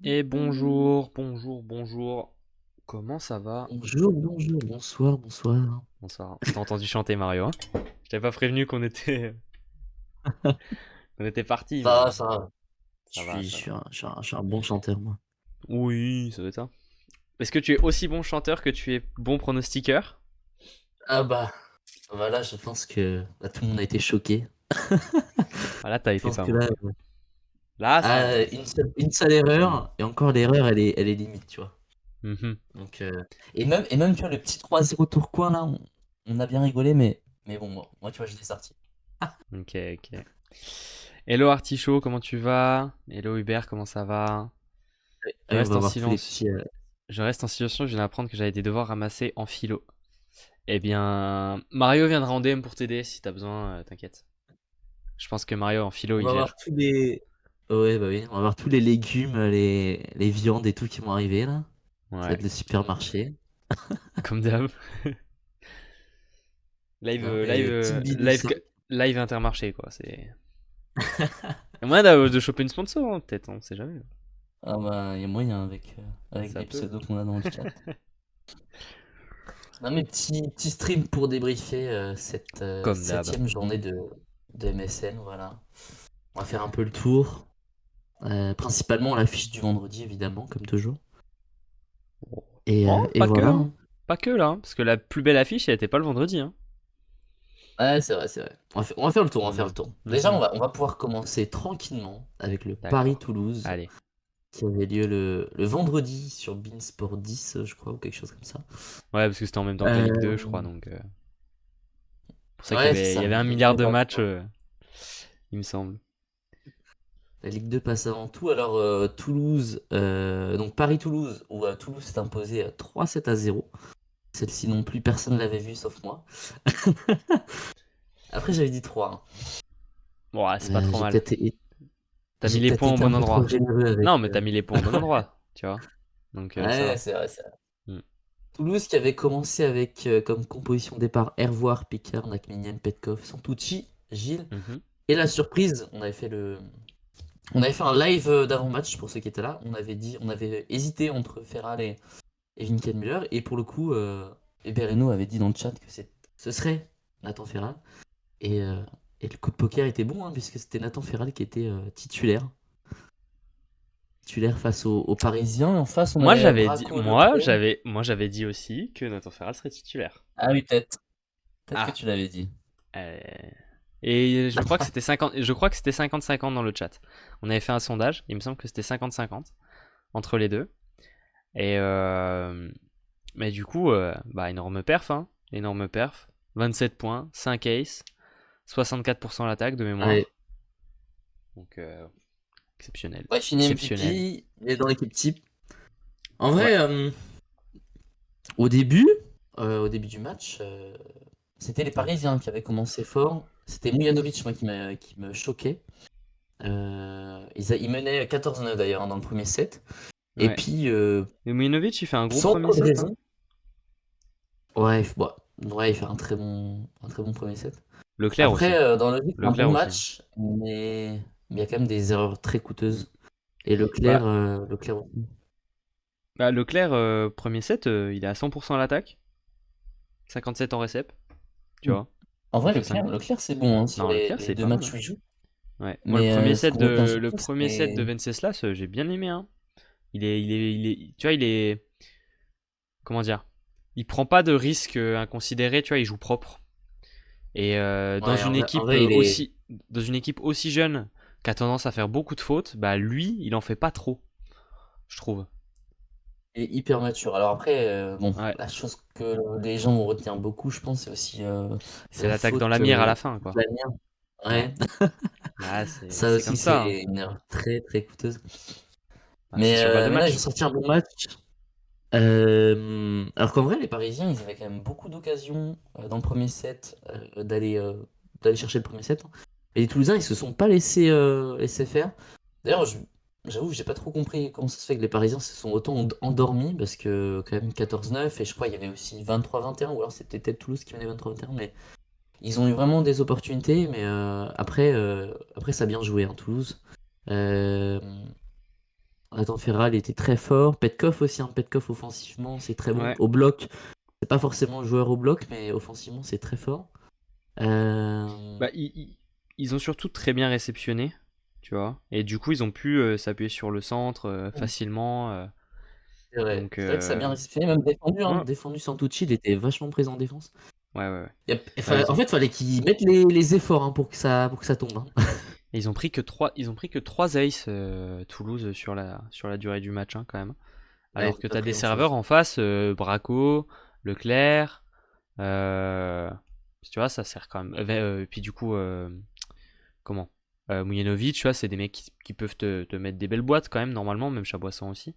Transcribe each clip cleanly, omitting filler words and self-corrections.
Et bonjour, bonjour, bonjour. Comment ça va? Bonjour, bonjour, bonsoir, bonsoir. Bonsoir. Je t'ai entendu chanter Mario, hein? Je t'avais pas prévenu qu'on était parti, Ça mais va, ça va. Je ça va, suis, je ça suis va. un, je suis un- je suis un bon chanteur, moi. Oui, ça doit être ça. Est-ce que tu es aussi bon chanteur que tu es bon pronostiqueur? Ah bah, voilà, je pense que là, tout le monde a été choqué. Ah là, t'as Je été pense pas que bon. là, Là, ça. une seule erreur, et encore l'erreur, elle est limite, tu vois. Mhm. Donc, et même, tu vois, le petit 3-0 Tourcoing, là, on a bien rigolé, mais bon, moi, tu vois, je l'ai sorti. Ok, ok. Hello Artichaut, comment tu vas? Hello Hubert, comment ça va? Je Allez, on reste va en voir tous les silence. petits. Je reste en situation, je viens d'apprendre que j'avais des devoirs ramassés en philo. Eh bien, Mario viendra en DM pour t'aider si t'as besoin, t'inquiète. Je pense que Mario en philo, On il va voir gère. tous les. Ouais, bah oui, on va voir tous les légumes, les viandes et tout qui vont arriver, là. Ça va Ouais, être le supermarché. comme d'hab. Live, Non, mais petite bidule ça. live Intermarché, quoi. C'est. Y a moyen de choper une sponsor, hein, peut-être, on sait jamais. Ah bah, il y a moyen avec Ça les peut. pseudos qu'on a dans le chat. Non mais petit stream pour débriefer cette Comme d'hab. septième journée de MSN, voilà. On va faire un peu le tour. Principalement l'affiche du vendredi, évidemment, comme toujours. Et, Oh, euh, et pas que, voilà, hein. hein. Pas que là, hein, parce que la plus belle affiche, elle était pas le vendredi, hein. Ouais, c'est vrai, c'est vrai. On va faire le tour, on va faire le Mhm. tour. Déjà, on Mhm. va, on va pouvoir commencer tranquillement avec le D'accord. Paris-Toulouse Allez. qui avait lieu le vendredi sur Beansport 10, je crois, ou quelque chose comme ça. Ouais, parce que c'était en même temps que la Ligue 2, je Euh, crois, donc. Pour ça qu'il y ouais, c'est avait, il y ça. avait un Il y milliard avait de un matchs, point. il me semble. La Ligue 2 passe avant tout. Alors, Toulouse, donc Paris-Toulouse, où Toulouse s'est imposé 3-7-0. Celle-ci non plus, personne ne l'avait vue sauf moi. Après, j'avais dit 3, Bon, ouais, c'est pas hein. trop mal. T'as mis J'ai les peut-être points au été bon un peu trop endroit. généreux avec. Non, mais t'as mis les points au bon endroit, tu vois. Donc, ça Ouais, va. c'est vrai, c'est vrai. Mm. Toulouse qui avait commencé avec comme composition de départ Hervoire, Picard, Nakminian, Petkov, Santucci, Gilles. Mhm. Et la surprise, on avait fait un live d'avant-match pour ceux qui étaient là. On avait hésité entre Ferral et Winkelmüller. Et pour le coup, Ebereno avait dit dans le chat que ce serait Nathan Ferral. Et, euh, et le coup de poker était bon, hein, puisque c'était Nathan Ferral qui était titulaire. Titulaire face aux Parisiens. Et en face, on Moi, avait j'avais dit, Braco Leclerc. moi, j'avais dit aussi que Nathan Ferral serait titulaire. Ah oui, peut-être. Peut-être que Ah. tu l'avais dit. Euh, Et je crois que c'était 50, je crois que c'était 50-50 dans le chat. On avait fait un sondage, il me semble que c'était 50-50 entre les deux. Et mais du coup, bah énorme perf, hein, énorme perf. 27 points, 5 aces, 64% à l'attaque de Ouais. mémoire. Donc exceptionnel, Ouais, fini exceptionnel. MVP. Il est dans l'équipe type. En Ouais. vrai, au début du match, c'était les Parisiens qui avaient commencé fort. C'était Mujanovic, moi, qui me choquait. Ils menaient 14-9 d'ailleurs, hein, dans le premier set. Et Ouais. puis, Et Mujinovic, il fait un gros sans premier trop de set, hein. raison. Ouais, ouais, il fait un très bon premier set. Leclerc Après, aussi. dans le jeu, c'est un Leclerc bon aussi, hein. match, mais il y a quand même des erreurs très Mm. coûteuses. Et Leclerc, Bah, Leclerc aussi. Leclerc, premier set, il est à 100% à l'attaque, 57 en récep, tu Mm. vois. En vrai, Donc Leclerc, c'est bon, hein, sur non, les, Leclerc, les c'est deux pas mal, matchs hein. où il joue. Ouais. Moi, Mais ce qu'on retient le surtout, premier set de Venceslas, j'ai bien aimé, hein. Tu vois, il est, comment dire, il prend pas de risques inconsidérés, tu vois, il joue propre. Et ouais, en vrai, dans une équipe aussi jeune, qui a tendance à faire beaucoup de fautes, bah lui, il en fait pas trop, je trouve. il est hyper mature. Alors après, bon, Ouais. la chose que les gens vont retenir beaucoup, je pense, c'est aussi C'est la l'attaque dans la faute mire à la fin, quoi. Vanier. Ouais. Ouais, Ah, c'est ça c'est aussi, comme ça, hein. c'est une erreur très, très coûteuse. Bah, c'est Mais, sur balle de euh, mais là, ils ont match. sorti un bon match. Alors qu'en vrai, les Parisiens, ils avaient quand même beaucoup d'occasions dans le premier set d'aller chercher le premier set, hein. Et les Toulousains, ils se sont pas laissés faire. D'ailleurs, j'avoue que j'ai pas trop compris comment ça se fait que les Parisiens se sont autant endormis, parce que quand même 14-9, et je crois qu'il y avait aussi 23-21, ou alors c'était peut-être Toulouse qui menait 23-21, mais ils ont eu vraiment des opportunités, mais après ça a bien joué, hein, Toulouse. Euh, Nathan Ferral était très fort. Petkov aussi, hein. Petkov offensivement, c'est très bon. Ouais. Au bloc, c'est pas forcément le joueur au bloc, mais offensivement, c'est très fort. Euh, Bah, ils ont surtout très bien réceptionné, tu vois. Et du coup, ils ont pu s'appuyer sur le centre facilement. C'est vrai. Donc, C'est vrai que ça a bien réceptionné, même défendu, hein. ouais, Défendu Santucci, il était vachement présent en défense. ouais, ouais. Ouais. Bah, En fait, il fallait qu'ils mettent les efforts, hein, pour que ça tombe, hein. ils ont pris que 3, ils ont pris que 3 aces Toulouse sur la durée du match hein, quand même. Ouais, Alors c'est que pas t'as pris des grand chose. serveurs en face, Braco, Leclerc, euh, tu vois, ça sert quand même. Puis du coup, comment Mujanovic, tu vois, c'est des mecs qui peuvent te mettre des belles boîtes quand même, normalement, même Chaboisson aussi.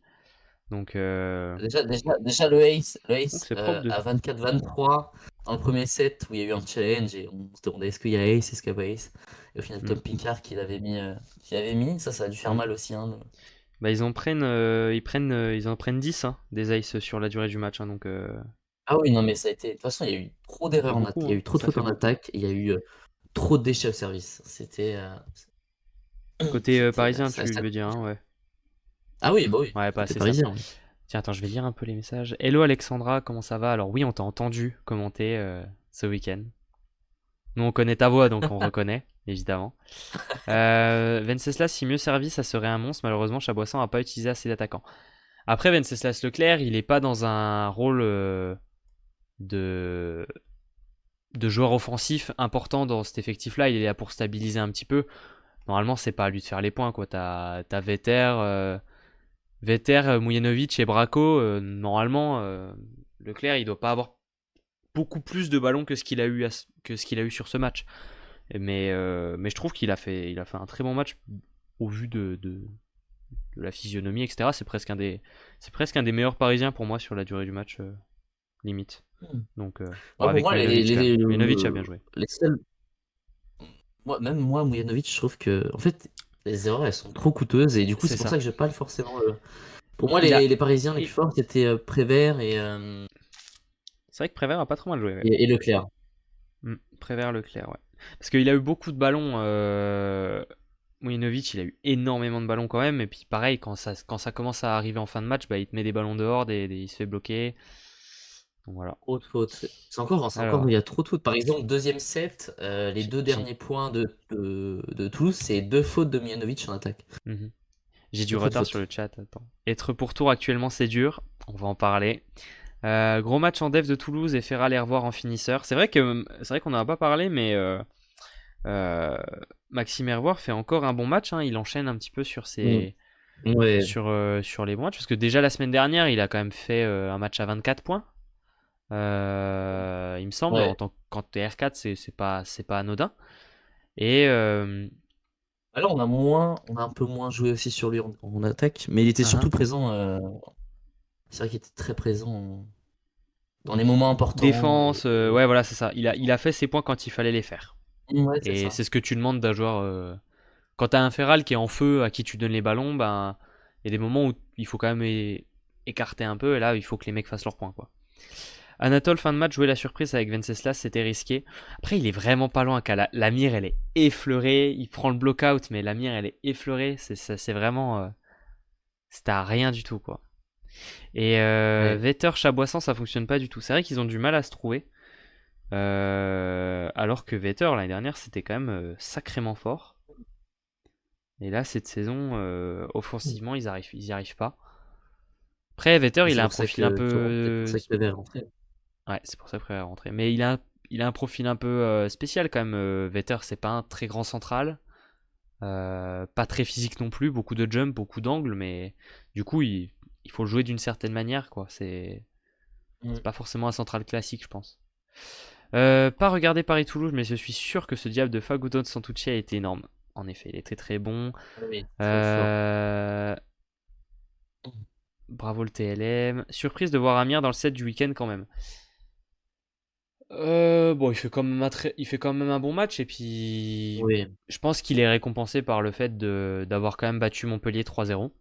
Donc, Déjà le donc Ace c'est propre de. à 24-23 dans le premier set où il y a eu un challenge et on se demandait est-ce qu'il y a Ace, est-ce qu'il y a pas Ace. Et au final, Mm, Tom Pinkard qui l'avait mis, ça a dû faire mm. mal aussi, hein. Bah, ils en prennent 10 hein, des aces sur la durée du match. Hein, donc, Ah oui, non, mais ça a été. De toute façon, il y a eu trop ça fait d'erreurs beaucoup. il y a Hein, eu trop de ça fautes fait en beaucoup. attaque, il y a eu trop de déchets au service. Côté parisien, Ça, tu veux dire, hein, ouais. Ah oui, bah oui, Ouais, pas côté assez ça. parisien, oui. Tiens, attends, je vais lire un peu les messages. Hello Alexandra, comment ça va? Alors oui, on t'a entendu commenter ce week-end. Nous, on connaît ta voix, donc on reconnaît, évidemment. Venceslas, si mieux servi, ça serait un monstre. Malheureusement, Chaboissan n'a pas utilisé assez d'attaquants. Après, Venceslas Leclerc, il n'est pas dans un rôle de... de joueur offensif important dans cet effectif-là. Il est là pour stabiliser un petit peu. Normalement, c'est pas à lui de faire les points, quoi. T'as Vetter, Mujanovic et Braco. Normalement, Leclerc, il doit pas avoir beaucoup plus de ballons que ce qu'il a eu, que ce qu'il a eu sur ce match. Mais je trouve il a fait un très bon match au vu de la physionomie, etc. C'est presque un des meilleurs Parisiens pour moi sur la durée du match, limite. Hmm. Donc, bon, Moi, pour avec moi, Mujanovic quand même. Mujanovic a bien joué. les seuls. Même moi, Mujanovic, je trouve que. En fait, les erreurs, elles sont trop coûteuses et du coup, C'est c'est pour ça. ça que je parle forcément. Pour moi, Il a, les Parisiens les plus et- forts, c'était Prévert c'est vrai que Prévert a pas trop mal joué. Ouais. et Leclerc. Prévert, Leclerc, ouais. Parce qu'il a eu beaucoup de ballons. Mujanovic, il a eu énormément de ballons quand même. Et puis pareil, quand ça commence à arriver en fin de match, bah, il te met des ballons dehors, il se fait bloquer. Donc voilà. Trop de fautes. Il y Alors, a trop de fautes. Par exemple, deuxième set, les j'ai deux j'ai- derniers points de Toulouse, c'est deux fautes de Mijanovic en attaque. mhm. J'ai du Deux fautes retard sur fautes. le chat. Attends. Être pour tour actuellement, c'est dur. On va en parler. Gros match en dev de Toulouse et Ferral les revoir en finisseur. C'est vrai qu'on n'en a pas parlé, mais euh, Maxime Hervoir fait encore un bon match. Hein. Il enchaîne un petit peu Mm. Ouais. sur les bons matchs. Parce que déjà la semaine dernière, il a quand même fait un match à 24 points. Il me semble, Ouais. quand t'es R4, c'est pas anodin. Et Alors, on a un peu moins joué aussi sur lui en attaque, mais il était uh-huh. surtout présent. C'est vrai qu'il était très présent dans les moments importants. Défense, ouais, voilà, c'est ça. Il a fait ses points quand il fallait les faire. Ouais, c'est Et ça. c'est ce que tu demandes d'un joueur. Quand t'as un Ferral qui est en feu, à qui tu donnes les ballons, ben, il y a des moments où il faut quand même écarter un peu. Et là, il faut que les mecs fassent leurs points, quoi. Anatole, fin de match, jouer la surprise avec Venceslas, c'était risqué. Après, il est vraiment pas loin. La mire, elle est effleurée. Il prend le block-out, mais la mire, elle est effleurée. C'est vraiment. C'est à rien du tout, quoi. Et Ouais. Vetter, Chaboissan, ça fonctionne pas du tout. C'est vrai qu'ils ont du mal à se trouver. Alors que Vetter, l'année dernière, c'était quand même sacrément fort. Et là, cette saison, offensivement, ils y arrivent pas. Après, Vetter, il a un profil un C'est pour peu. ça qu'il devait rentrer. Ouais, c'est pour ça qu'il va rentrer. Mais il a un profil un peu spécial quand même. Vetter, c'est pas un très grand central. Pas très physique non plus. Beaucoup de jump, beaucoup d'angles. Mais du coup, il faut le jouer d'une certaine manière, quoi. C'est Mm. pas forcément un central classique, je pense. Pas regarder Paris-Toulouse, mais je suis sûr que ce diable de Fagoudon Santucci a été énorme. En effet, il est très très bon. Oui, très fort. Euh, Bravo le TLM. Surprise de voir Amir dans le set du week-end quand même. Bon, il fait quand même un bon match et puis Oui. je pense qu'il est récompensé par le fait d'avoir quand même battu Montpellier 3-0.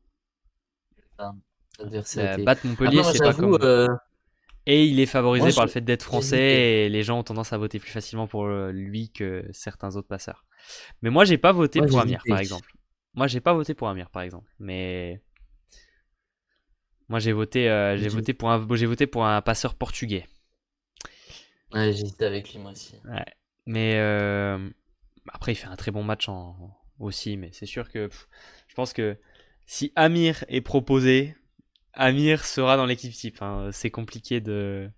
Ça, l'adversaire était. Battre Montpellier, Après, moi, c'est pas j'avoue, comme. Et il est moi, favorisé par le fait d'être j'hésitais. français et les gens ont tendance à voter plus facilement pour lui que certains autres passeurs. Mais moi, j'ai pas voté Moi, pour Amir, j'hésitais. par exemple. Moi, j'ai pas voté pour Amir, par exemple. Mais Moi, j'ai J'ai voté pour un passeur portugais. ouais, j'hésitais avec lui, moi aussi. Ouais. Mais après, il fait un très bon match aussi. Mais c'est sûr que je pense que si Amir est proposé, Amir sera dans l'équipe type, hein. C'est compliqué de.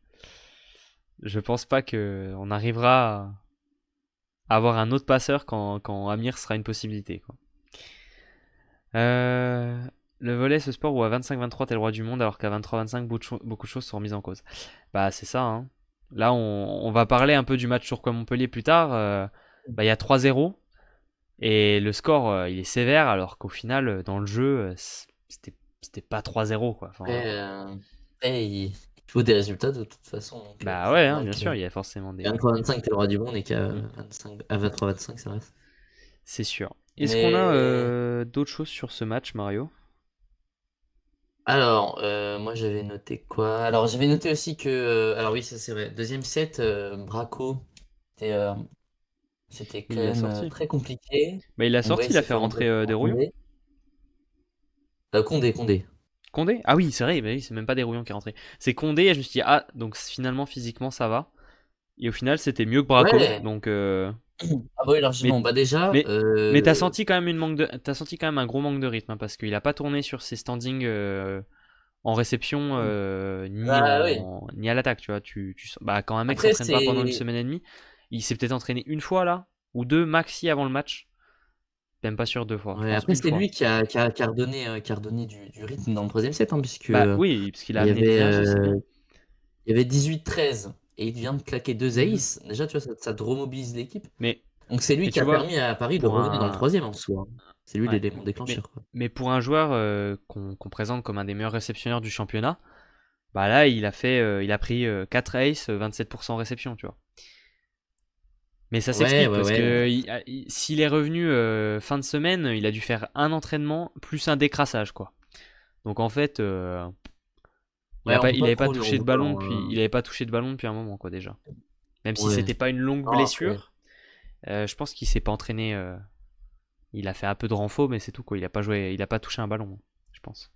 Je pense pas que on arrivera à avoir un autre passeur quand Amir sera une possibilité, quoi. Euh, le volley, ce sport où à 25-23 t'es le roi du monde alors qu'à 23-25 beaucoup de choses sont remises en cause. Bah c'est ça, hein. Là on va parler un peu du match sur quoi Montpellier plus tard. Bah il y a 3-0 et le score il est sévère alors qu'au final dans le jeu c'était pas 3-0 quoi. Enfin, Après, après, il faut des résultats de toute façon, donc bah c'est ouais, hein, normal bien que sûr il y a forcément des. 23-25 t'es le roi du monde et qu'à Hmm, 25, à 23-25 ça reste. c'est sûr. Est-ce qu'on a Mais d'autres choses sur ce match, Mario? alors, moi j'avais noté quoi? Alors j'avais noté aussi que, alors oui ça c'est vrai, deuxième set, Braco, c'était c'était quand Il l'a même sorti. très compliqué. Bah il l'a Donc ouais, sorti, il il a s'est fait fait rentrer remplacer par Desrouillons. Condé. Condé. Condé? Ah oui, c'est vrai, bah oui, c'est même pas Desrouillons qui est rentré. C'est Condé, et je me suis dit, ah, donc finalement, physiquement, ça va. Et au final, c'était mieux que Braco. Ouais, Donc, ah bah oui, mais, largement. Bah déjà, mais t'as senti quand même t'as senti quand même un gros manque de rythme, hein, parce qu'il a pas tourné sur ses standings en réception bah oui. ni à l'attaque, tu vois. Bah, quand un mec Après s'entraîne pas pendant une c'est semaine et demie, il s'est peut-être entraîné une fois là, ou deux maxi avant le match. Même pas sûr deux fois, je ouais, pense après une c'est fois. lui qui a redonné du rythme dans le troisième set, hein, puisque Bah oui, parce qu'il a il y amené de avait l'énergie, c'est bien. 18-13 et il vient de claquer deux Mhm. aces. Déjà, tu vois, ça te remobilise l'équipe. Mais, Donc c'est lui mais qui tu a vois, permis à Paris de pour revenir dans le un, troisième en soi. C'est lui ouais, l'élément mais, déclencheur, quoi. mais pour un joueur qu'on présente comme un des meilleurs réceptionneurs du championnat, bah là, il a pris 4 aces, 27% réception, tu vois. Mais ça Ouais, s'explique ouais, parce ouais. que s'il est revenu fin de semaine, il a dû faire un entraînement plus un décrassage, quoi. Donc en fait, Ouais, on peut il pas avait pas trop lui en touché de ballon vouloir. depuis, il avait pas touché de ballon depuis un moment, quoi, déjà. Même si Ouais. c'était pas une longue Non, après. blessure, je pense qu'il s'est pas entraîné. Il a fait un peu de renfort, mais c'est tout, quoi. Il a pas joué, il a pas touché un ballon, je pense.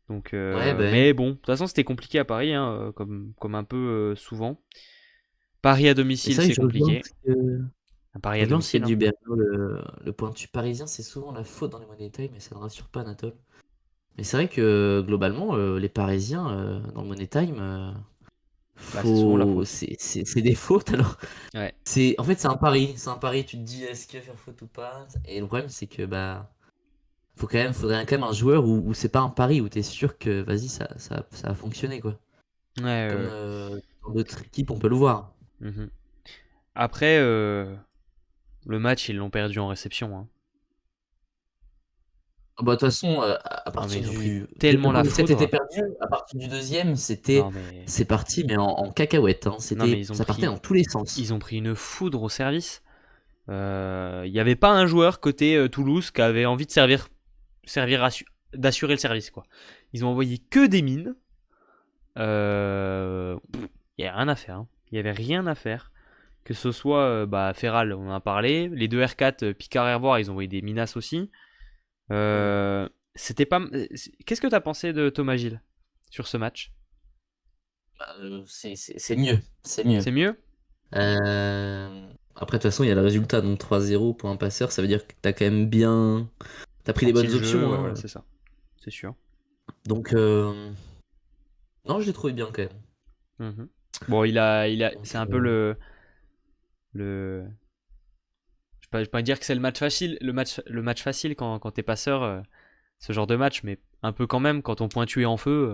Donc, Ouais, ben. mais bon, de toute façon, c'était compliqué à Paris, hein, comme un peu souvent. Paris à Mais domicile, c'est vrai c'est que je rejoins compliqué. ce que. Un Paris Je à rejoins ce qu'il domicile, dit hein. Hubert. Le pointu parisien, c'est souvent la faute dans les Money Time, mais ça ne rassure pas Anatole. Mais c'est vrai que globalement, les Parisiens dans le Money Time, Bah, c'est souvent la faut... faute. c'est des fautes. Alors, Ouais, en fait, c'est un pari. C'est un pari. Tu te dis, est-ce qu'il va faire faute ou pas? Et le problème, c'est que bah, faudrait quand même un joueur où c'est pas un pari, où tu es sûr que vas-y, ça va fonctionner, quoi. ouais, ouais, Comme ouais. dans d'autres équipes, on peut le voir. Mhm. Après, le match, ils l'ont perdu en réception, hein. Ah bah, de toute façon, à Non, mais partir ils ont pris du. Dès le tellement la premier set était foudre. perdu, à partir du deuxième, Non, mais, c'est parti, mais en cacahuète, hein. non, mais Ça partait dans tous les sens. ils ont pris une foudre au service. Il n'y avait pas un joueur côté Toulouse qui avait envie de d'assurer le service, quoi. Ils ont envoyé que des mines. Il n'y a rien à faire, hein. Il n'y avait rien à faire. Que ce soit bah, Ferral, on en a parlé. Les deux R4, Picard et Hervoire, ils ont envoyé des minas aussi. Mm. C'était pas. Qu'est-ce que tu as pensé de Thomas Gilles sur ce match? Bah, c'est mieux. C'est mieux. C'est mieux? Après, de toute façon, il y a le résultat, donc 3-0 pour un passeur, ça veut dire que t'as quand même bien. T'as pris les Senti le bonnes jeu, options, ouais, voilà, hein. c'est ça. C'est sûr. Donc, non, je l'ai trouvé bien quand même. Mhm. Bon, c'est Donc, un peu le. Je vais pas dire que c'est le match facile quand t'es passeur, ce genre de match, mais un peu quand même, quand ton pointu est en feu,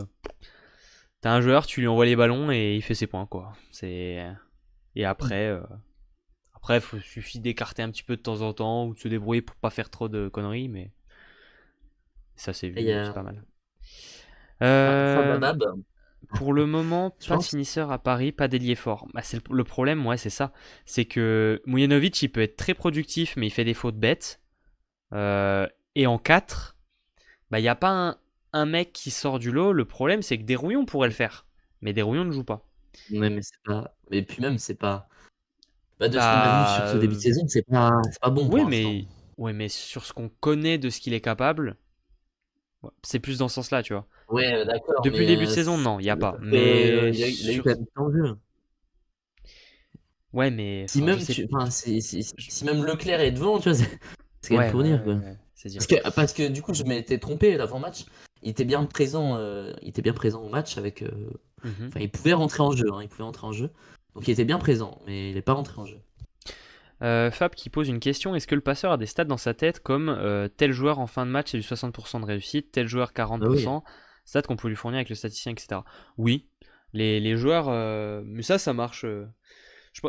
t'as un joueur, tu lui envoies les ballons et il fait ses points, quoi. Et après, suffit d'écarter un petit peu de temps en temps ou de se débrouiller pour pas faire trop de conneries, mais ça s'est il y vu, c'est a pas mal. Fabadab, Pour le moment, je pas de pense. finisseur à Paris, pas d'ailier fort. Bah, c'est le problème, ouais, c'est ça. C'est que Mujanovic, il peut être très productif, mais il fait des fautes bêtes. Et en 4, bah, il n'y a pas un mec qui sort du lot. Le problème, c'est que Desrouillons pourrait le faire. Mais Desrouillons ne joue pas. Ouais, mais c'est pas. Mais puis même, c'est pas. Bah, de ce qu'on a vu sur Bah. ce début de saison, c'est pas bon pour Oui, l'instant. mais sur ce qu'on connaît de ce qu'il est capable, Ouais, c'est plus dans ce sens-là, tu vois. Ouais, d'accord, Depuis mais le début de saison, non, il n'y a pas. parce que, Mais il a eu sur... quand même tant de jeu. Ouais, mais Si enfin, je même sais... enfin, je- si même Leclerc est devant, tu vois, c'est quand même Ouais, pour ouais, dire, ouais, quoi. ouais, c'est dire. Parce que du coup, je m'étais trompé l'avant-match. Il était bien présent au match avec. Mhm. Enfin, il pouvait rentrer en jeu, hein, il pouvait rentrer en jeu. Donc il était bien présent, mais il n'est pas rentré en jeu. Fab qui pose une question, est-ce que le passeur a des stats dans sa tête comme tel joueur en fin de match c'est du 60% de réussite, tel joueur Ah oui. 40%, stats qu'on peut lui fournir avec le statisticien, etc. Oui, les joueurs, mais ça marche.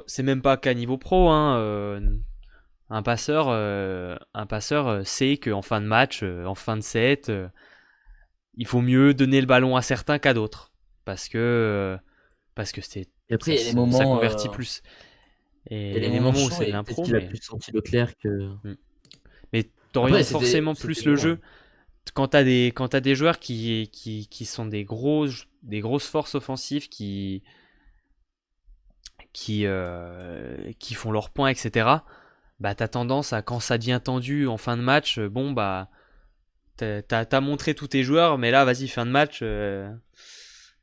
C'est même pas qu'à niveau pro, hein, un passeur sait qu'en fin de match, en fin de set, il faut mieux donner le ballon à certains qu'à d'autres. Parce que Et après, ça convertit plus. il y a Et il y les a des moments moments où chauds c'est de et peut-être l'impro, qu'il a mais... plus senti Leclerc que. Mm. Mais Après, t'orientes forcément c'était plus le bien, hein. jeu quand t'as des joueurs qui sont des grosses forces offensives qui font leurs points, etc. Bah t'as tendance à, quand ça devient tendu en fin de match, bon bah t'as montré tous tes joueurs, mais là vas-y fin de match.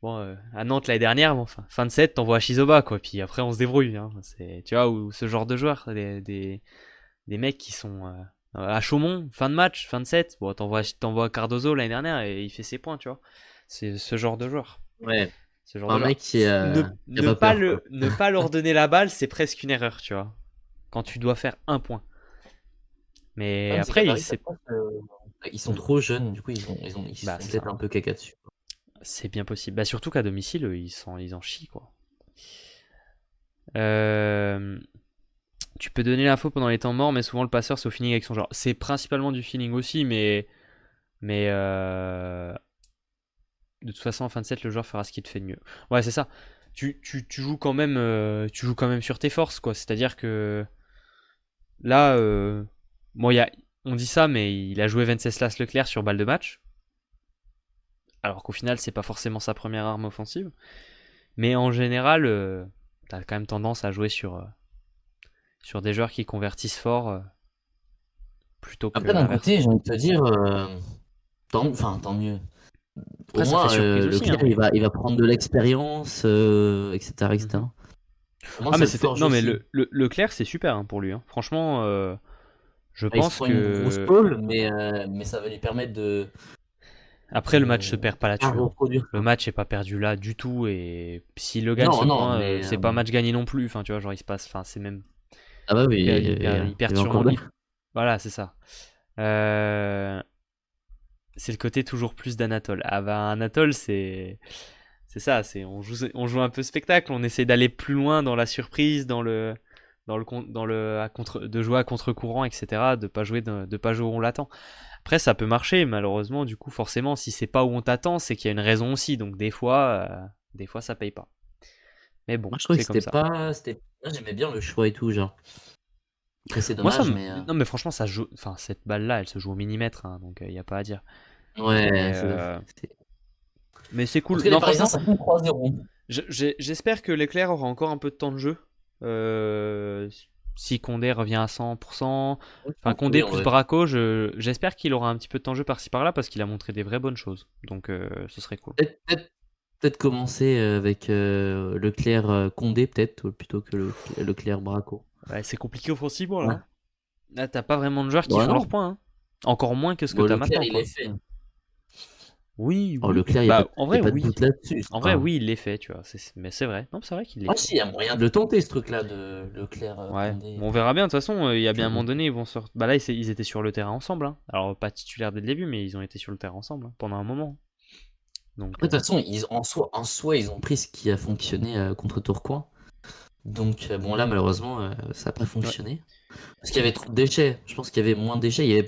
Bon, à Nantes l'année dernière, bon, fin de set, t'envoies à Shizoba, quoi. Puis après, on se débrouille. Hein. Tu vois, ou ce genre de joueurs, des mecs qui sont à Chaumont, fin de match, fin de set. Bon, t'envoies Cardozo l'année dernière et il fait ses points, tu vois. C'est ce genre de joueur. Ouais. Ce genre de Un joueur. mec qui a Ne pas pas peur, quoi. ne pas leur donner la balle, c'est presque une erreur, tu vois. Quand tu dois faire un point. Le Mais problème, c'est qu'à après, Paris, ça passe, ils sont Hmm. trop jeunes, du coup, ils Bah, sont c'est peut-être ça. un peu caca dessus. C'est bien possible. Bah, surtout qu'à domicile, ils en chient, quoi. Euh, Tu peux donner l'info pendant les temps morts, mais souvent le passeur c'est au feeling avec son genre. C'est principalement du feeling aussi, mais de toute façon en fin de set le joueur fera ce qu'il te fait de mieux. Ouais, c'est ça. Tu joues quand même, tu joues quand même sur tes forces, quoi. C'est-à-dire que là, bon, on dit ça, mais il a joué Venceslas Leclerc sur balle de match, alors qu'au final c'est pas forcément sa première arme offensive. Mais en général, t'as quand même tendance à jouer sur des joueurs qui convertissent fort plutôt que Après, d'un l'inverse. côté, j'ai envie de te dire, tant mieux. Au Après, ça fait moins, surprise aussi, hein, Leclerc, mais. il va prendre de l'expérience, etc., Mhm. etc. Au moins, Ah, ça mais le c'était. forge Non, mais aussi. Leclerc, c'est super hein, pour lui. Hein. Franchement, je Il se pense prend une grosse que. pole, mais ça va lui permettre Après, le match se de perd pas pas là-dessus. Hein. reproduire Le ça. match est pas perdu là du tout. Et s'il le gagne Non, ce non, point, mais c'est pas match gagné non plus. Enfin, tu vois, genre, il se passe. Enfin, c'est même. ah bah oui, Il perd il va encore sûrement. battre. Voilà, c'est ça. Euh, C'est le côté toujours plus d'Anatole. Ah bah, Anatole, c'est. C'est ça, on joue un peu spectacle, on essaie d'aller plus loin dans la surprise, de jouer à contre-courant, etc., de pas jouer où on l'attend. Après, ça peut marcher, malheureusement, du coup, forcément, si c'est pas où on t'attend, c'est qu'il y a une raison aussi, donc des fois, ça paye pas. Mais bon, Moi, je trouvais que c'est comme ça. moi, j'aimais bien le choix et tout, genre. Après, c'est Moi, dommage, mais non, mais franchement, ça se joue, enfin, cette balle-là, elle se joue au millimètre, hein, donc il y a pas à dire. ouais, Mais, c'est en tout cool. cas, les Non, Parisiens, franchement, ça fait 3-0. J'espère que Leclerc aura encore un peu de temps de jeu. Euh, Si Condé revient à 100%, Ouais, je enfin pense que Condé oui, en plus vrai. Braco, j'espère qu'il aura un petit peu de temps de jeu par-ci par-là parce qu'il a montré des vraies bonnes choses. Donc ce serait cool. Peut-être commencer avec Leclerc Condé, peut-être, plutôt que Leclerc Braco. Ouais, c'est compliqué offensivement là. Ouais. Hein. Là, t'as pas vraiment de joueurs qui Bon, font non. leurs points. Hein. Encore moins que ce que Bon, t'as Leclerc, maintenant, il est quoi. fait. Oui, Oh, oui. Leclerc, Bah, y a pas de doute là-dessus. en vrai, Enfin, oui, il l'est fait, tu vois. Mais c'est vrai. Non, c'est vrai qu'il l'est ah, fait. si, il y a moyen de le tenter, ce truc-là, de Leclerc Ouais, Condé. bon, on verra bien. De toute façon, il y a bien un moment Après, donné, ils vont sortir. Bah là, ils étaient sur le terrain ensemble. Hein. Alors, pas titulaires dès le début, mais ils ont été sur le terrain ensemble hein, pendant un moment. Donc, de toute façon, en soi, ils ont pris ce qui a fonctionné contre Tourcoing. Donc, bon, là, malheureusement, ça n'a pas ouais. fonctionné. Parce qu'il y avait trop de déchets. Je pense qu'il y avait moins de déchets. Il y avait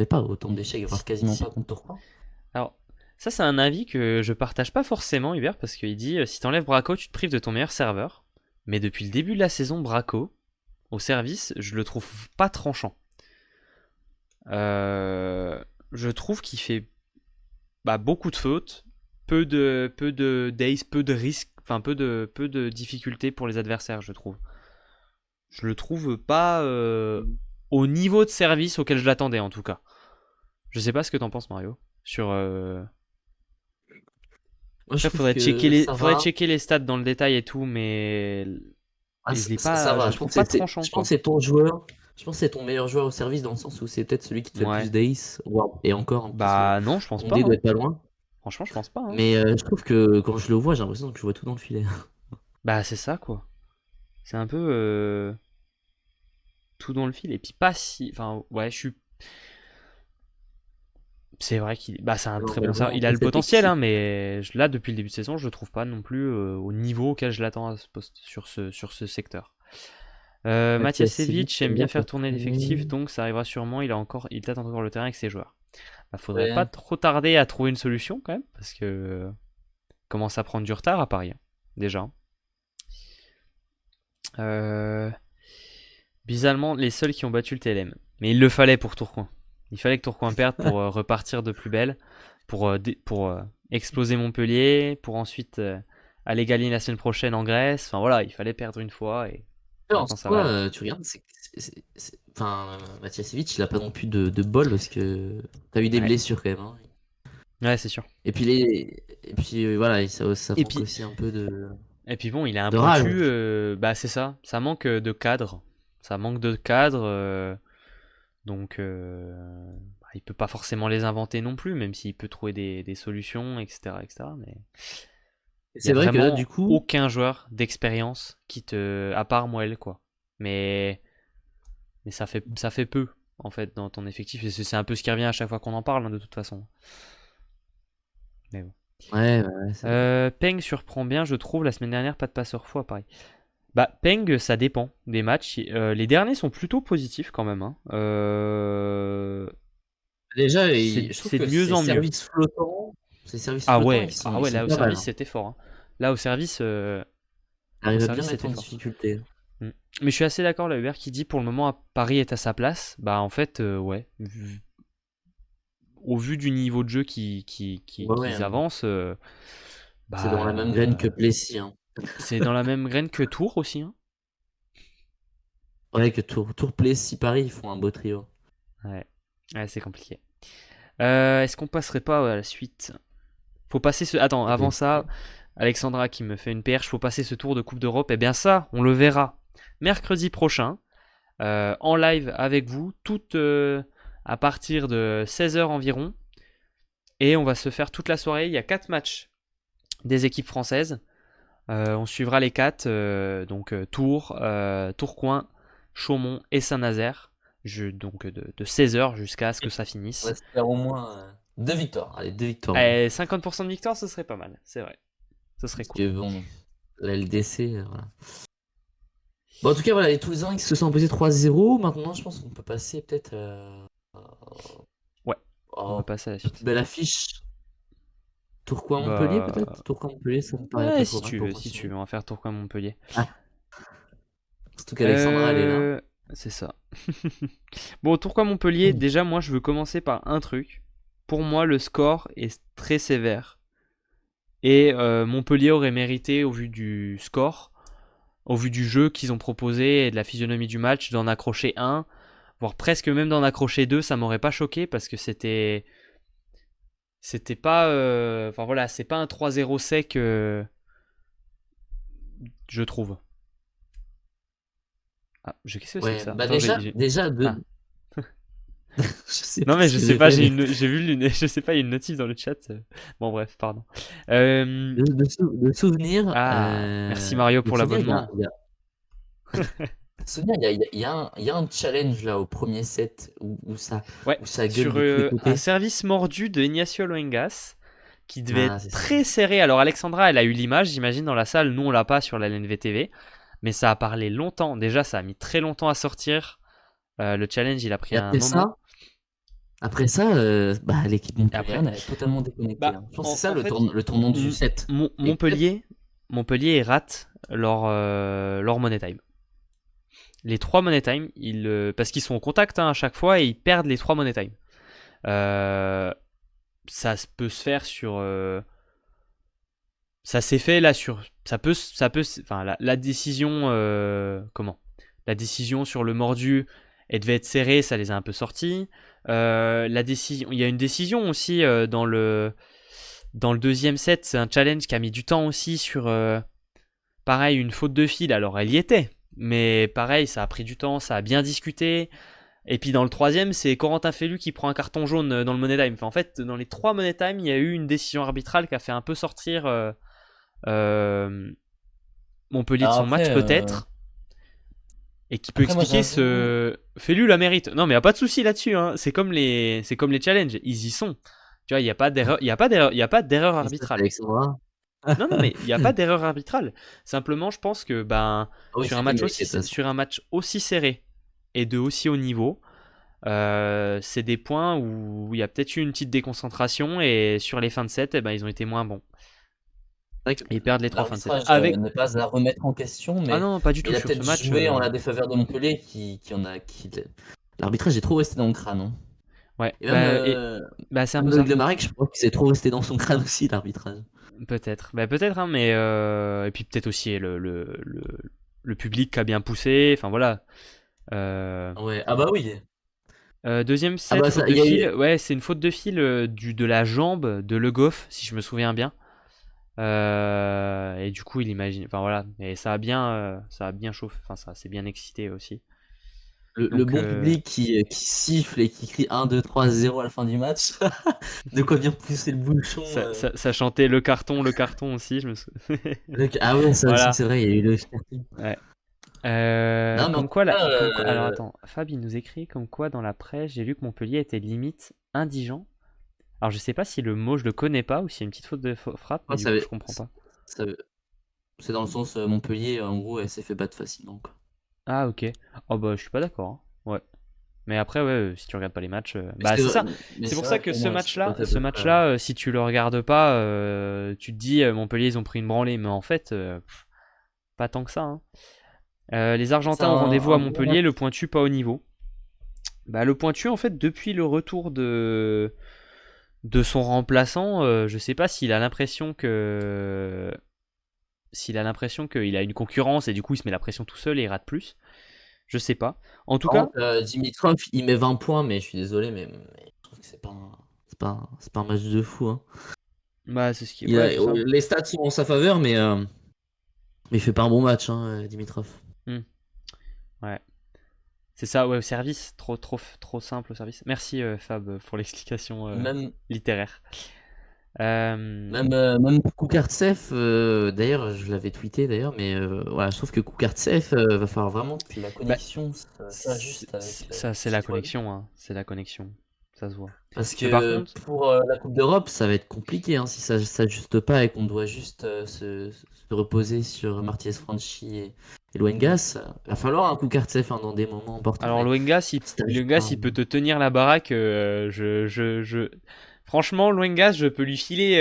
pas autant de déchets, voire quasiment Si. pas contre Tourcoing. Alors, ça, c'est un avis que je partage pas forcément, Hubert, parce qu'il dit si t'enlèves Braco, tu te prives de ton meilleur serveur. Mais depuis le début de la saison, Braco, au service, je le trouve pas tranchant. Je trouve qu'il fait beaucoup de fautes, peu de days, peu de risques, enfin peu de difficultés pour les adversaires, je trouve. Je le trouve pas au niveau de service auquel je l'attendais en tout cas. Je sais pas ce que t'en penses, Mario. Sur, Moi, je Après, trouve que ça faudrait va. checker les stats dans le détail et tout, mais Ah, ça je va. le trouve pas tranchant, Je pense quoi. que c'est ton joueur. Je pense que c'est ton meilleur joueur au service dans le sens où c'est peut-être celui qui te fait le plus Ouais. d'ace. Wow. Et encore, en plus, Bah non, je pense ton pas, dé doit hein. être pas loin. Franchement, je pense pas, hein. Mais je trouve que quand je le vois, j'ai l'impression que je vois tout dans le filet. Bah c'est ça, quoi. C'est un peu tout dans le fil. Et puis pas si... Enfin, ouais, je suis... C'est vrai qu'il... Bah c'est un très bon serveur. Globalement, Il a après le cette potentiel, hein, équipe. mais là, depuis le début de saison, je le trouve pas non plus au niveau auquel je l'attends sur ce secteur. Mathias Sevic Matiasevic aime aime bien bien faire faire tourner tourner. l'effectif, donc ça arrivera sûrement. Il tâte encore le terrain avec ses joueurs. Bah, faudrait pas Ouais. trop tarder à trouver une solution quand même, parce que commence à prendre du retard à Paris, hein, déjà. Euh, Bizarrement, les seuls qui ont battu le TLM. Mais il le fallait pour Tourcoing. Il fallait que Tourcoing perde pour repartir de plus belle, pour exploser Montpellier, pour ensuite aller gagner la semaine prochaine en Grèce. Enfin voilà, il fallait perdre une fois et En maintenant ça va soi, aller. tu regardes, enfin, Mathias Sevic, il a pas non plus de bol parce que t'as eu des Ouais, blessures quand même, hein. ouais c'est sûr. Et puis voilà, et ça Et manque puis, aussi un peu et puis bon, il est un de rage. pointu, bah c'est ça. Ça manque de cadre. Ça manque de cadre. Donc, bah, il peut pas forcément les inventer non plus, même s'il peut trouver des solutions, etc., etc. Mais Et il y c'est a vrai que là, du vraiment coup, aucun joueur d'expérience à part Moelle, quoi. Mais, mais ça fait peu, en fait, dans ton effectif. Et c'est un peu ce qui revient à chaque fois qu'on en parle, hein, de toute façon. Mais bon. ouais, c'est vrai. Peng surprend bien, je trouve. La semaine dernière, pas de passeur fou à Paris. Bah, Peng, ça dépend des matchs. Les derniers sont plutôt positifs quand même, hein. Déjà, je trouve C'est que de mieux en mieux. ces services flottants, Ah ils ouais, sont là au pas mal, service hein. c'était fort, hein. Là Il au arrive à bien service mettre c'était en fort. difficulté. Mm. Mais je suis assez d'accord là, Hubert qui dit pour le moment Paris est à sa place. Bah en fait ouais, au vu du niveau de jeu Ouais, ouais, qu'ils avancent, c'est dans la même graine que Plessis, hein. c'est dans la même graine que Tours aussi, hein. Ouais, que Tour Plessis Paris, ils font un beau trio. Ouais, ouais c'est compliqué. Est-ce qu'on passerait pas à la suite? Faut passer ce. Attends, avant ça, Alexandra qui me fait une perche, faut passer ce tour de Coupe d'Europe. Eh bien ça, on le verra mercredi prochain. En live avec vous, toutes à partir de 16h environ. Et on va se faire toute la soirée. Il y a 4 matchs des équipes françaises. On suivra les 4. Donc Tours, Tourcoing, Chaumont et Saint-Nazaire. Donc de 16h jusqu'à ce que ça On va finisse. se faire au moins 2 victoires. Allez, 2 victoires au moins. 50% de victoire, ce serait pas mal. C'est vrai. Ce serait Parce cool. que bon, la LDC, voilà. Bon, en tout cas, voilà, les Toulousains qui se sont imposés 3-0. Maintenant, je pense qu'on peut passer peut-être Ouais, on peut à passer à la la plus suite. belle affiche. Tourcoing-Montpellier, Bah. peut-être? Tourcoing-Montpellier, ça me paraît Ouais, pas trop mal pour si tu continuer. veux, on va faire Tourcoing-Montpellier. Ah, surtout qu'Alexandra, elle est là. C'est ça. Bon, Tourcoing-Montpellier, déjà, moi, je veux commencer par un truc. Pour moi, le score est très sévère. Et Montpellier aurait mérité, au vu du score, au vu du jeu qu'ils ont proposé et de la physionomie du match, d'en accrocher un, voire presque même d'en accrocher deux. Ça m'aurait pas choqué parce que c'était pas. Enfin voilà, c'est pas un 3-0 sec, je trouve. Ah, qu'est-ce que c'est que Ouais, ça? bah Attends, déjà, Ah. je sais Non pas mais ce je que sais j'ai pas, fait, mais j'ai vu je sais pas, il y a une notif dans le chat. Bon bref, pardon. Euh, de souvenir, Ah, merci Mario de pour souvenir, l'abonnement. de souvenir, il y a un challenge là au premier set Ouais, où ça gueule sur de tous les un côtés. service mordu de Ignacio Loengas qui devait Ah, être c'est ça. très serré. Alors Alexandra, elle a eu l'image, j'imagine, dans la salle. Nous, on l'a pas sur la LNVTV. Mais ça a parlé longtemps. Déjà, ça a mis très longtemps à sortir. Le challenge, il a pris Et un moment. après ça, bah, l'équipe Et après, montpelliéraine elle est totalement déconnectée, bah, hein. Je pense que c'est ça en fait, le tournant du set. Et peut-être, Montpellier, Montpellier rate leur money time. Les 3 money time, parce qu'ils sont en contact, hein, à chaque fois et ils perdent les 3 money time. Euh, Ça peut se faire sur. Ça s'est fait là sur. Enfin, la décision. Comment? La décision sur le mordu, elle devait être serrée, ça les a un peu sortis. Il y a une décision aussi dans le deuxième set. C'est un challenge qui a mis du temps aussi sur, pareil, une faute de fil. Alors elle y était, mais pareil, ça a pris du temps, ça a bien discuté. Et puis dans le troisième, c'est Corentin Fellu qui prend un carton jaune dans le Money Time. Enfin, en fait, dans les 3 Money Time, il y a eu une décision arbitrale qui a fait un peu sortir euh, Montpellier de Alors son match après, peut-être. Et qui peut après moi expliquer j'avoue, ce. Fellu la mérite. Non, mais il n'y a pas de souci là-dessus. Hein. C'est comme les challenges. Ils y sont. Tu vois, il n'y a pas d'erreur, il y a pas d'erreur et ça c'est arbitrale. Alexandra. Non, non, mais il n'y a pas d'erreur arbitrale. Simplement, je pense que ben, Ah oui, c'était mérité de toute façon. sur un match aussi serré et de aussi haut niveau, c'est des points où il y a peut-être eu une petite déconcentration et sur les fins de set, eh ben, ils ont été moins bons. C'est vrai que Et ils perdent les 3 fins de set. l'arbitrage n'est pas à remettre en question, Ah mais non, pas du tout il a sur ce peut-être match. joué en la défaveur de Montpellier l'arbitrage est trop resté dans le crâne, hein. Ouais, Et même, bah, c'est un peu même ça. Le Marek, je crois que c'est trop resté dans son crâne aussi, l'arbitrage. Peut-être. Bah, peut-être, hein, mais. Et puis peut-être aussi le public qui a bien poussé. Enfin voilà. Euh, Ouais, ah bah oui. Deuxième Ah set, bah faute ça, il de y a fil. eu Ouais, c'est une faute de fil de la jambe de Le Goff, si je me souviens bien. Et du coup, il imagine. Enfin voilà. Et ça a bien chauffé. Enfin, ça s'est bien excité aussi. le Donc, bon public qui siffle et qui crie 1, 2, 3, 0 à la fin du match. De quoi bien pousser le bouchon. ça chantait le carton aussi. Je me Ah ouais, ça aussi, Voilà. c'est vrai, il y a eu le fierté. Ouais. Non, mais en Comme tout quoi, cas, alors attends, Fab il nous écrit comme quoi dans la presse, j'ai lu que Montpellier était limite indigent. Alors je sais pas si le mot je le connais pas ou s'il y a une petite faute de frappe, mais ouais, du coup je comprends pas. ça- c'est dans le sens Montpellier, en gros, elle s'est fait battre facilement, quoi. Ah ok. Oh bah je suis pas d'accord. Hein. Ouais. Mais après ouais, si tu regardes pas les matchs, Mais bah c'est ça. mais C'est c'est pour ça vrai que que moi, elle s'est fait battre à peu près. si tu le regardes pas, tu te dis Montpellier ils ont pris une branlée, mais en fait pas tant que ça. Hein. Les C'est Argentins au rendez-vous à un bon match. Montpellier, le Pointu pas au niveau. Bah le Pointu en fait depuis le retour de son remplaçant, je sais pas s'il a l'impression qu'il a une concurrence et du coup il se met la pression tout seul et il rate plus. Je sais pas. En tout Par cas, contre, Dimitrov, il met 20 points, mais je suis désolé, mais je trouve que c'est pas un match de fou, hein. bah c'est ce qui, ouais c'est ça. Les stats sont en sa faveur, mais il fait pas un bon match, hein, Dimitrov. Hmm. Ouais, c'est ça. Ouais, au service, trop simple au service. Merci Fab pour l'explication Même, littéraire. Euh, même Koukartsev, d'ailleurs, je l'avais tweeté d'ailleurs, mais voilà, je trouve que Koukartsev, va falloir vraiment que la bah, connexion s'ajuste avec ça c'est la Chico. connexion, hein. C'est la connexion. Ça se voit. Parce Mais par que contre, pour la Coupe d'Europe, ça va être compliqué hein, si ça s'ajuste pas et qu'on doit juste se reposer sur Martinez Franchi et Luengas. Va falloir un Koukartsev hein, dans des moments importants, alors mais Loengas, si t'arrives pas. Il peut te tenir la baraque. Franchement, Loengas, je peux lui filer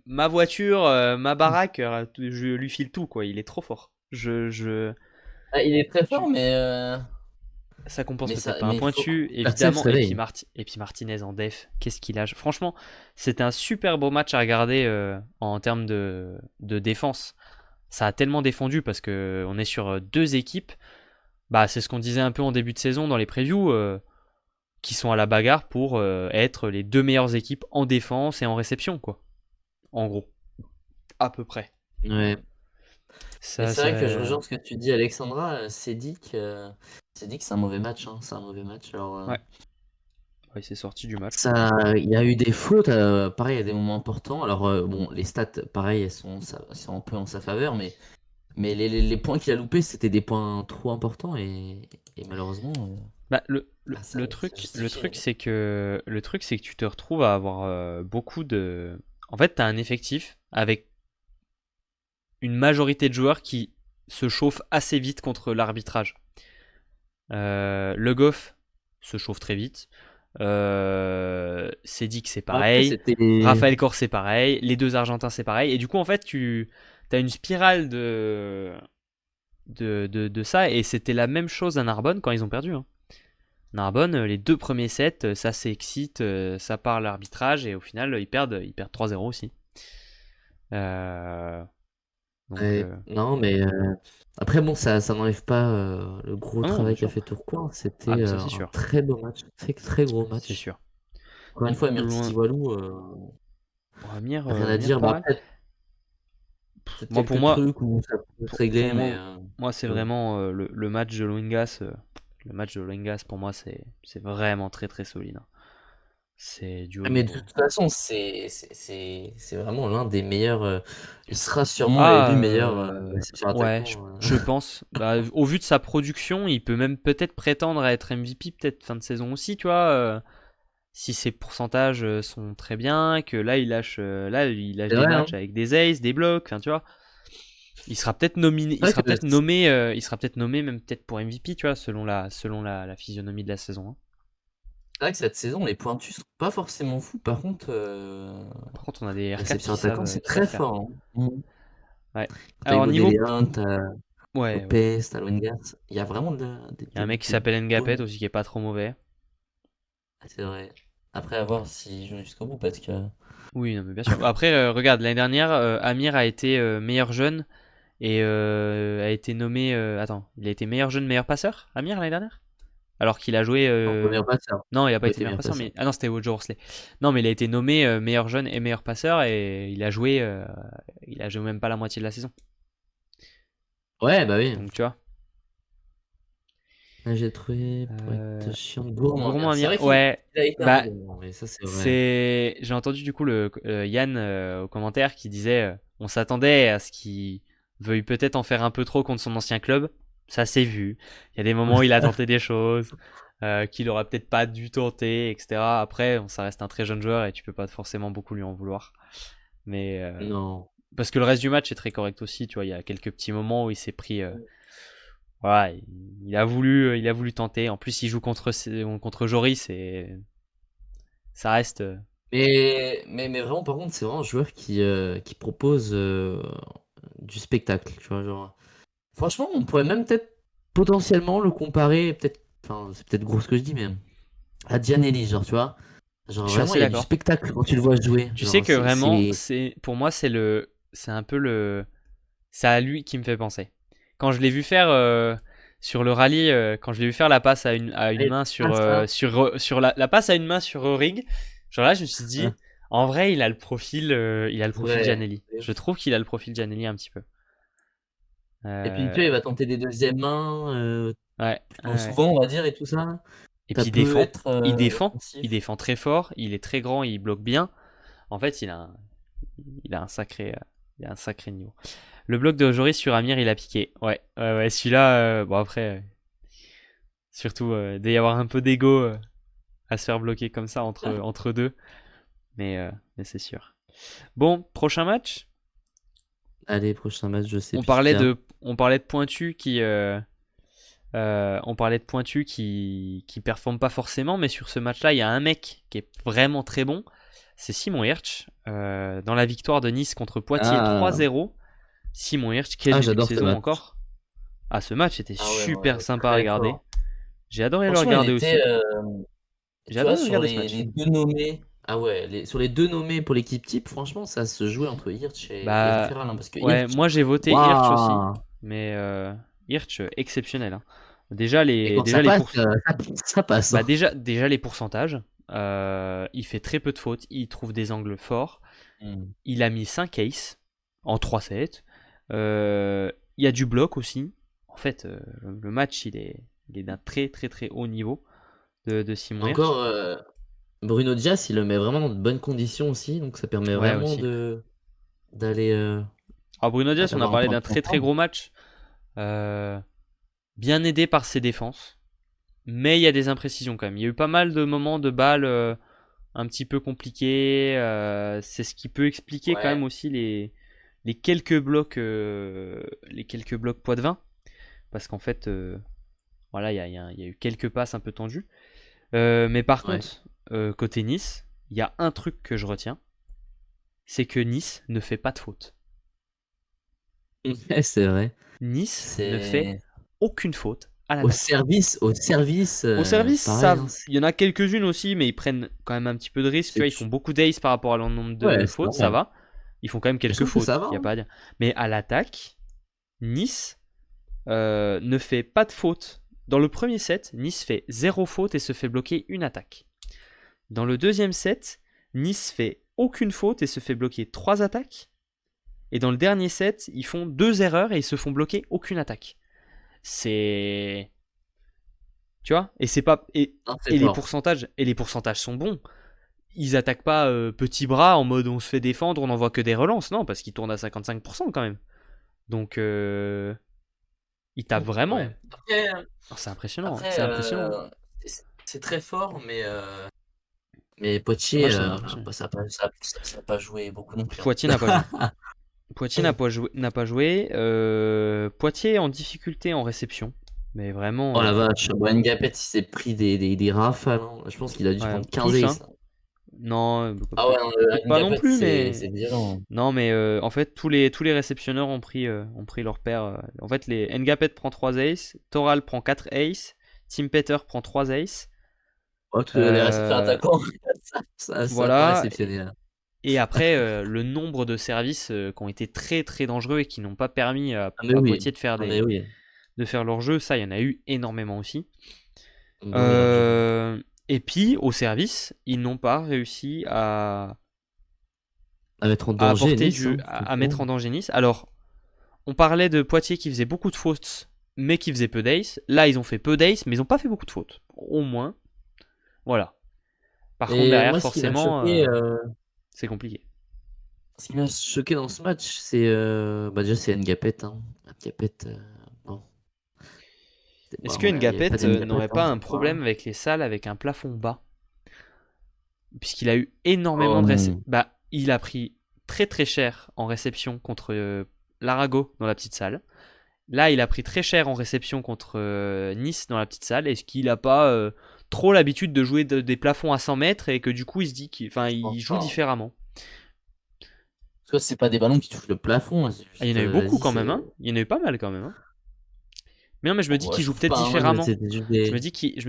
ma voiture, ma baraque. Je lui file tout, quoi. Il est trop fort. Ah, il est très Tu- fort, Ça compense peut-être pas un mais il faut que pointu, Koukartsev se évidemment. réveille. Et puis Martinez en def, qu'est-ce qu'il a. Franchement, c'était un super beau match à regarder en termes de défense. Ça a tellement défendu parce que on est sur deux équipes. Bah, c'est ce qu'on disait un peu en début de saison dans les previews. Qui sont à la bagarre pour être les deux meilleures équipes en défense et en réception, quoi. En gros. À peu près. Ouais. Mais Ça, c'est vrai que je ça... rejoins ce que tu dis, Alexandra. C'est dit que c'est un mauvais match. Hein, c'est un mauvais match. Alors, Ouais. Ouais, c'est sorti du match. il y a eu des fautes, pareil, à des moments importants. Alors, bon, les stats, pareil, elles sont un peu en sa faveur, mais les points qu'il a loupés, c'était des points trop importants et malheureusement, Bah, ça justifie. le truc, c'est que tu te retrouves à avoir beaucoup de. En fait, t'as un effectif avec une majorité de joueurs qui se chauffent assez vite contre l'arbitrage. Le Goff se chauffe très vite. Cédic c'est Après, pareil. Raphaël Corr c'est pareil. Les deux Argentins c'est pareil. Et du coup, en fait, tu as une spirale de ça. Et c'était la même chose à Narbonne quand ils ont perdu. Hein. Narbonne, les deux premiers sets, ça s'excite, ça part l'arbitrage. Et au final, ils perdent 3-0 aussi. Euh, Donc, Ouais. Non, mais après, bon, ça n'enlève pas le gros ah non, bien travail qu'a sûr. fait Tourcoing. Ah, C'était mais ça, c'est un sûr. très beau match, très, très gros C'est match. sûr. Encore une fois, Amir Loin. Titi Walou, Oh, Amir, rien à Amir, dire. pas Bah, mal. peut-être Moi, pour quelques moi, trucs où ça peut se régler, pour mais moi, c'est euh, vraiment le match de Loingas. Le match de Loingas, pour moi, c'est vraiment très très solide, hein. C'est du haut mais de niveau. toute façon, c'est vraiment l'un des meilleurs. Il sera sûrement élu Ah, meilleur réception ouais, attaquant. je pense. Bah, au vu de sa production, il peut même peut-être prétendre à être MVP, peut-être fin de saison aussi, tu vois. Si ses pourcentages sont très bien, que là, il lâche C'est des vrai, hein. matchs avec des aces, des blocs, enfin, tu vois. Il sera peut-être nominé, C'est vrai que il sera peut-être nommé même peut-être pour MVP, tu vois, selon la physionomie de la saison, hein. c'est vrai que cette saison, les pointus sont pas forcément fous. Par contre, Par contre, on a des R4 réception attaquant, c'est qui savent très faire. fort, hein. Ouais. T'as Alors Hugo De niveau, Leon, t'as ouais, ouais. Lopez, t'as Loengas. Il y a vraiment Il y a un mec qui des s'appelle beaux Ngapet noms. aussi qui est pas trop mauvais. C'est vrai. Après, à voir s'il joue jusqu'au bout parce que. Oui, non, mais bien sûr. Après, regarde, l'année dernière, Amir a été meilleur jeune et a été nommé. Attends, il a été meilleur jeune, meilleur passeur, Amir, l'année dernière? Alors qu'il a joué. Non, pas meilleur passeur. Non, il a pas Pas été été meilleur meilleur passeur, passeur. mais. Ah non, c'était Wojo Horsley. Non, mais il a été nommé meilleur jeune et meilleur passeur et il a joué. Il a joué même pas la moitié de la saison. Ouais, bah oui. Donc, tu vois. Là, j'ai trouvé, pour Euh, être chiant, Gourmand Gourmand Amir. C'est Amir, vrai qu'il ouais. a été un peu Bah, gourmand, mais ça, c'est vrai. j'ai entendu du coup Yann au commentaire qui disait on s'attendait à ce qu'il veuille peut-être en faire un peu trop contre son ancien club. Ça s'est vu. Il y a des moments où il a tenté des choses qu'il aurait peut-être pas dû tenter, etc. Après, ça reste un très jeune joueur et tu peux pas forcément beaucoup lui en vouloir. Mais Non. parce que le reste du match est très correct aussi. Tu vois, il y a quelques petits moments où il s'est pris. Voilà, il a voulu tenter. En plus, il joue contre Joris et ça reste. Mais vraiment, par contre, c'est vraiment un joueur qui propose du spectacle. Tu vois, genre. Franchement, on pourrait même peut-être potentiellement le comparer, peut-être. Enfin, c'est peut-être gros ce que je dis, mais à Gianelli, genre, tu vois. Genre, Je suis vraiment, assez il y a du d'accord. spectacle quand tu le vois jouer. Tu sais Genre, que vraiment, pour moi, c'est un peu c'est à lui qui me fait penser. Quand je l'ai vu faire sur le rallye, quand je l'ai vu faire la passe à une Allez, main passe, là. sur la passe à une main sur Ring, genre là, je me suis dit, en vrai, il a le profil Ouais. Gianelli. Je trouve qu'il a le profil Gianelli un petit peu. Et puis, tu Euh, vois, il va tenter des deuxièmes mains, ouais, plutôt ouais. souvent, on va dire, et tout ça. Et Ça puis peut être il offensif. défend très fort, il est très grand, il bloque bien. En fait, il a un sacré niveau. Le bloc de Joris sur Amir, il a piqué. Ouais, ouais, ouais. Celui-là, bon après, surtout, il doit y avoir un peu d'ego à se faire bloquer comme ça entre deux. Mais c'est sûr. Bon, prochain match. Allez, prochain match, je sais On plus ce parlait qu'il y a. de, on parlait de Pointu qui performe pas forcément, mais sur ce match-là, il y a un mec qui est vraiment très bon. C'est Simon Hirsch. Dans la victoire de Nice contre Poitiers Ah, 3-0. Simon Hirsch, quel début de j'adore ce saison match. encore. Ah, ce match était Ah ouais, non, il super est sympa à très regarder. fort. J'ai adoré le Franchement, il regarder était, aussi. J'ai tu vois, adoré sur regarder ce match. les deux nommés. Ah ouais, sur les deux nommés pour l'équipe type, franchement, ça se jouait entre Hirsch et Bah, Raphaël Varane, parce que ouais, Hirsch, moi j'ai voté Hirsch aussi, waouh! mais Hirsch exceptionnel, hein. Et quand ça Déjà les passe, ça passe, bah hein. déjà les pourcentages. Il fait très peu de fautes, il trouve des angles forts. Hmm. Il a mis 5 aces en 3 sets. Il y a du bloc aussi. En fait, le match il est d'un très très très haut niveau de Simon Hirsch. Encore, Bruno Dias, il le met vraiment dans de bonnes conditions aussi, donc ça permet Ouais vraiment aussi. de d'aller Alors Bruno Diaz, on a d'avoir un parlé point d'un de très très confiance. gros match. Euh, Bien aidé par ses défenses. Mais il y a des imprécisions quand même. Il y a eu pas mal de moments de balles un petit peu compliqués. C'est ce qui peut expliquer quand même Ouais, aussi les quelques blocs Poitvin. Parce qu'en fait, voilà, il y a eu quelques passes un peu tendues. Mais par ouais. contre, côté Nice, il y a un truc que je retiens. C'est que Nice ne fait pas de faute. Ouais, c'est vrai. Nice ne fait C'est aucune faute à l'attaque. au service, Au service, pareil, hein, il y en a quelques-unes aussi, mais ils prennent quand même un petit peu de risque. Tu c'est vois, ils font beaucoup d'ace par rapport à leur nombre ouais, de c'est fautes, ça normal. va. Ils font quand même Je quelques trouve que ça fautes, va. il n'y a Hein. pas à dire. Mais à l'attaque, Nice ne fait pas de faute. Dans le premier set, Nice fait 0 faute et se fait bloquer une attaque. Dans le deuxième set, Nice fait aucune faute et se fait bloquer 3 attaques. Et dans le dernier set, ils font 2 erreurs et ils se font bloquer aucune attaque. C'est... Tu vois. Et c'est pas... Non, c'est Et fort. les pourcentages sont bons. Ils attaquent pas petit bras en mode on se fait défendre, on n'envoie que des relances. Non, parce qu'ils tournent à 55% quand même. Donc, ils tapent vraiment. Ouais. Après, Oh, c'est impressionnant. après C'est impressionnant. c'est très fort, mais Poitiers, Moi, ça m'a impressionné. bah, ça a pas joué beaucoup non plus. Hein. Poitiers n'a pas joué. Poitiers n'a pas joué. Poitiers en difficulté en réception. Mais Oh vraiment, la vache, Boyan Gapet, il s'est pris des rafales. Hein. Je pense qu'il a dû se ouais, prendre 15 tous, hein. aces. Non, Ah ouais, non, peut-être pas non Ngapet, plus, mais c'est violent. non, mais en fait, tous les réceptionneurs ont pris leur paire. En fait, les Ngapet prend 3 aces, Toral prend 4 aces, Tim Peter prend 3 aces. Oh, tous les récepteurs Euh, attaquants, ça a pas voilà. réceptionné. Là. Et après, le nombre de services qui ont été très très dangereux et qui n'ont pas permis Ah mais à oui, Poitiers ah mais oui, de faire leur jeu, ça, il y en a eu énormément aussi. bah oui, largement. Et puis, au service, ils n'ont pas réussi À mettre en danger Nice, hein, tout à mettre simplement. en danger Nice. Alors, on parlait de Poitiers qui faisait beaucoup de fautes, mais qui faisait peu d'ace. Là, ils ont fait peu d'ace, mais ils n'ont pas fait beaucoup de fautes. Au moins. Voilà. Par contre, Et derrière, moi, ce qui m'a forcément, choqué, c'est compliqué. dans ce match, c'est bah déjà c'est Ngapet. Hein. Ngapet, bon, Est-ce que il y avait pas Ngapet d'Ngapet, n'aurait hein, pas je un crois. problème avec les salles avec un plafond bas? Puisqu'il a eu énormément Oh de non. bah, il a pris très très cher en réception contre l'Arago dans la petite salle. Là, il a pris très cher en réception contre Nice dans la petite salle. Est-ce qu'il n'a pas trop l'habitude de jouer des plafonds à 100 mètres et que du coup, il se dit Je il pense joue pas. Hein. différemment? Parce que c'est pas des ballons qui touchent le plafond, hein, c'est Ah, il y en juste, a eu beaucoup vas-y, quand même, c'est. hein. Il y en a eu pas mal quand même, hein. Mais non, mais je me dis Ouais, qu'il je joue trouve peut-être pas, hein, différemment. c'était juste des. Je me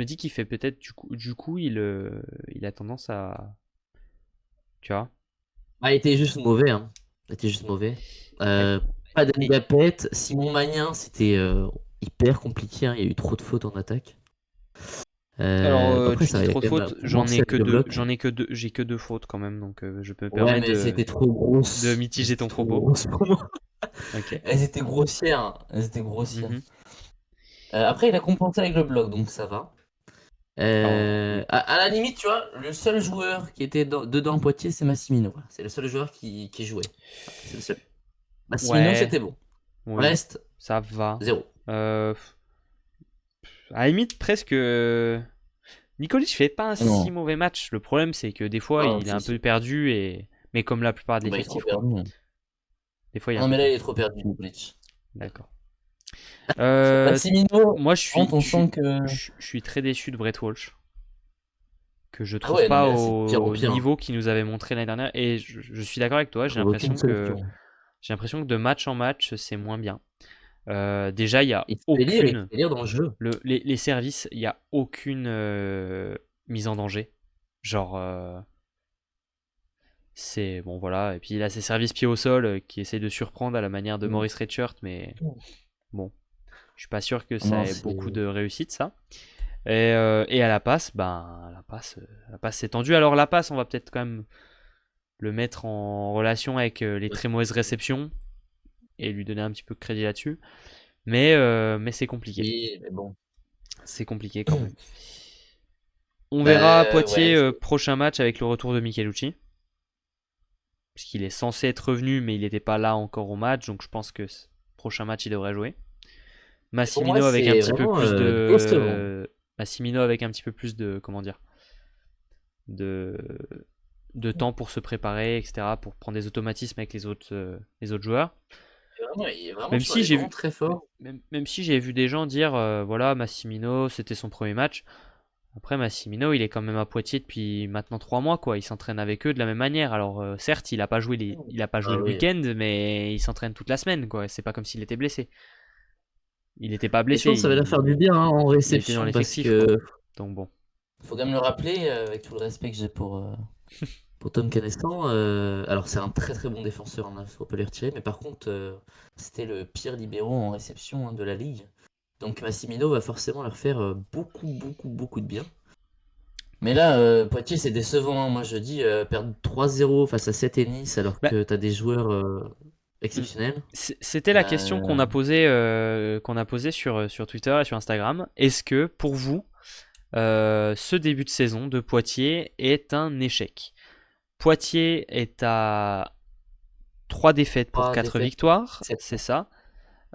dis qu'il fait peut-être du coup il a tendance à. Tu vois? Ah, il était juste mauvais, hein. Il était juste mauvais. Et, Pas et- d'Ngapet. Simon Magnin, c'était hyper compliqué, hein. Il y a eu trop de fautes en attaque. alors, Après, tu ça, dis il a trop de quand même fautes, commencé avec le bloc. j'ai que deux fautes quand même, donc je peux me Ouais, permettre mais c'était trop de grosse. mitiger C'était ton trop propos. grosse pour moi. Ok. Elles étaient grossières. Hein. Elles étaient grossières. Mhm. Après, il a compensé avec le bloc, donc ça va. Alors, oui. À la limite, tu vois, le seul joueur qui était dedans Poitiers, c'est Massimino. Voilà. C'est le seul joueur qui jouait. Voilà, c'est le seul. Massimino, Ouais, c'était bon. oui, Reste, ça va. zéro. Euh, à la limite, presque. Nikolic fait pas un si Non, mauvais match. Le problème, c'est que des fois, non, il est si, un peu si. perdu, mais comme la plupart de Bah, il est trop l'effectif, quoi. perdu. Hein. Des fois, il est un Non, peu mais là, il perdu. est trop perdu, Nikolic. D'accord. Euh, Massimino, moi, par contre, on sent que. je suis très déçu de Brett Walsh, que je Ah trouve ouais, non, pas mais là, c'est pire au au pire. Hein. niveau qu'il nous avait montré l'année dernière. Et je suis d'accord avec toi. Je trouve aucune solution. J'ai l'impression que de match en match, c'est moins bien. Déjà, il y a Il aucune fait lire dans le jeu. les services, il y a aucune mise en danger. Genre, c'est bon voilà. Et puis il a ses services pieds au sol qui essaient de surprendre à la manière de Mm. Maurice Redshirt, mais bon, je suis pas sûr que ça Non, ait c'est. beaucoup de réussite ça. Et à la passe, ben la passe c'est tendu. Alors la passe, on va peut-être quand même le mettre en relation avec les très mauvaises réceptions et lui donner un petit peu de crédit là-dessus. Mais c'est compliqué. Oui, mais bon. C'est compliqué quand même. On verra à Bah, Poitiers, ouais. prochain match avec le retour de Michelucci. Puisqu'il est censé être revenu, mais il n'était pas là encore au match. Donc je pense que prochain match, il devrait jouer. Et pour moi, Massimino avec un c'est petit peu vraiment plus décevant. de. Massimino avec un petit peu plus de. Comment dire de, de temps pour se préparer, etc. Pour prendre des automatismes avec les autres joueurs. Il est vraiment Même sur si les j'ai bancs vu. très fort. Même si j'ai vu des gens dire voilà, Massimino, c'était son premier match. Après, Massimino, il est quand même à Poitiers depuis maintenant 3 mois, quoi. Il s'entraîne avec eux de la même manière. Alors, certes, il a pas joué Ah le oui. week-end, mais il s'entraîne toute la semaine, quoi. C'est pas comme s'il était blessé. Il n'était pas Et je blessé, pense que ça va leur faire du bien hein, en il était dans réception parce l'effectif, quoi. que Donc bon. faut quand même le rappeler avec tout le respect que j'ai pour Pour Tom Canestan, alors c'est un très très bon défenseur, hein, faut pas lui retirer, mais par contre, c'était le pire libéro en réception, hein, de la ligue. Donc Massimino va forcément leur faire beaucoup, beaucoup, beaucoup de bien. Mais là, Poitiers, c'est décevant, hein. Moi, je dis perdre 3-0 face à 7 et Nice alors Bah, que tu as des joueurs mm, exceptionnels. c'était la question Euh, qu'on a posée sur Twitter et sur Instagram. Est-ce que pour vous, ce début de saison de Poitiers est un échec? Poitiers est à 3 défaites pour 3 4 défaites, victoires, 7 c'est points.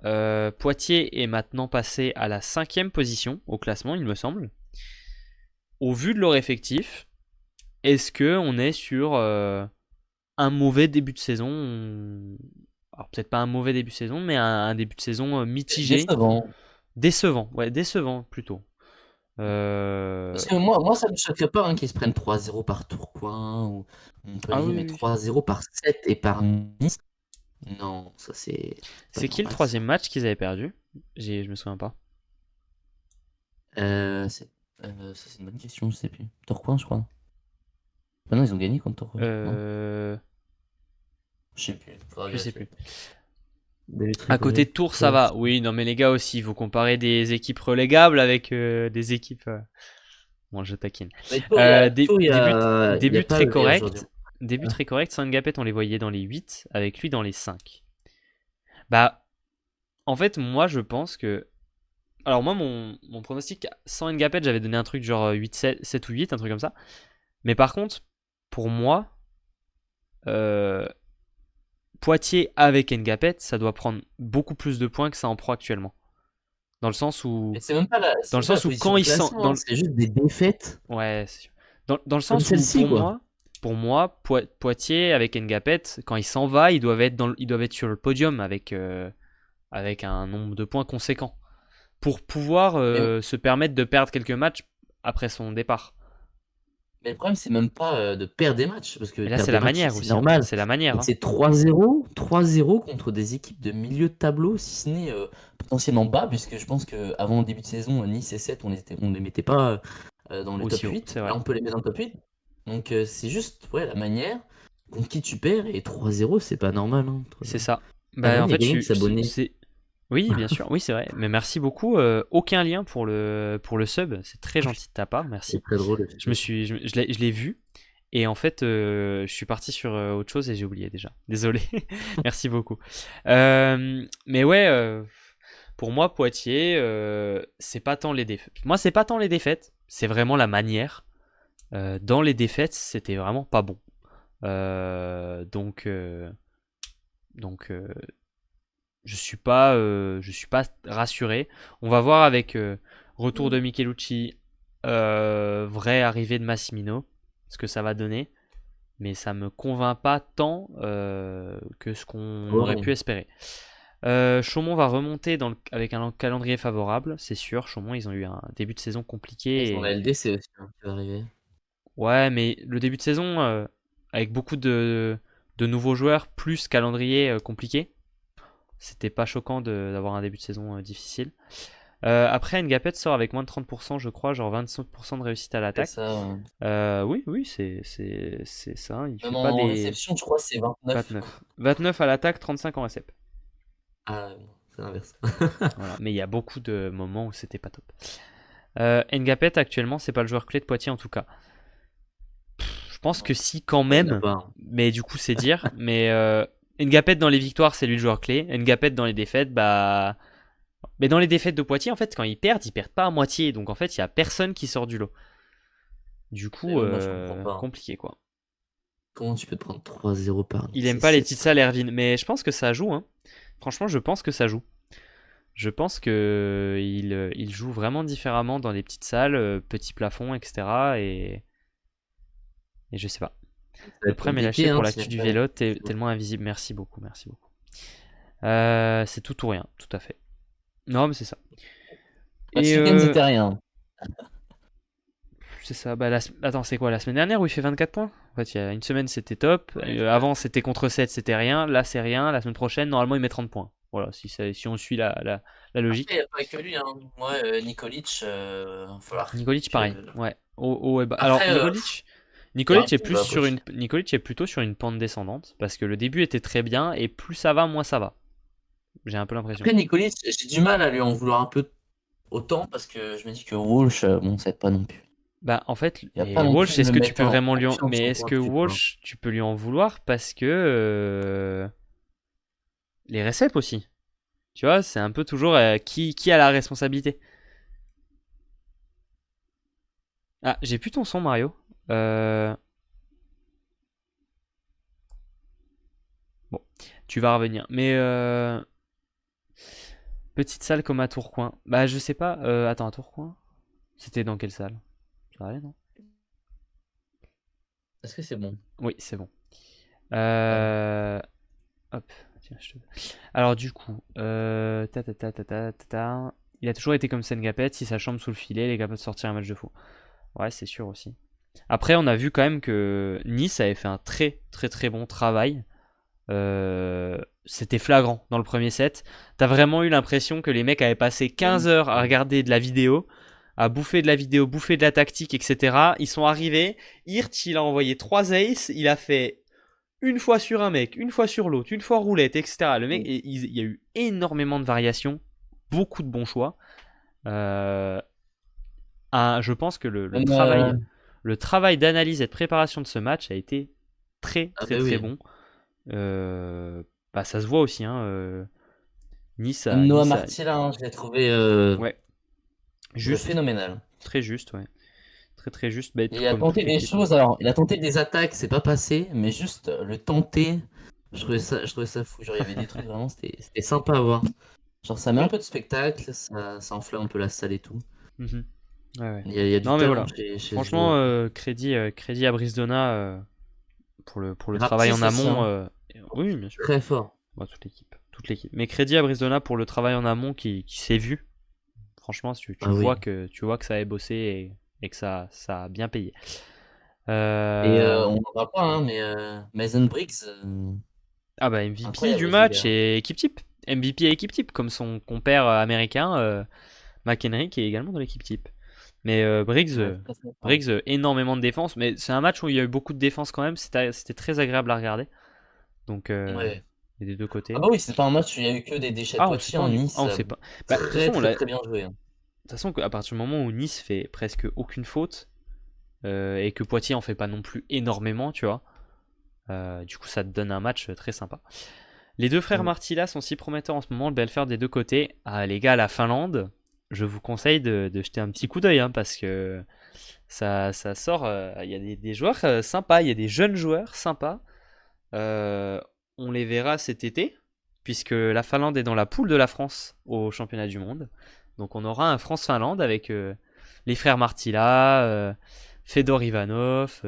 ça. Poitiers est maintenant passé à la 5e position au classement, il me semble. Au vu de leur effectif, est-ce que on est sur un mauvais début de saison? Alors peut-être pas un mauvais début de saison, mais un début de saison mitigé. Décevant. Décevant, ouais, décevant plutôt. Parce que moi ça me choquerait pas, hein, qu'ils se prennent 3-0 par Tourcoing ou Ah Montpellier, oui, mais oui. 3-0 par 7 et par Nice. Non, ça c'est pas C'est qui le normal ça. troisième match qu'ils avaient perdu? Je me souviens pas. C'est ça c'est une bonne question, je sais plus. Tourcoing, je crois. Ah non, ils ont gagné contre Tourcoing, non? Euh, Je sais plus, faudra je sais vérifier. plus. David À côté de Tricolet, Tours, ça va. Tours. Oui, non, mais les gars aussi, vous comparez des équipes relégables avec des équipes. Bon, je taquine. Mais Tours, il y a, Tours, il y a Début pas très le meilleur joueur du correct. monde. Début très correct. Sangapet, on les voyait dans les 8, avec lui dans les 5. Bah, en fait, moi, je pense que. Alors, moi, mon pronostic, sans Ngapet, j'avais donné un truc genre 8, 7 ou 8, un truc comme ça. Mais par contre, pour moi, euh, Poitiers avec Ngapet, ça doit prendre beaucoup plus de points que ça en prend actuellement. Dans le sens où. Mais c'est même pas Dans le la sens où position quand de il sent. classement, hein, c'est juste des défaites Ouais, c'est sûr. Dans le comme sens où, celle-ci, quoi. pour moi Poitiers avec Ngapet, quand il s'en va, ils doivent être sur le podium avec un nombre de points conséquent. Pour pouvoir Mais, se permettre de perdre quelques matchs après son départ. mais le problème, c'est même pas de perdre des matchs, parce que Et là, c'est perdre des la matchs, manière c'est aussi, hein. normal. C'est la manière, Mais hein. c'est 3-0 contre des équipes de milieu de tableau, si ce n'est potentiellement bas, puisque je pense qu'avant le début de saison, Nice et 7, on les mettait pas dans le top Aussi haut, 8. c'est Là, vrai. on peut les mettre dans le top 8. Donc c'est juste ouais, la manière contre qui tu perds, et 3-0, c'est pas normal, hein, C'est 3-0. ça. Ah, Bah, en même, il y a fait, quelqu'un qui s'abonnait. c'est. Oui, bien sûr. Oui, c'est vrai. Mais merci beaucoup. Aucun lien pour le sub. C'est très gentil de ta part. C'est Merci. très drôle. Je l'ai vu. Et en fait, je suis parti sur autre chose et j'ai oublié déjà. Désolé. Merci beaucoup. Mais ouais, pour moi, Poitiers, c'est pas tant les défaites. Moi, c'est pas tant les défaites. C'est vraiment la manière. Dans les défaites, c'était vraiment pas bon. Donc, je suis pas rassuré. On va voir avec retour de Michelucci, vraie arrivée de Massimino, ce que ça va donner. Mais ça me convainc pas tant que ce qu'on aurait Ouais. pu espérer. Chaumont va remonter avec un calendrier favorable, c'est sûr. Chaumont, ils ont eu un début de saison Ils ont compliqué. la LDC aussi, hein, qui va arriver. Ouais, mais le début de saison, avec beaucoup de nouveaux joueurs, plus calendrier compliqué, c'était pas choquant d'avoir un début de saison difficile. Après, Ngapet sort avec moins de 30%, je crois, genre 25% de réussite à C'est l'attaque. ça. Oui, oui, c'est ça. Il Même fait pas en des réception, je crois que c'est 29. 29. 29 à l'attaque, 35 en récep. Ah, non, c'est l'inverse. Voilà. Mais il y a beaucoup de moments où c'était pas top. Ngapet, actuellement, c'est pas le joueur clé de Poitiers en tout cas. Je pense que si, quand Ouais, il n'y en a même. pas, hein. Mais du coup, c'est dire. Mais Ngapet dans les victoires, c'est lui le joueur clé. Ngapet dans les défaites, bah. Mais dans les défaites de Poitiers, en fait, quand ils perdent pas à moitié. Donc en fait, il y a personne qui sort du lot. Du coup, Moi, je comprends pas, hein. compliqué quoi. Comment tu peux te prendre 3-0 par Il Nice aime et pas les 7 petites par... salles, Erwin. Mais je pense que ça joue, hein. Franchement, je pense que ça joue. Je pense que il joue vraiment différemment dans les petites salles, petits plafonds, etc. Et je sais pas. Ça va Le être prêt m'est lâché compliqué, pour hein, s'il l'actu n'y a du pas... vélo, tellement invisible. Merci beaucoup, merci beaucoup. C'est tout ou rien, tout à fait. Non, mais c'est ça. Bah, Et ce week-end, c'était rien. c'est ça. Bah, attends, c'est quoi la semaine dernière où il fait 24 points? En fait, il y a une semaine c'était top. Ouais, Avant c'était contre 7, c'était rien. Là c'est rien. La semaine prochaine, normalement, il met 30 points. Voilà, si on suit la après, il n'y logique. a pas que lui, hein. Moi, Nikolic, il va falloir Nikolic, pareil. que... Ouais. Ouais, bah, alors, Après, Nikolic. Nikolic est plutôt sur une pente descendante parce que le début était très bien et plus ça va, moins ça va. J'ai un peu l'impression. Après, Nicolas, j'ai du mal à lui en vouloir un peu autant parce que je me dis que Walsh, bon, ça aide pas non plus. Bah en fait, Il va pas mais non Walsh, plus est-ce me que tu mettre peux en vraiment confiance mais en est-ce que pointu, quoi. Walsh, tu peux lui en vouloir parce que les réceps aussi. Tu vois, c'est un peu toujours qui a la responsabilité. Ah, j'ai plus ton son, Mario. Euh, Bon, tu vas revenir. Mais petite salle comme à Tourcoing. Bah je sais pas. Attends, à Tourcoing. C'était dans quelle salle? Ça allait, non? Est-ce que c'est bon? Oui, c'est bon. Ouais. Euh, Hop, tiens, alors du coup, il a toujours été comme Sengapet, si sa chambre sous le filet, il est capable de sortir un match de fou. Ouais, c'est sûr aussi. Après, on a vu quand même que Nice avait fait un très très très bon travail. C'était flagrant dans le premier set. T'as vraiment eu l'impression que les mecs avaient passé 15 heures à regarder de la vidéo, à bouffer de la vidéo, bouffer de la tactique, etc. Ils sont arrivés, Hirt, il a envoyé 3 aces, il a fait une fois sur un mec, une fois sur l'autre, une fois roulette, etc. Le mec, il y a eu énormément de variations, beaucoup de bons choix. Euh, je pense que Même, le travail d'analyse et de préparation de ce match a été très ah très bah très oui. bon. Bah, ça se voit aussi. Hein, Nice Même a, Noah Nice a- Martilla, hein, je l'ai trouvé Ouais, juste, phénoménal. très juste, ouais. Très très juste, bah, tout Il a comme tenté toute des l'équipe. Hein. choses, alors il a tenté des attaques, c'est pas passé, mais juste le tenter, je trouvais ça fou. Genre, il y avait des trucs vraiment, c'était sympa à voir. Genre, ça met un Oui. peu de spectacle, ça enflamme un peu la salle et tout. Mhm. Ouais, ouais. Il y a du Non mais talent voilà. chez ce Franchement, joueur. crédit à Brisdona pour le travail en Raptis aussi, amont. hein, Oui, bien sûr. très fort. Bah, toute l'équipe. Toute l'équipe. Mais crédit à Brisdona pour le travail en amont qui s'est vu. Franchement, tu Ah vois oui. que ça a bossé et que ça a bien payé. Et Euh, on n'en parle pas, hein, mais Mason Briggs, Ah bah MVP incroyable du aussi, match gars. et équipe type. MVP et équipe type, comme son compère américain, McHenry, qui est également dans l'équipe type. Mais Ouais, très, très fort. Briggs, énormément de défense. Mais c'est un match où il y a eu beaucoup de défense quand même. C'était très agréable à regarder. Donc, Ouais. et des deux Ah côtés. bah oui, c'est pas un match où il y a eu que des déchets de Ah, on sait Poitiers pas. en Nice. On sait pas. Bah, de toute Très façon, très très bien joué, hein. de toute façon, à partir du moment où Nice fait presque aucune faute et que Poitiers en fait pas non plus énormément, tu vois, du coup, ça te donne un match très sympa. Les deux frères Mm. Martilla sont si prometteurs en ce moment, le Belfort des deux côtés. Ah, les gars, la Finlande, je vous conseille de jeter un petit coup d'œil hein, parce que ça sort. Il y a des joueurs sympas, il y a des jeunes joueurs sympas. Euh, on les verra cet été, puisque la Finlande est dans la poule de la France au championnat du monde. Donc on aura un France-Finlande avec les frères Martilla, Fedor Ivanov,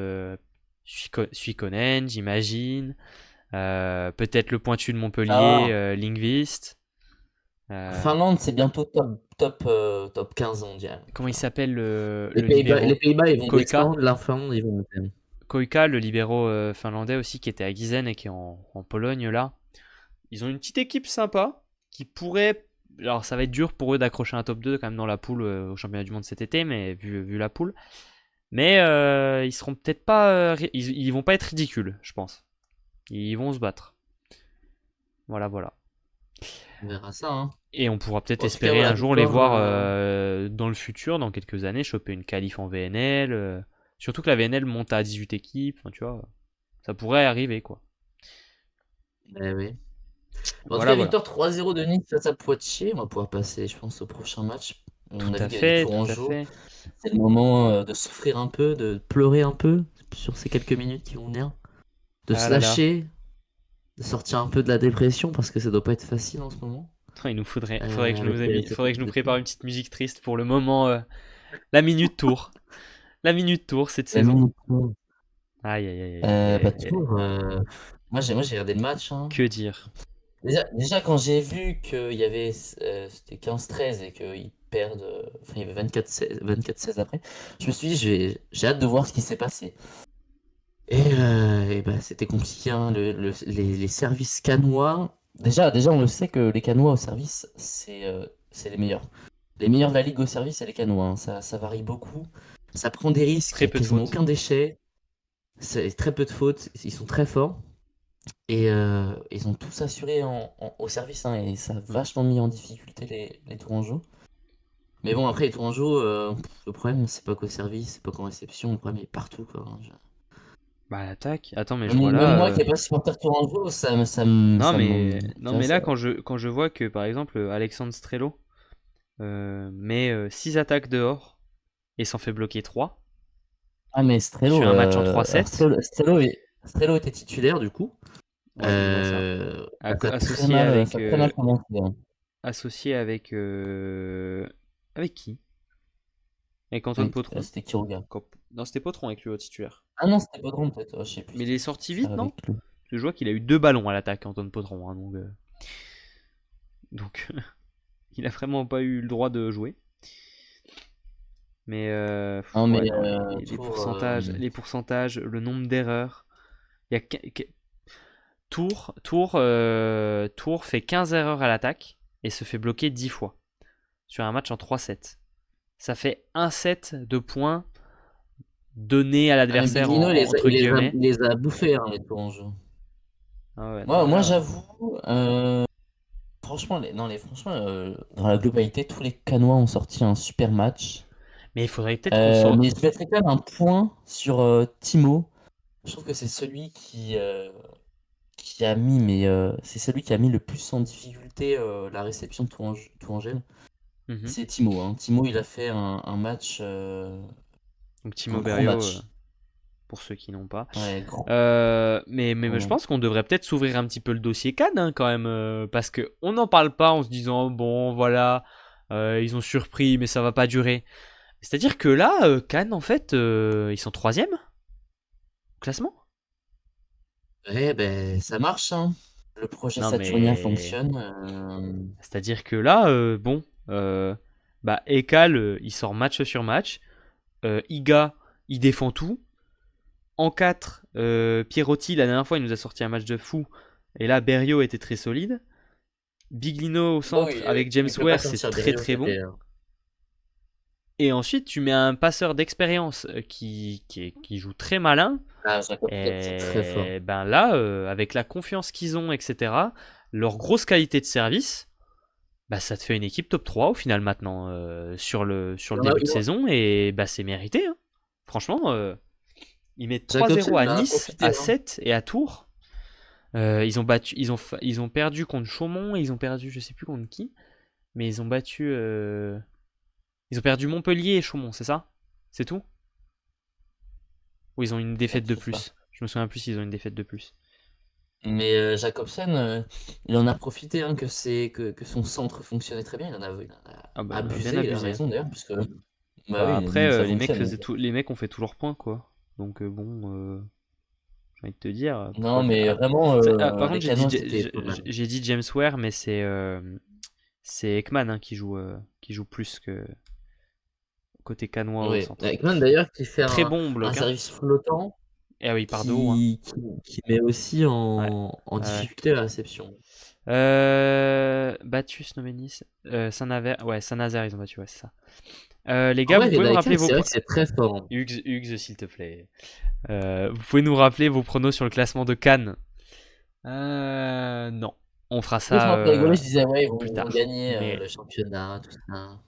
Suikonen, j'imagine. Peut-être le pointu de Ça Montpellier, va. Lingvist. Euh, Finlande, c'est bientôt top 15 mondial. Comment il s'appelle Les le Pays-Bas, les libéro? Pays-Bas, ils vont Koika. descendre. La Finlande, ils vont monter. Koika, le libéro finlandais aussi, qui était à Gießen et qui est en Pologne là. Ils ont une petite équipe sympa qui pourrait. Alors ça va être dur pour eux d'accrocher un top 2 quand même dans la poule au championnat du monde cet été, mais vu la poule. Mais ils seront peut-être pas. Ils vont pas être ridicules, je pense. Ils vont se battre. Voilà, voilà. On verra ça, hein. Et on pourra peut-être En tout cas, espérer voilà, un jour les victoire. voir dans le futur, dans quelques années, choper une qualif en VNL. Surtout que la VNL monte à 18 équipes, enfin, tu vois, ça pourrait arriver quoi. Oui. En tout Voilà, cas, voilà. victoire 3-0 de Nice face à Poitiers. On va pouvoir passer, je pense, au prochain match. Tout On a vu à qu'il y avait des fait, tours en tout à jeu. fait. C'est le moment de souffrir un peu, de pleurer un peu sur ces quelques minutes qui vont venir. De Ah se là là. lâcher, de sortir un peu de la dépression parce que ça doit pas être facile en ce moment. Il nous faudrait que je Avec nous ai mis, cette faudrait que je nous équipe de prépare filles. une petite musique triste pour le moment. La minute tour. La minute tour cette La saison. minute. Aïe aïe aïe aïe aïe Bah, aïe, aïe. toujours. Moi, j'ai regardé le match, hein. Que dire? Déjà, quand j'ai vu qu'il y avait c'était 15-13 et qu'ils perdent, enfin il y avait 24-16 après, je me suis dit j'ai hâte de voir ce qui s'est passé. Et bah, c'était compliqué, hein, les services canois. Déjà, on le sait que les canois au service, c'est les meilleurs. Les meilleurs de la ligue au service, c'est les canois, hein. Ça varie beaucoup. Ça prend des risques, il Très n'y a peu de quasiment fautes. aucun déchet. C'est très peu de fautes, ils sont très forts. Et ils ont tous assuré au service, hein, et ça a vachement mis en difficulté les Tourangeaux. Mais bon, après, les Tourangeaux, le problème, c'est pas qu'au service, c'est pas qu'en réception, le problème est partout, quoi. Bah, l'attaque. Attends, mais je vois Même là. moi qui n'ai pas supporter Tourangeau, Non, ça non, tu vois, mais là, quand je vois que, par exemple, Alexandre Strello met 6 attaques dehors et s'en fait bloquer 3 Ah, mais sur Strello, un match en 3-7. Strello était titulaire, du coup. Ouais, je vois ça. Ça a très Associé mal, avec. ça a très mal commencé, hein. Associé avec. Avec qui? Avec Antoine Potron. C'était Kiroga. Non, c'était Potron avec lui au titulaire. Ah non, c'était Podron, peut-être. Je sais plus Mais il est sorti faire vite, non? avec lui. Parce que je vois qu'il a eu 2 ballons à l'attaque, Antoine Potron. Hein, donc il a vraiment pas eu le droit de jouer. Mais Non, mais ouais, non, Tours, les pourcentages, le nombre d'erreurs. Il y a Tours fait 15 erreurs à l'attaque et se fait bloquer 10 fois sur un match en 3-7. Ça fait un set de points donnés à ah, mais l'adversaire Biglino, entre guillemets. il les a bouffés, hein, les Tourangeaux. Ah ouais, non mais Moi là. j'avoue, franchement, dans la globalité, tous les Canois ont sorti un super match. Mais il faudrait peut-être qu'on sorte. Mais je mettrais quand même un point sur Timo. Je trouve que c'est celui qui a mis, c'est celui qui a mis le plus en difficulté la réception de Tourangelle. Mhm. C'est Timo, hein. Timo, il a fait un match, Donc un Timo gros Berrio, match. pour ceux qui n'ont pas. Ouais, gros, Mais gros je match. pense qu'on devrait peut-être s'ouvrir un petit peu le dossier Cannes, hein, quand même, parce que on n'en parle pas en se disant bon voilà, ils ont surpris mais ça va pas durer. C'est-à-dire que là, Cannes en fait, ils sont troisième au classement. Ouais, ben ça marche, hein. Le projet Non Saturnien mais fonctionne. c'est-à-dire que là, bon, bah Ekal, il sort match sur match. Iga, il défend tout. En 4, Pierrotti, la dernière fois, il nous a sorti un match de fou. Et là, Berrio était très solide. Biglino au Bah centre oui, avec James tu peux pas Ware, c'est sortir très Berrio, très bon. c'était. Et ensuite, tu mets un passeur d'expérience qui joue très malin. Ah, Jacobsen, c'est très fort. Et ben là, avec la confiance qu'ils ont, etc., leur grosse qualité de service, bah, ça te fait une équipe top 3 au final maintenant sur le début de saison. Et bah, c'est mérité. Hein. Franchement, ils mettent 3-0 Jacobsen, à il en a Nice, profité, à hein. 7 et à Tours. Ils ont perdu contre Chaumont, et ils ont perdu, je sais plus contre qui, mais ils ont battu. Ils ont perdu Montpellier et Chaumont, c'est ça? C'est tout? Ou ils ont une défaite de Je sais pas. plus? Je me souviens plus s'ils ont une défaite de plus. Mais Jacobsen, il en a profité, hein, que son centre fonctionnait très bien. Il en a Ah bah, il en a bien abusé, il a abusé. Hein. raison d'ailleurs, parce que bah Bah oui, après, ça fonctionne. Donc. les mecs ont fait tous leurs points, quoi. Donc bon, j'ai envie de te dire, Non, pourquoi faire. mais vraiment, Par contre, les Canois, c'était pas mal. j'ai dit James Ware, mais c'est Ekman hein, qui joue plus que côté canois au Oui, centre. Ekman d'ailleurs qui fait Très bon un bloc, hein. service flottant Eh oui, par de haut, hein. qui met aussi Ouais. en Ouais. difficulté la réception. Battus, Nomenis, Saint-Nazaire, ouais, Saint-Nazaire, ils ont battu, ouais, c'est ça. Les En gars, vrai, vous pouvez me Reda rappeler Ekal, vos c'est vrai que c'est très fort, hein. Hugues, s'il te plaît. Vous pouvez nous rappeler vos pronos sur le classement de Cannes? Non. On fera Moi, je ça m'en fais rigoler, je disais, ouais, plus ils vont tard. gagner Mais le championnat, tout ça.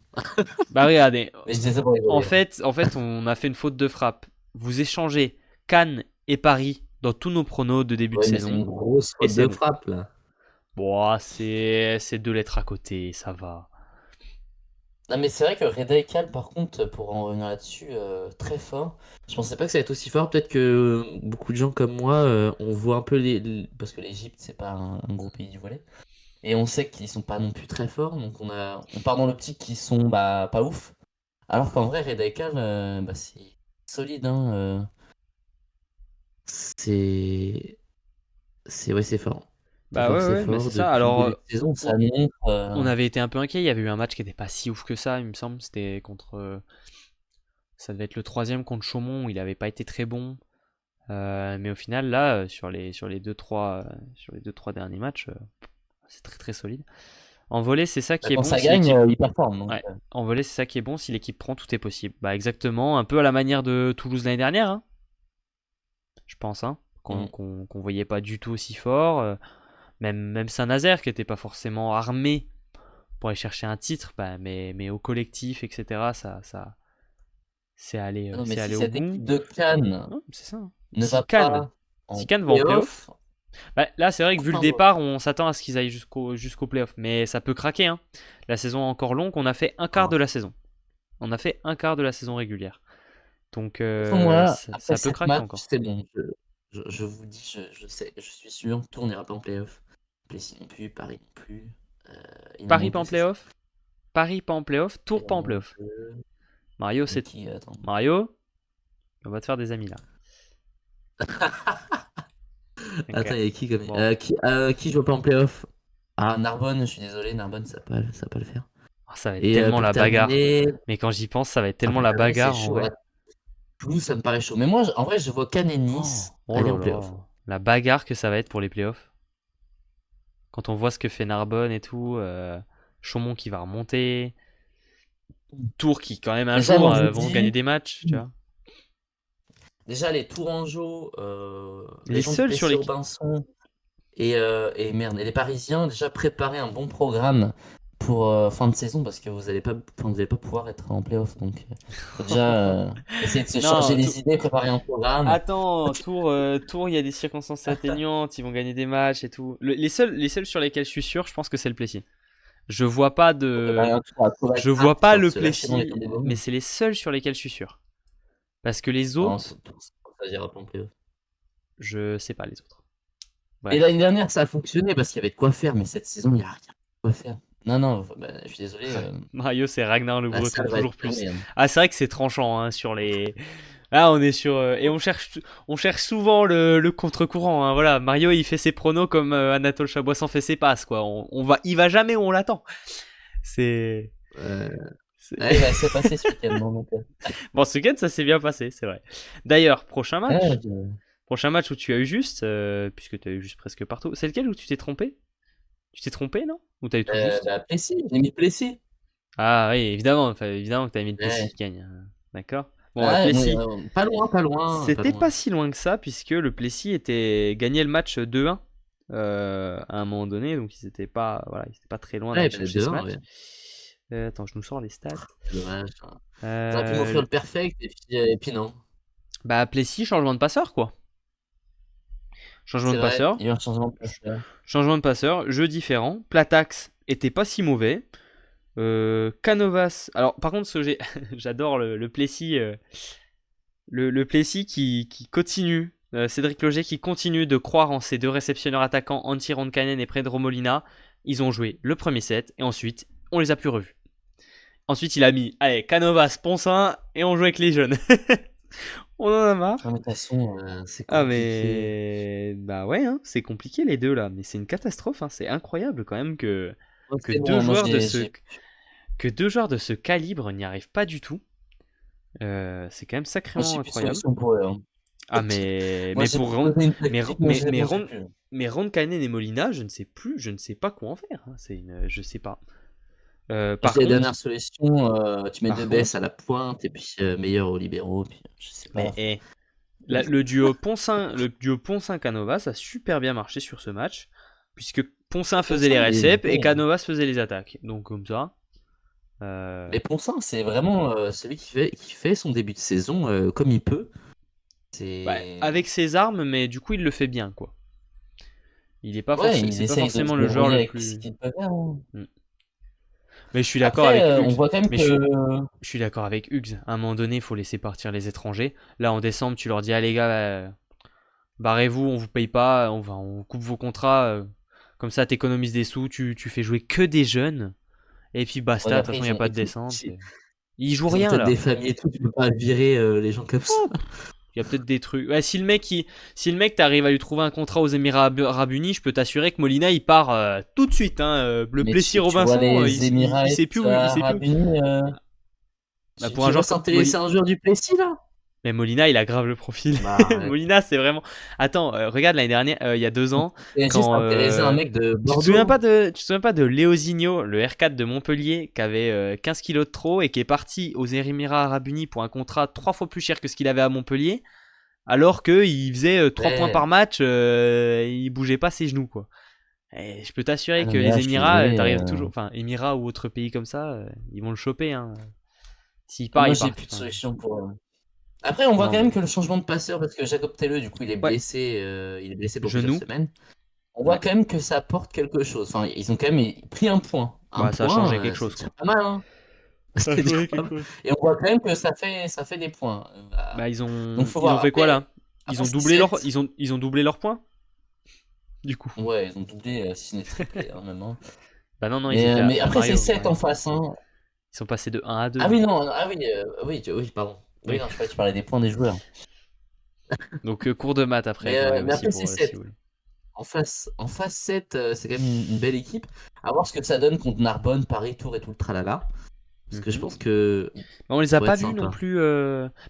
bah regardez, Mais je disais ça pour rigoler, hein. en fait, on a fait une faute de frappe. Vous échangez Cannes et Paris dans tous nos pronos de début de Ouais, mais c'est saison, une grosse et faute c'est de bon. frappe, là. Bon, c'est 2 lettres à côté, ça va. Non, mais c'est vrai que Reda Ekal, par contre, pour en revenir là-dessus, très fort. Je pensais pas que ça allait être aussi fort. Peut-être que beaucoup de gens comme moi, on voit un peu parce que l'Égypte, c'est pas un gros pays du volley. Et on sait qu'ils sont pas non plus très forts. Donc on part dans l'optique qu'ils sont bah, pas ouf. Alors qu'en vrai, Reda Ekal, bah, c'est solide, hein. C'est. Ouais, c'est fort. Bah ouais, C'est ouais, mais c'est fort. ça. Depuis le Alors, début de saison, ça on, montre. on avait été un peu inquiet. Il y avait eu un match qui n'était pas si ouf que ça, il me semble. C'était contre. Ça devait être le troisième contre Chaumont, où il n'avait pas été très bon. Mais au final, là, sur les 2-3 derniers matchs, c'est très très solide. En volley, c'est ça Bah, qui est quand bon ça si gagne, l'équipe. il performe. Donc, Ouais. En volley, c'est ça qui est bon si l'équipe prend, tout est possible. Bah exactement, un peu à la manière de Toulouse l'année dernière. Hein. je pense, hein, Mhm. qu'on voyait pas du tout aussi fort. Même Saint-Nazaire qui était pas forcément armé pour aller chercher un titre, bah, mais au collectif, etc., Non, mais c'est si allé au cette bout. équipe de Cannes Ouais, c'est ça, hein. ne va pas Si en Cannes va en playoff, playoff, bah, là c'est vrai que vu le pardon. départ, on s'attend à ce qu'ils aillent jusqu'au playoff, mais ça peut craquer, hein. La saison est encore longue, on a fait un quart de la saison. On a fait un quart de la saison régulière. Donc Pour moi, après ça peut 7 craquer matchs, encore. c'est bon. Je vous dis, je sais, je suis sûr, Tours n'ira pas en playoff. Plessis non plus, Paris non plus. Il m'en Paris manque pas deux, en c'est ça? playoff, Paris pas en playoff, Il Tours pas m'en en manque playoff. deux. Mario, Et c'est qui, attends. Mario, on va te faire des amis là. Ok. Attends, il y a qui comme... Bon, qui joue pas en playoff? Ah, Narbonne, je suis désolé, Narbonne, ça va pas le faire. ah, ça va être Et tellement pour la bagarre. terminer, Mais quand j'y pense, ça va être tellement pour la terminer, c'est bagarre en chaud. vrai. Ouais. Toulouse, ça me paraît chaud. Mais moi, en vrai, je vois Cannes et Oh, Nice oh aller là en playoff. là, la bagarre que ça va être pour les playoffs. Quand on voit ce que fait Narbonne et tout, Chaumont qui va remonter, Tours qui quand même un Déjà, jour moi, je vous vont gagner dis, des matchs, tu vois. déjà, les Tourangeaux, les Les gens du seuls sur les Plessis-Robinson et merde, et les Parisiens, déjà préparer un bon programme pour fin de saison parce que vous allez pas pouvoir être en playoff. Donc, faut déjà essayer de se charger non, les idées, préparer un programme. attends, Tours, il y a des circonstances atténuantes, ils vont gagner des matchs et tout. Les seuls sur lesquels je suis sûr, je pense que c'est le Plessis. Je vois pas Faut préparer de, un tour à je Kovacs, vois pas histoire de le se lâcher dans les Plessis, temps des mais bonnes. c'est les seuls sur lesquels je suis sûr. Parce que les Non, autres, ça ira pas en playoff. je sais pas les autres. Et Bref. l'année dernière, ça a fonctionné parce qu'il y avait de quoi faire, mais cette saison, il n'y a rien de quoi faire. Non, non, bah, je suis désolé, Mario, c'est Ragnar le la Breton, salle va être toujours plus. fermée, hein. Ah, c'est vrai que c'est tranchant hein, sur les. Là, on est sur. Et on cherche souvent le contre-courant. Hein, voilà, Mario, il fait ses pronos comme Anatole Chaboissan fait ses passes, quoi. Il va jamais où on l'attend. C'est. Euh, c'est- ouais, il va se passer ce week-end, non, donc, Bon, ce week-end, ça s'est bien passé, c'est vrai. D'ailleurs, ouais, je- prochain match où tu as eu juste, puisque tu as eu juste presque partout, c'est lequel où tu t'es trompé? Tu t'es trompé, non? Ou t'as eu tout juste? bah, Plessis, j'ai mis Plessis. Ah oui, évidemment, enfin, évidemment que t'as mis le Plessis Ouais. qui gagne. D'accord. Bon, Ouais, Plessis, pas loin, pas loin, pas c'était pas loin. si loin que ça, puisque le Plessis était gagné le match 2-1 à un moment donné, donc voilà, ils étaient pas très loin Ouais, d'aller bah, chercher ce 2-1, match. ouais. Attends, je nous sors les stats. C'est dommage, hein. J'aurais pu Euh, m'offrir le- le perfect, et puis non. Bah, Plessis, changement de passeur, quoi. Changement C'est de vrai, passeur, il y a eu un changement de passeur. changement de passeur, jeu différent. Platax était pas si mauvais. Canovas. Alors, par contre, j'adore le Plessis. Le Plessis qui continue. Cédric Loger qui continue de croire en ses deux réceptionneurs attaquants, Antti Ronkanen et Pedro Molina. Ils ont joué le premier set et ensuite, on les a plus revus. Ensuite, il a mis, allez, Canovas, Ponsin et on joue avec les jeunes. On en a marre. Non, mais de toute façon, c'est Ah compliqué. mais bah ouais, hein, c'est compliqué les deux là, mais c'est une catastrophe, hein. C'est incroyable quand même Donc, que c'est deux bon, moi, joueurs de ce calibre n'y arrivent pas du tout. C'est quand même j'ai sacrément plus de incroyable. solution pour eux, hein. Ah Moi, j'ai proposé une Mais tactique, moi, mais j'ai plus. Ronkanen et Molina, je ne sais pas quoi en faire. Hein. Je sais pas. J'ai Par la contre, dernière solution, tu mets par Debesse à contre, la pointe et puis meilleur aux libéraux, puis je sais pas. mais le duo Ponsin Canovas a super bien marché sur ce match, puisque Ponsin faisait les Ponsin, réceps et Canovas faisait les attaques. Donc comme ça. mais Ponsin, c'est vraiment celui qui fait son début de saison comme il peut. Ouais, C'est avec ses armes, mais du coup il le fait bien quoi. Ouais, ils C'est pas essayent de se forcément le joueur débrouiller le avec ce plus. qu'ils peuvent faire, hein. Hmm. Mais je suis d'accord Après, avec on Hugues. voit quand même Mais que je suis d'accord avec Hugues. À un moment donné, il faut laisser partir les étrangers. Là, en décembre, tu leur dis, ah les gars, barrez-vous, on vous paye pas, on coupe vos contrats. Comme ça, t'économises des sous, tu fais jouer que des jeunes. Et puis ouais, mais basta, de toute après façon, il n'y a pas de descente. Ils jouent ils ont rien peut-être des là. familles et tout, tu peux pas virer les gens comme ça. Oh, il y a peut-être des trucs. Ouais, si le mec t'arrives à lui trouver un contrat aux Émirats Arabes Unis, je peux t'assurer que Molina il part tout de suite. Hein. Le Mais Plessis tu vois Robinson, les Émirats il sait plus il sait plus. Arabes Unis, Bah, tu, pour tu un vois joueur comme s'intéresser à un joueur du Plessis là? Mais Molina, il a grave le profil. Bah arrête. Molina, c'est vraiment. Attends, regarde l'année dernière, il y a 2 ans, PSG quand. s'intéresser à un mec de Bordeaux. Tu te souviens pas de Léozinho, le R4 de Montpellier, qui avait 15 kilos de trop et qui est parti aux Émirats Arabes Unis pour un contrat 3 fois plus cher que ce qu'il avait à Montpellier. alors qu'il faisait 3 points Ouais. par match, il bougeait pas ses genoux, quoi. Et je peux Ah t'assurer non, que mais là, les je suis Émirats, désolé. t'arrives toujours, enfin Émirats ou autres pays comme ça, ils vont le choper, hein. S'il part, Moi, il j'ai part. plus de Enfin, solution pour. Après, on voit non quand même mais que le changement de passeur, parce que Jacob Telleux, du coup, ouais, il est blessé pour plusieurs genou, semaines. On voit ouais. quand même que ça apporte quelque chose. Enfin, ils ont quand même pris un point. Un Bah ça a changé point, quelque c'est chose déjà quoi. pas mal, hein. Ça a C'est déjà changé pas quelque mal. chose. Et on voit quand même que ça fait des points. Bah Donc, faut ils ont voir. fait quoi Après, là? Ils après ont c'est doublé leur, 7. ils ont doublé leurs points du coup. Ouais, ils ont doublé, si ce n'est triplé, hein, même, hein. Bah non non, ils Mais, étaient euh, mais à après, c'est Mario, 7 en face, hein. Ils sont passés de 1 à 2 Ah oui, hein. non, ah oui, oui, oui, pardon. Oui, Oui. non, je croyais que tu parlais des points des joueurs. Donc cours de maths après quand même Mais aussi après, pour c'est si 7. vous voulez. En face 7, c'est quand même une belle équipe. À voir ce que ça donne contre Narbonne, Paris, Tours et tout le tralala. Parce que je Mhm. pense que Bah, on les ça a pourrait pas être vus non sympa. plus.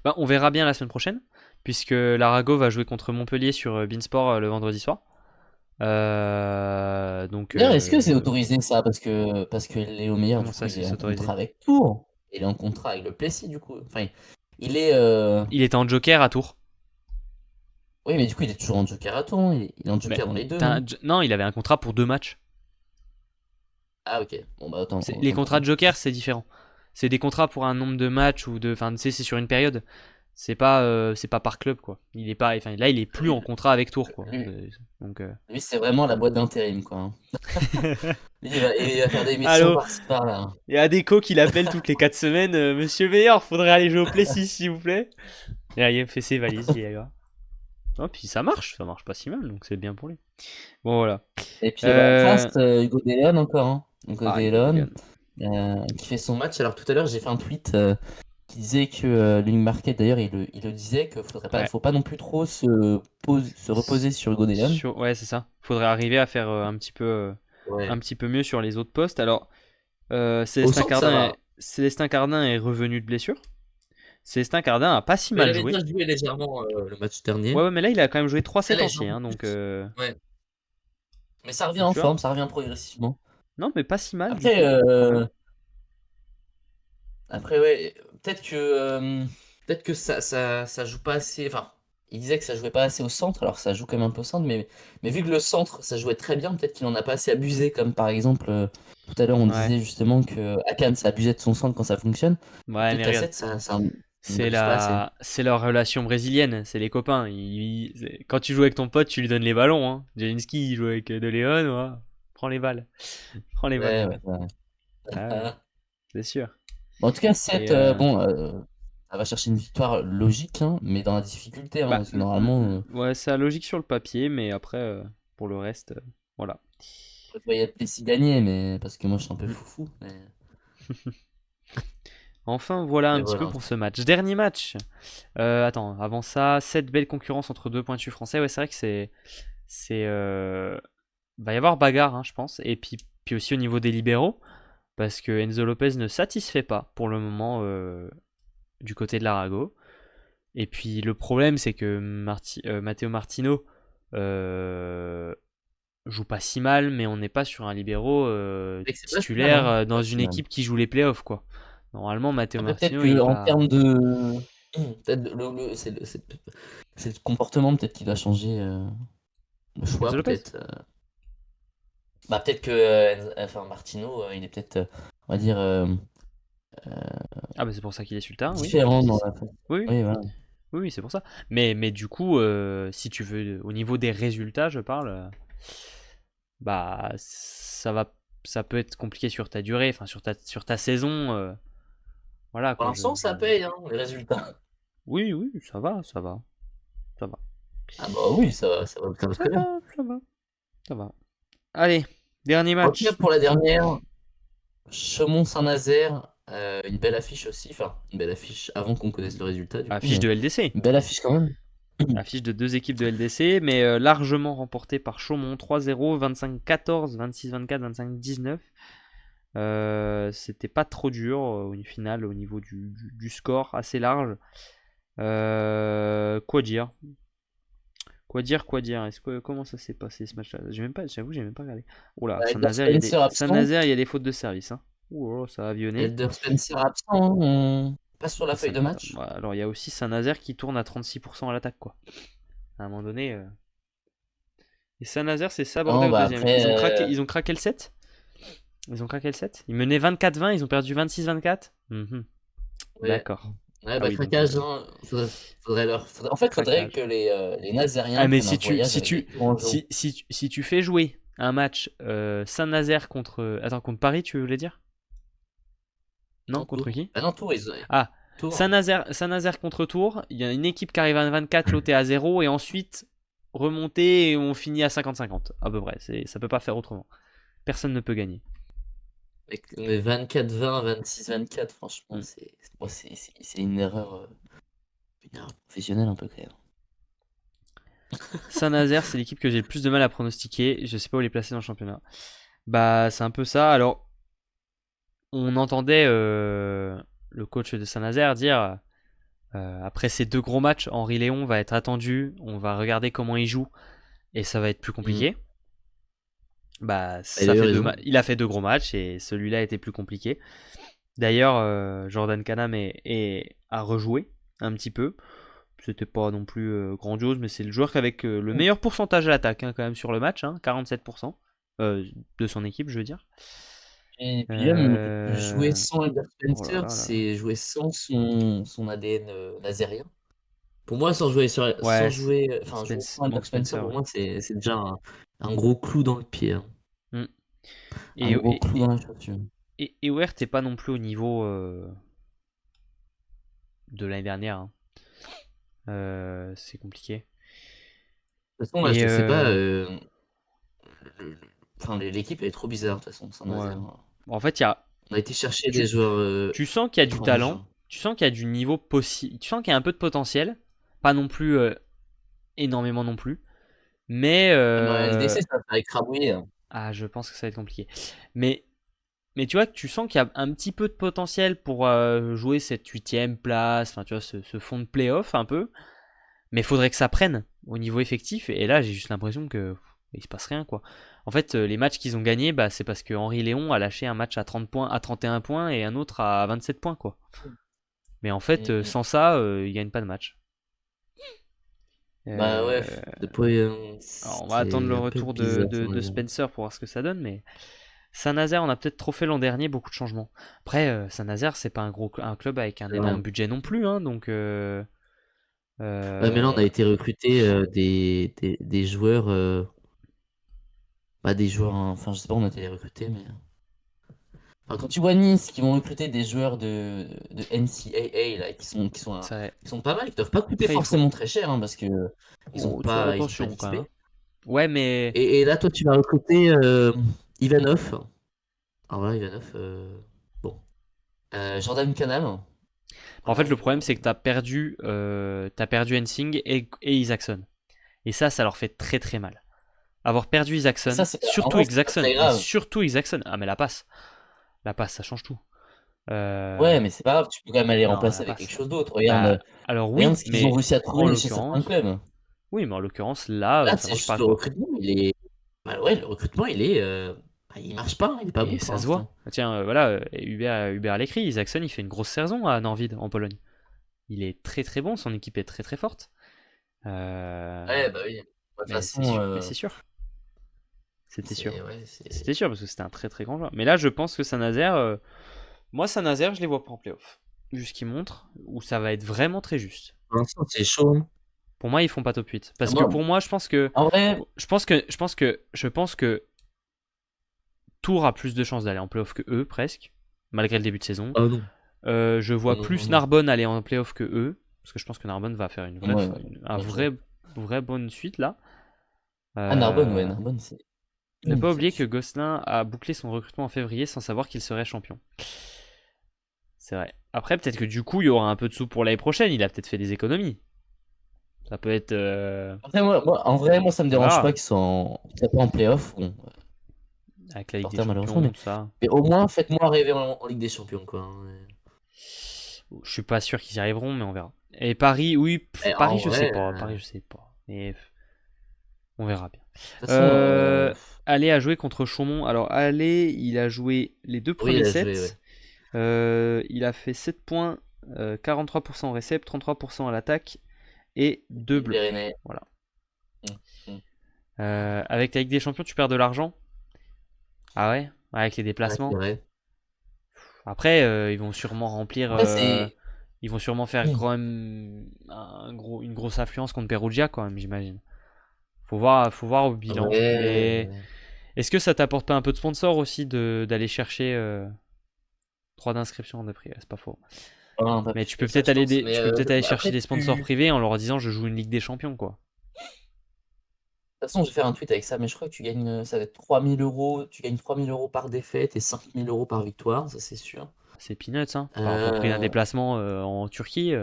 Bah, on verra bien la semaine prochaine, puisque l'Arago va jouer contre Montpellier sur Beansport le vendredi soir. Donc, D'ailleurs, est-ce que c'est autorisé ça? Parce que Léo Meyer, comment du coup, ça, il c'est est en s'autoriser? contrat avec Tours. Il est en contrat avec le Plessis, du coup. Enfin, il est. Il était en joker à Tours. Oui, mais du coup, il est toujours en Joker à Tours, hein. Il est en Mais Joker dans les deux, non? non, il avait un contrat pour 2 matchs. Ah, ok. Bon, bah, autant, Les autant pour contrats de moi. joker, c'est différent. C'est des contrats pour un nombre de matchs ou de, enfin, tu sais, c'est sur une période. C'est pas par club quoi. Il est pas, enfin là, il est plus en Lui, contrat avec Tours quoi. lui, Donc, lui, c'est vraiment la boîte d'intérim, quoi, hein. Lui, il va faire des missions allô. par-ci par-là, hein. Il y a Adeko qui l'appelle toutes les 4 semaines. Monsieur Meilleur, faudrait aller jouer au Plessis, s'il vous plaît. Et là, il fait ses valises, il y va. Oh, puis ça marche pas si mal, donc c'est bien pour lui. Bon, voilà. Et puis en face, Euh... Hugo Delon encore, hein. Hugo Ah, Hugo Delon, Delian. qui fait son match. Alors tout à l'heure, j'ai fait un tweet qui disait que Link Market, d'ailleurs, il le disait qu'il Ouais. faut pas non plus trop se reposer sur Hugo Delon. Ouais, c'est ça. Faudrait arriver à faire un Ouais. petit peu mieux sur les autres postes. Alors, Au centre, ça va. Célestin Cardin est revenu de blessure. Célestin Cardin a pas si Mais il mal avait joué. déjà joué légèrement le match Ouais, dernier. ouais, mais là, il a quand même joué 3 Très sets entiers. légèrement Hein, donc, plus. Ouais. Mais ça revient donc, en tu vois. forme, ça revient progressivement. Non, mais pas si mal du Après, coup, quand même. Après, ouais, peut-être que ça joue pas assez. Enfin, il disait que ça jouait pas assez au centre, alors ça joue quand même un peu au centre, mais vu que le centre, ça jouait très bien, peut-être qu'il en a pas assez abusé, comme par exemple, tout à l'heure, on Ouais. disait justement que Akan, ça abusait de son centre quand ça fonctionne. Ouais, Peut-être mais qu'à regarde. 7, ça n'abuse pas assez. C'est leur relation brésilienne, c'est les copains. Quand tu joues avec ton pote, tu lui donnes les ballons. Hein. Jelinski, il joue avec De Leon, ouais. Prends les balles. Prends les balles, Ouais, mon ouais, gars. ouais. Ah ouais, c'est sûr. Bon, en tout cas, Et 7, bon, ça va chercher une victoire logique, hein, mais dans la difficulté, hein, bah, parce que normalement, ouais, c'est la logique sur le papier, mais après, pour le reste, voilà. je voyais Plessis gagner, mais parce que moi, je suis un peu Mm. foufou. Enfin, voilà Mais un petit peu voilà. pour ce match. Dernier match. Attends, avant ça, cette belle concurrence entre deux pointus français. Ouais, c'est vrai que c'est, va y avoir bagarre, hein, je pense. Et puis aussi au niveau des libéraux. Parce que Enzo Lopez ne satisfait pas pour le moment du côté de l'Arago. Et puis le problème, c'est que Matteo Martino euh, joue pas si mal, mais on n'est pas sur un libéraux Et que c'est pas si mal, titulaire hein. dans Pas une si mal. équipe qui joue les playoffs, quoi. Normalement, Matteo Après, peut-être Martino, il que est en pas. termes de. Peut-être c'est le comportement peut-être qui va changer le choix, Enzo Lopez. peut-être. Bah, peut-être que enfin, Martino, il est peut-être, on va dire, Ah, bah c'est pour ça qu'il est sur le terrain, oui. différent dans Si. la. Oui, oui, Oui, voilà. oui, oui, c'est pour ça. Mais du coup, si tu veux, au niveau des résultats, je parle, bah ça peut être compliqué sur ta durée, enfin sur ta saison. Voilà Pour quoi. l'instant, ça paye, hein, les résultats. Oui, oui, ça va, ça va, ça va. Ah bah oui, ça va Ça très bien. va, ça va, ça va. Allez, dernier En tout cas, match. pour la dernière, Chaumont-Saint-Nazaire, une belle affiche aussi. Enfin, une belle affiche avant qu'on connaisse le résultat, du coup, Affiche mais de LDC. une belle affiche quand même. Affiche de deux équipes de LDC, mais largement remportée par Chaumont 3-0, 25-14, 26-24, 25-19. C'était pas trop dur, une finale au niveau du score, assez large. Quoi dire? Quoi dire, quoi dire? Comment ça s'est passé ce match-là? J'avoue, j'ai même pas regardé. Oula, Elder Spencer absent. Saint-Nazaire, il y a des fautes de service. Hein. Ouh, ça a avionné. Elder Spencer absent, hein. pas sur la feuille de match. Bah, alors il y a aussi Saint-Nazaire qui tourne à 36% à l'attaque, quoi. À un moment donné. Et Saint-Nazaire s'est sabordé Non, au bah deuxième. après, Ils ont craqué le 7. Ils ont craqué le 7. Ils menaient 24-20, ils ont perdu 26-24. Mhm. ouais, D'accord. ouais, Ah bah oui, donc craquage, hein. En fait, faudrait craquage. que les Ah Nazériens mais prennent un voyage avec des Tourangeaux. si tu fais jouer un match Saint-Nazaire contre attends contre Paris, tu voulais dire? Non, Non, contre Tours. qui? Ah non, Tours, Ah, Tours. Saint-Nazaire contre Tours, il y a une équipe qui arrive à 24, l'autre est à 0 et ensuite remonter et on finit à 50-50 à peu près, ça peut pas faire autrement. Personne ne peut gagner. Mais 24-20, 26-24, franchement, Mm. c'est une erreur professionnelle un peu quand même. Saint-Nazaire, c'est l'équipe que j'ai le plus de mal à pronostiquer, je sais pas où les placer dans le championnat. Bah, c'est un peu ça. Alors, on entendait le coach de Saint-Nazaire dire après ces 2 gros matchs, Henri Léon va être attendu, on va regarder comment il joue et ça va être plus Mm. compliqué. Bah, Il a eu raison. il a fait 2 gros matchs et celui-là était plus compliqué. D'ailleurs, Jordan Canham a rejoué un petit peu. C'était pas non plus grandiose, mais c'est le joueur avec le meilleur pourcentage à l'attaque hein, quand même sur le match, hein, 47% de son équipe, je veux dire. Et puis même, jouer Euh, sans Albert Oh là Spencer, là là là. c'est jouer sans son ADN nazérien. Pour moi, sans Ouais, jouer, enfin, jouer sans Bon Albert Spencer, Spencer, pour ouais. moi, c'est déjà un gros clou dans le pied, hein. Mm. Un Et, gros et, clou dans et, la chaussure. De et Weah, t'es pas non plus au niveau de l'année dernière, hein. C'est compliqué. toute façon, là, Et je sais pas, le- enfin, l'équipe elle est trop bizarre, de toute façon, ouais. Saint-Nazaire. En fait, il y a, On a été chercher des tu, joueurs tu sens qu'il y a du étranges. talent, tu sens qu'il y a du niveau possible, tu sens qu'il y a un peu de potentiel, pas non plus énormément non plus, mais Ah, mais en LDC, ça va écrabouiller, hein. ah, je pense que ça va être compliqué. Mais Mais tu vois que tu sens qu'il y a un petit peu de potentiel pour jouer cette huitième place, enfin tu vois ce fond de playoff un peu. Mais il faudrait que ça prenne au niveau effectif. Et là j'ai juste l'impression que il se passe rien quoi. En fait les matchs qu'ils ont gagnés, bah, c'est parce que Henri Léon a lâché un match à 30 points, à 31 points et un autre à 27 points quoi. Mais en fait Mm, mm. sans ça ils gagnent pas de match. Bah ouais, Euh, depuis, alors, on va attendre le c'est un peu retour bizarre, de Saint-Nazaire. Spencer pour voir ce que ça donne, mais Saint-Nazaire, on a peut-être trop fait l'an dernier, beaucoup de changements. Après, Saint-Nazaire, c'est pas un club avec un C'est vrai. énorme budget non plus, hein, donc Ouais, mais là, on a euh, été recruter des joueurs, bah, des joueurs, hein, enfin, je sais pas, on a été les recruter, mais. Enfin, quand tu vois Nice qui vont recruter des joueurs de NCAA là, ça, qui sont pas mal, qui doivent pas coûter après il faut, forcément très cher hein, parce que faut faire ils ont pas attention quand même, d'XP. hein. Ouais, mais Et là, toi, tu vas recruter Ivanov. Alors là, Ivanov, bon. Jordan Canal. en fait Voilà, le problème c'est que t'as perdu Hensing et Isaacson. Et ça leur fait très très mal. Avoir perdu ça, en vrai, c'est pas très grave. Surtout Isaacson. Ah mais la passe, ça change tout. Ouais, Euh, mais c'est pas grave, tu peux quand même aller non, remplacer la avec quelque passe. chose d'autre. Bah alors Regarde oui, ce qu'ils ont mais réussi à en trouver chez certains l'occurrence, clubs. oui, mais en l'occurrence là, Là, ça c'est marche juste pas le quoi. recrutement, bah ouais, le recrutement, bah, il marche pas, hein, il est pas bon Et pour ça se voit. l'instant. Tiens, voilà, Hubert l'écrit, Isaacson il fait une grosse saison à Norwid en Pologne. Il est très très bon, son équipe est très très forte. Euh, Ouais, bah oui. De toute façon, mais c'est sûr, c'était sûr. ouais, C'était sûr parce que c'était un très très grand joueur. Mais là, je pense que Saint-Nazaire, moi Saint-Nazaire, je les vois pas en playoff. Vu ce qu'ils montrent, où ça va être vraiment très juste. pour l'instant, c'est chaud, hein. Pour moi, ils font pas top 8. Ah, Parce que moi, pour moi, en vrai, je pense que Tours a plus de chances d'aller en playoff que eux, presque, malgré le début de saison. oh non, Je oh vois non, oh plus non. Narbonne aller en playoff que eux, parce que je pense que Narbonne va faire Ouais, un bien sûr. vrai bonne suite là. Ah, Narbonne, ouais, Euh, Narbonne, c'est Ne pas unique oublier que là-dessus. Gosselin a bouclé son recrutement en février sans savoir qu'il serait champion. C'est vrai. Après, peut-être que du coup, il y aura un peu de sous pour l'année prochaine. Il a peut-être fait des économies. Ça peut être. Après, en vrai, moi, ça me On dérange pas verra. qu'ils soient pas en playoff. Bon, Avec la Ligue des supporter malheureusement, Champions, tout ça. mais au moins, faites-moi rêver en Ligue des Champions, quoi, hein. Je suis pas sûr qu'ils y arriveront, mais on verra. Et Paris, oui, Et Paris, en je sais vrai, pas. Paris, je sais pas. Mais on verra bien. de toute façon, Aller a joué contre Chaumont. Alors, Aller, il a joué les deux oui, premiers il a joué, sets. ouais. Il a fait 7 points 43% au récep, 33% à l'attaque et 2 bleus. Pyrénées. Voilà. Mm, mm. Avec la Ligue des Champions, tu perds de l'argent. Ah ouais? Avec les Ouais, c'est déplacements. vrai. Après, ils vont sûrement remplir. Après, c'est. Ils vont sûrement faire Oui. quand même une grosse affluence contre Perugia, quand même, j'imagine. Faut voir au bilan. Ouais, Mais ouais. est-ce que ça t'apporte pas un peu de sponsor aussi d'aller chercher 3 d'inscriptions de prix? Ouais, c'est pas faux. Ouais, un peu Mais plus que ça, je pense. Mais tu peux peut-être aller chercher après, des sponsors privés en leur disant je joue une Ligue des Champions, quoi. De toute façon, je vais faire un tweet avec ça, mais je crois que tu gagnes, ça va être 3 000 euros. Tu gagnes 3 000 euros par défaite et 5 000 euros par victoire, ça c'est sûr. C'est peanuts, hein. Par rapport au prix d'un Euh, déplacement en Turquie,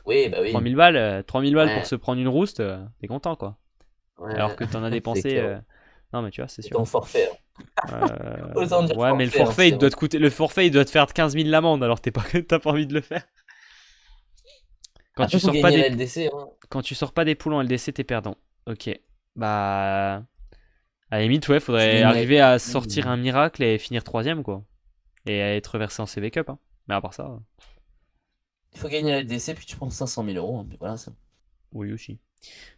Oui, bah oui. 3000 balles pour Ouais, se prendre une rouste, t'es content, quoi. Alors ouais, que t'en as c'est dépensé. clair. Non, mais tu vois, c'est C'est sûr. ton forfait, hein. Autant dire Ouais, mais forfait, hein, c'est bon. le forfait, il doit te faire 15 000 l'amende, alors t'as pas envie de le faire. Quand Après, tu faut sors pas gagner des, la LDC, hein. quand tu sors pas des poules en LDC, t'es perdant. Ok. Bah, à la limite, ouais, Tu faudrait gagnes la arriver à LDC. sortir un miracle et finir troisième, quoi. Et à être reversé en CB Cup, hein. Mais à part ça, Il faut gagner la LDC, puis tu prends 500 000 euros, hein, puis voilà, ça. oui aussi.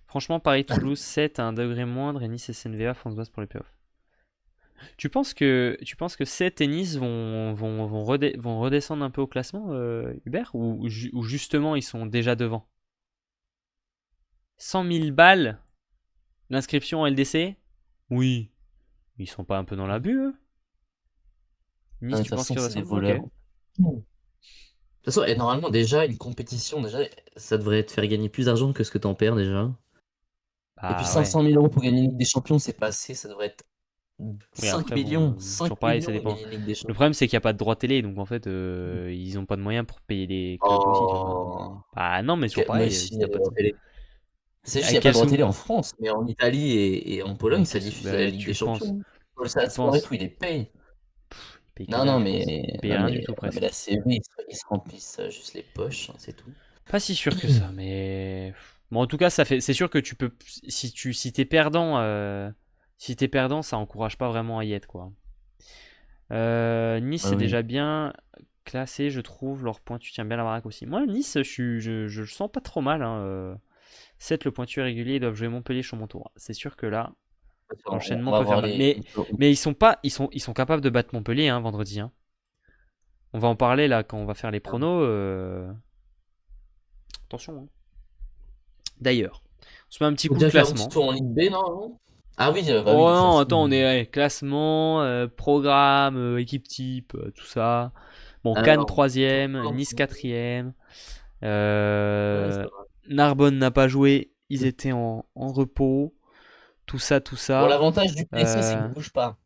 Franchement, Paris-Toulouse, 7 à un degré moindre et Nice SNVA, France Basse pour les playoffs. Tu penses que 7 et Nice vont redescendre un peu au classement, Hubert, ou justement ils sont déjà devant? 100 000 balles l'inscription en LDC? Oui. Ils sont pas un peu dans l'abus, eux? Ah, Nice, de tu toute penses façon, qu'ils c'est des redescendent? Ok. voleurs. De toute façon, et normalement, déjà, une compétition, déjà, ça devrait te faire gagner plus d'argent que ce que t'en perds déjà. Et puis Bah ouais. 500 000 euros pour gagner une Ligue des Champions, c'est pas assez, ça devrait être Oui, 5 après, millions. bon, 5 toujours pareil, ça millions de dépend. gagner une Ligue des Le Champions. problème, c'est qu'il n'y a pas de droit télé, donc en fait, ils ont pas de moyens pour payer les clubs aussi, tu vois. Oh. Bah non, mais toujours Mais pareil, si, si il y t'as a des pas de... droits télé. C'est juste À qu'il n'y a pas quelle de droits sou... télé en France, mais en Italie et en Pologne, Mais ça diffuse la bah, Ligue des tu penses, Champions. Pour le tu Stade Sport et penses. tout, ils les payent. Ils payent que Non, non, dalle, je pense. mais, Ils payent non, rien mais, du tout, non, mais presque. la CEV, ils se remplissent juste les poches, hein, c'est tout. Pas si sûr que ça, mais... Bon, en tout cas, c'est sûr que tu peux... Si t'es perdant, ça encourage pas vraiment à y être, quoi. Nice, Ah c'est oui. déjà bien classé, je trouve. Leur pointu tient bien la baraque aussi. Moi, Nice, je le sens pas trop mal, hein. 7, le pointu est régulier. Ils doivent jouer Montpellier sur mon tour. C'est sûr que là, On l'enchaînement va peut faire voir mal. les. Mais ils sont capables de battre Montpellier, hein, vendredi, hein. On va en parler là quand on va faire les pronos. Attention, hein. D'ailleurs, on se met un petit Faut coup de déjà faire un petit classement. tour en Ligue B, non? Ah oui, bah oui, Oh le non, classement. attends, on est classement, programme, équipe type, tout ça. Bon, Cannes Alors, 3ème, top, Nice 4ème. ouais, ça Euh, va. Narbonne n'a pas joué, ils étaient en repos. Tout ça, tout Bon, ça. l'avantage du Plessis, c'est qu'il Euh, bouge pas.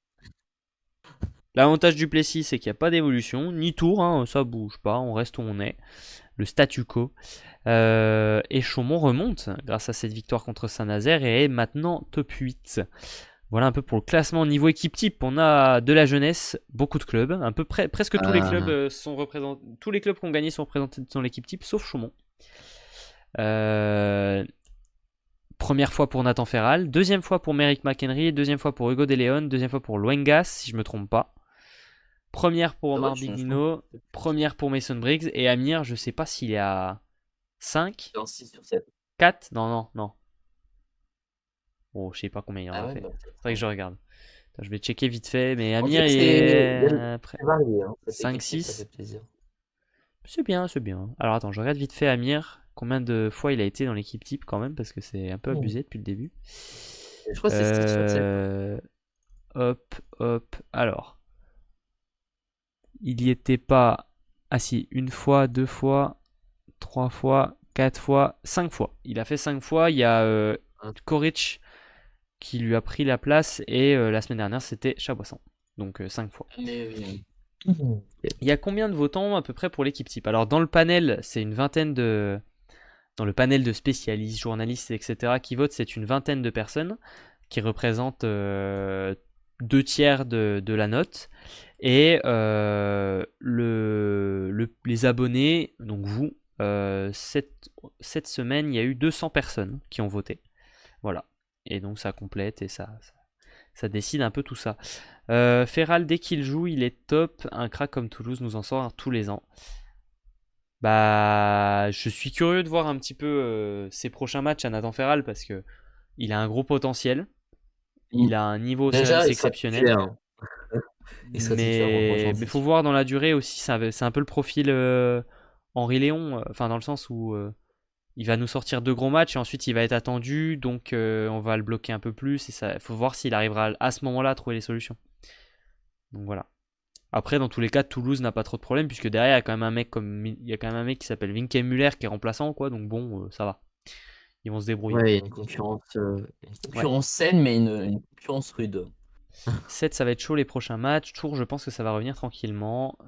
L'avantage du Plessis, c'est qu'il n'y a pas d'évolution, ni tour, hein, ça bouge pas, on reste où on est. Le statu quo. Et Chaumont remonte grâce à cette victoire contre Saint-Nazaire et est maintenant top 8. Voilà un peu pour le classement niveau équipe type. On a de la jeunesse, beaucoup de clubs, un peu presque tous les clubs Ah, sont représentés. Tous les clubs qui ont gagné sont représentés dans l'équipe type, sauf Chaumont. Euh, Première fois pour Nathan Ferral, deuxième fois pour Merrick McHenry, deuxième fois pour Hugo De Leon, deuxième fois pour Luengas, si je me trompe pas. Première pour ah ouais, Omar je pense Biglino, première pour Mason Briggs et Amir, je sais pas s'il est à 5, que en 6 sur 7. 4, non, non, non. Oh, je sais pas combien il en Ah a ouais, fait. bah peut-être, Faudrait que hein. je regarde. Attends, je vais checker vite fait, mais En tout Amir cas, il est après c'est varié, hein. Cette 5, équipe type, ça 6. fait plaisir. C'est bien, c'est bien. Alors attends, je regarde vite fait Amir, combien de fois il a été dans l'équipe type quand même, parce que c'est un peu Hmm. abusé depuis le début. Je crois que c'est 6 sur 7. Euh, Hop, hop. Alors, il y était pas. Ah si, une fois, deux fois, trois fois, quatre fois, 5 fois. Il a fait 5 fois. Il y a Hein. Koric qui lui a pris la place et la semaine dernière c'était Chaboisson. Donc 5 fois. Mais oui. Ok. Il y a combien de votants à peu près pour l'équipe type? Alors dans le panel, c'est une vingtaine de. Dans le panel de spécialistes, journalistes, etc. qui votent, c'est une vingtaine de personnes qui représentent 2 tiers de la note. Et les abonnés, donc vous, cette semaine, il y a eu 200 personnes qui ont voté. Voilà. Et donc ça complète et ça décide un peu tout ça. Ferral, dès qu'il joue, il est top. Un crack comme Toulouse nous en sort tous les ans. Bah, je suis curieux de voir un petit peu ses prochains matchs à Nathan Ferral parce que il a un gros potentiel, Mm. il a un niveau au service Déjà, il sera exceptionnel, titulaire, hein. Il sera titulaire pour le prochain, mais c'est faut sûr. voir dans la durée aussi, c'est un peu le profil Henri Léon, enfin dans le sens où il va nous sortir deux gros matchs et ensuite il va être attendu, donc on va le bloquer un peu plus et ça, faut voir s'il arrivera à ce moment-là à trouver les solutions. Donc voilà. Après, dans tous les cas, Toulouse n'a pas trop de problèmes puisque derrière il y a quand même un mec il y a quand même un mec qui s'appelle Vinkem Muller qui est remplaçant quoi, donc bon, ça va. Ils vont se débrouiller. Ouais, il y a une Ouais. concurrence saine, mais une concurrence rude. 7, ça va être chaud les prochains matchs. Tours, je pense que ça va revenir tranquillement.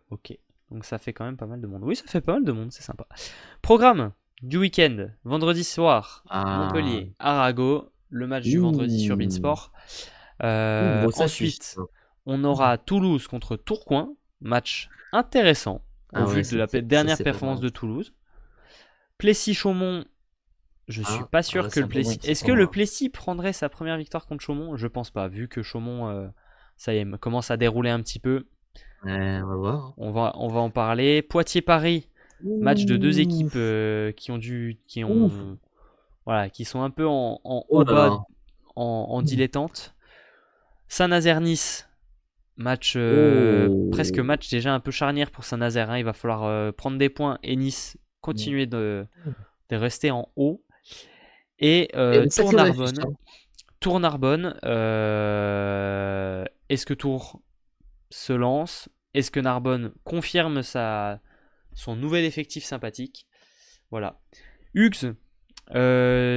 Ok. Donc ça fait quand même pas mal de monde. Oui, ça fait pas mal de monde, c'est sympa. Programme du week-end. Vendredi soir, Ah, Montpellier, Arago. Le match du vendredi sur ouh, Beansport. grosse affiche, Ensuite, ça. on aura Toulouse contre Tourcoing. Match intéressant au Ah vu ouais, de la ça dernière c'est pas performance mal. de Toulouse. Plessis-Chaumont, je suis Ah, pas alors sûr là, que c'est le un peu moins Plessis. Est-ce que excitant, le là. Plessis prendrait sa première victoire contre Chaumont? Je pense pas, vu que Chaumont, ça y est, commence à dérouler un petit peu. Ouais, on va voir. On va en parler. Poitiers-Paris, match de deux Ouh, équipes ouh, voilà, qui sont un peu en oh haut là bas, là. en dilettante. Saint-Nazaire-Nice, match presque Oh. match déjà un peu charnière pour Saint-Nazaire, hein. Il va falloir prendre des points et Nice continuer de rester en haut. Et Il y a une sacrée affiche, Tours-Narbonne. hein. Tours-Narbonne, est-ce que Tours se lance? Est-ce que Narbonne confirme son nouvel effectif sympathique? Voilà. Hugues,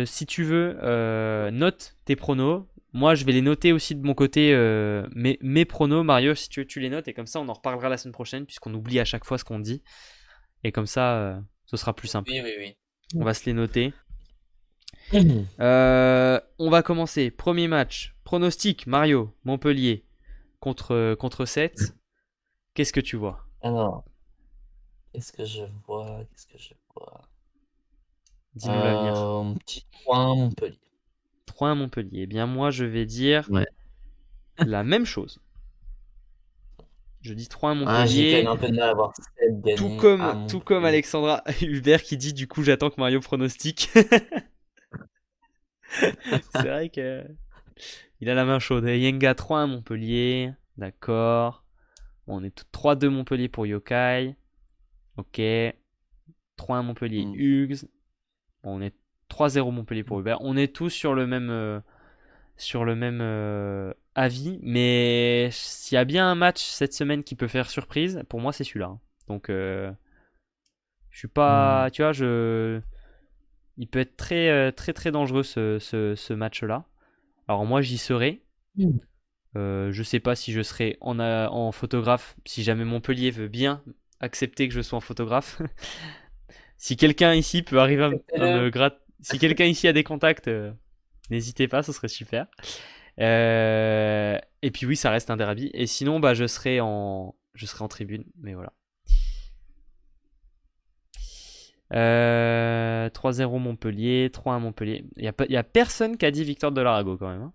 si tu veux, note tes pronos. Moi, je vais les noter aussi de mon côté, mes pronos. Mario, si tu veux, tu les notes et comme ça, on en reparlera la semaine prochaine puisqu'on oublie à chaque fois ce qu'on dit. Et comme ça, ce sera plus simple. Oui, oui, On oui. va se les noter. On va commencer. Premier match. Pronostic, Mario, Montpellier contre 7. Qu'est-ce que tu vois? Alors, qu'est-ce que je vois? Qu'est-ce que je vois? Dis-nous l'avenir. Petit point Montpellier. 3-1 Montpellier. Eh bien, moi, je vais dire Ouais. la même chose. Je dis 3-1 Ah, j'ai quand même Montpellier. un peu de mal à voir 7 Tout gagner à comme, tout comme Montpellier. Alexandra Hubert qui dit du coup, j'attends que Mario pronostique. C'est vrai que il a la main chaude. Yenga 3-1 Montpellier. D'accord. Bon, on est 3-2 Montpellier pour Yokai. Ok. 3-1 Montpellier Hmm. Hugues. Bon, on est 3-0 Montpellier pour Hubert. On est tous sur le même avis. Mais s'il y a bien un match cette semaine qui peut faire surprise, pour moi, c'est celui-là, hein. Donc, je suis Hmm. pas. Tu vois, il peut être très, très, très dangereux ce match-là. Alors, moi, j'y serai. Hmm. Je sais pas si je serai en photographe, si jamais Montpellier veut bien accepter que je sois en photographe. Si quelqu'un ici peut arriver à Faites-le. me gratter, si quelqu'un ici a des contacts, n'hésitez pas, ce serait super. Et puis oui, ça reste un derby. Et sinon, bah, je serai en tribune, mais voilà. 3-0 Montpellier, 3-1 Montpellier. Il y a personne qui a dit victoire de l'Arago quand même, hein.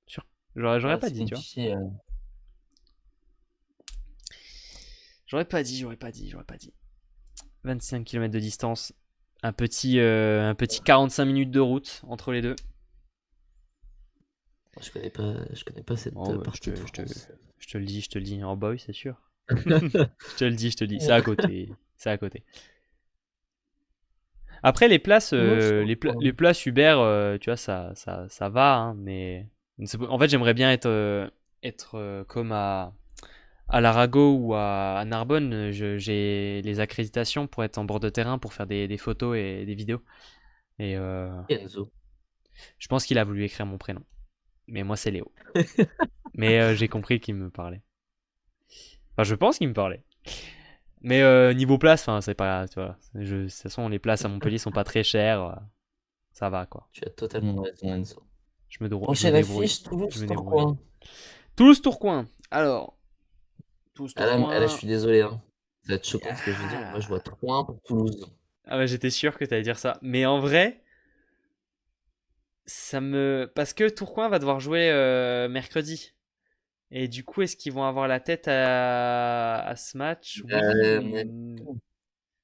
Sûr. J'aurais Ah, pas c'est dit, tu vois. compliqué. J'aurais pas dit. 25 km de distance. Un petit 45 minutes de route entre les deux. Je connais pas cette Oh, ouais, partie de France. je te le dis, je te le dis. En boy, c'est sûr. Je te le dis. C'est à côté. C'est à côté. Après, les places, Non, je sais les places Uber, tu vois, ça va, hein, mais en fait, j'aimerais bien être comme à l'Arago ou à Narbonne. J'ai les accréditations pour être en bord de terrain, pour faire des photos et des vidéos. Et Enzo. je pense qu'il a voulu écrire mon prénom. Mais moi, c'est Léo. Mais j'ai compris qu'il me parlait. Enfin, je pense qu'il me parlait. Mais niveau place, enfin, c'est pas, tu vois. De toute façon, les places à Montpellier sont pas très chères. Ça va, quoi. Tu as totalement raison, Enzo. Je me Prochaine débrouille. affiche, Je me débrouille. Toulouse-Tourcoing. Toulouse-Tourcoing. Alors, Ah là, je Toulouse-Tourcoing. suis désolé, hein. Ça va être choquant ce que je veux dire, mais moi je Ah, vois 3-1 pour Toulouse. ah ouais, j'étais sûr que t'allais dire ça. Mais en vrai, parce que Tourcoing va devoir jouer mercredi. Et du coup, est-ce qu'ils vont avoir la tête à ce match? Oui, Mais mais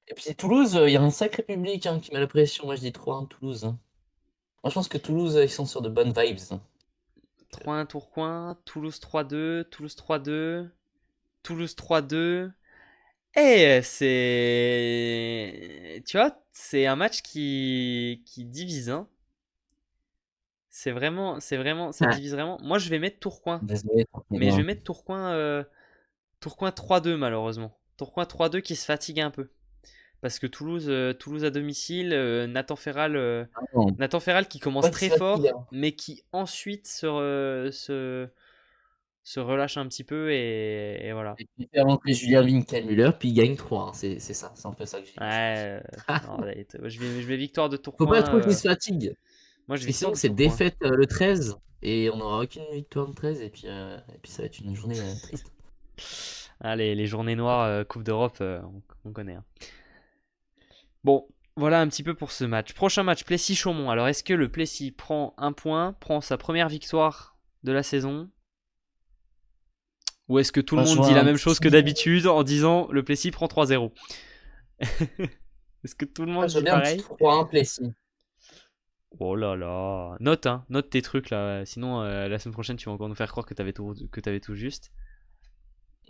Et puis Toulouse, il y a un sacré public hein, qui met la pression. Moi, je dis 3-1 Toulouse, hein. Moi, je pense que Toulouse, ils sont sur de bonnes vibes, hein. 3-1 Tourcoing, Toulouse 3-2, Toulouse 3-2, Toulouse 3-2. Et c'est. Tu vois, c'est un match qui divise, hein. Ça Ouais. divise vraiment. Moi, je vais mettre Tourcoing. Désolé, Mais je vais mettre Tourcoing 3-2, malheureusement. Tourcoing 3-2 qui se fatigue un peu. Parce que Toulouse à domicile, Ah non, Nathan Ferral qui commence pas qu'il très se fatigue, fort, hein. mais qui ensuite se relâche un petit peu et voilà. Et puis faire rentrer Julien Winkelmüller, puis il gagne 3-1. C'est ça, c'est un peu ça que j'ai dit, je pense. Ouais, non, allez, je vais victoire de Faut pas Tourcoing. trop qu'il se fatigue. Moi, Parce je que victoire sinon, de c'est Tourcoing. défaite le 13 et on n'aura aucune victoire le 13 et puis ça va être une journée triste. Ah, les journées noires Coupe d'Europe, on connaît, hein. Bon, voilà un petit peu pour ce match. Prochain match, Plessis-Chaumont. Alors, est-ce que le Plessis prend un point, prend sa première victoire de la saison? Ou est-ce que tout le Moi, je monde vois dit la un même chose que petit. d'habitude en disant le Plessis prend 3-0? Est-ce que tout le Moi, monde je vois dit bien un petit pareil? 3-1 Plessis. Oh là là. Note, hein, note tes trucs là. Sinon, la semaine prochaine, tu vas encore nous faire croire que t'avais tout juste.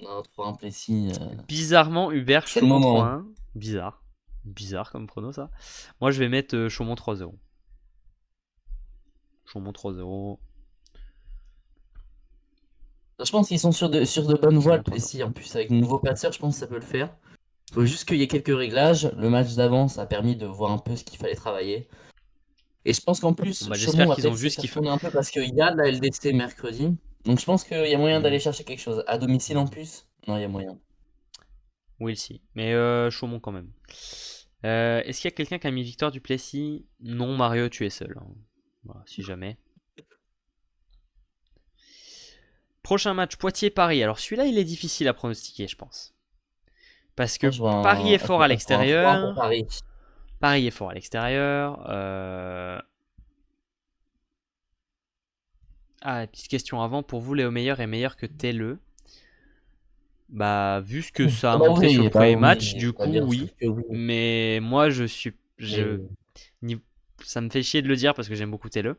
Non, 3-1 Plessis, Bizarrement, Hubert, c'est le Chaumont moment. 3-1. Bizarre. Bizarre comme prono ça. Moi, je vais mettre Chaumont 3-0. Chaumont 3-0. Je pense qu'ils sont sur de bonnes voies, le Chaumont 3-0. Plessis. En plus, avec le nouveau passeur, je pense que ça peut le faire. Faut juste qu'il y ait quelques réglages. Le match d'avant, ça a permis de voir un peu ce qu'il fallait travailler. Et je pense qu'en Bon, plus, bah, Chaumont j'espère va qu'ils peut-être ont se vu ce qu'il faire faut. tourner un peu parce qu'il y a de la LDC mercredi. Donc je pense qu'il y a moyen d'aller Mhm. chercher quelque chose. À domicile en Mhm. plus? Non, il y a moyen. Will si. Mais Chaumont quand même. Est-ce qu'il y a quelqu'un qui a mis victoire du Plessis? Non, Mario, tu es seul, hein. Voilà, si jamais. Prochain match, Poitiers-Paris. Alors celui-là, il est difficile à pronostiquer, je pense. Parce Moi, que Paris est fort à je vois un 3-1 pour l'extérieur. Paris. Paris est fort à l'extérieur. Ah, petite question avant. Pour vous, Léo Meilleur est meilleur que Telleux? Bah, vu ce que ça a montré sur le premier match, du Bah, coup, bien sûr oui. que oui. Mais moi, je suis. Je, Mais ça me fait chier de le dire parce que j'aime beaucoup Telleux.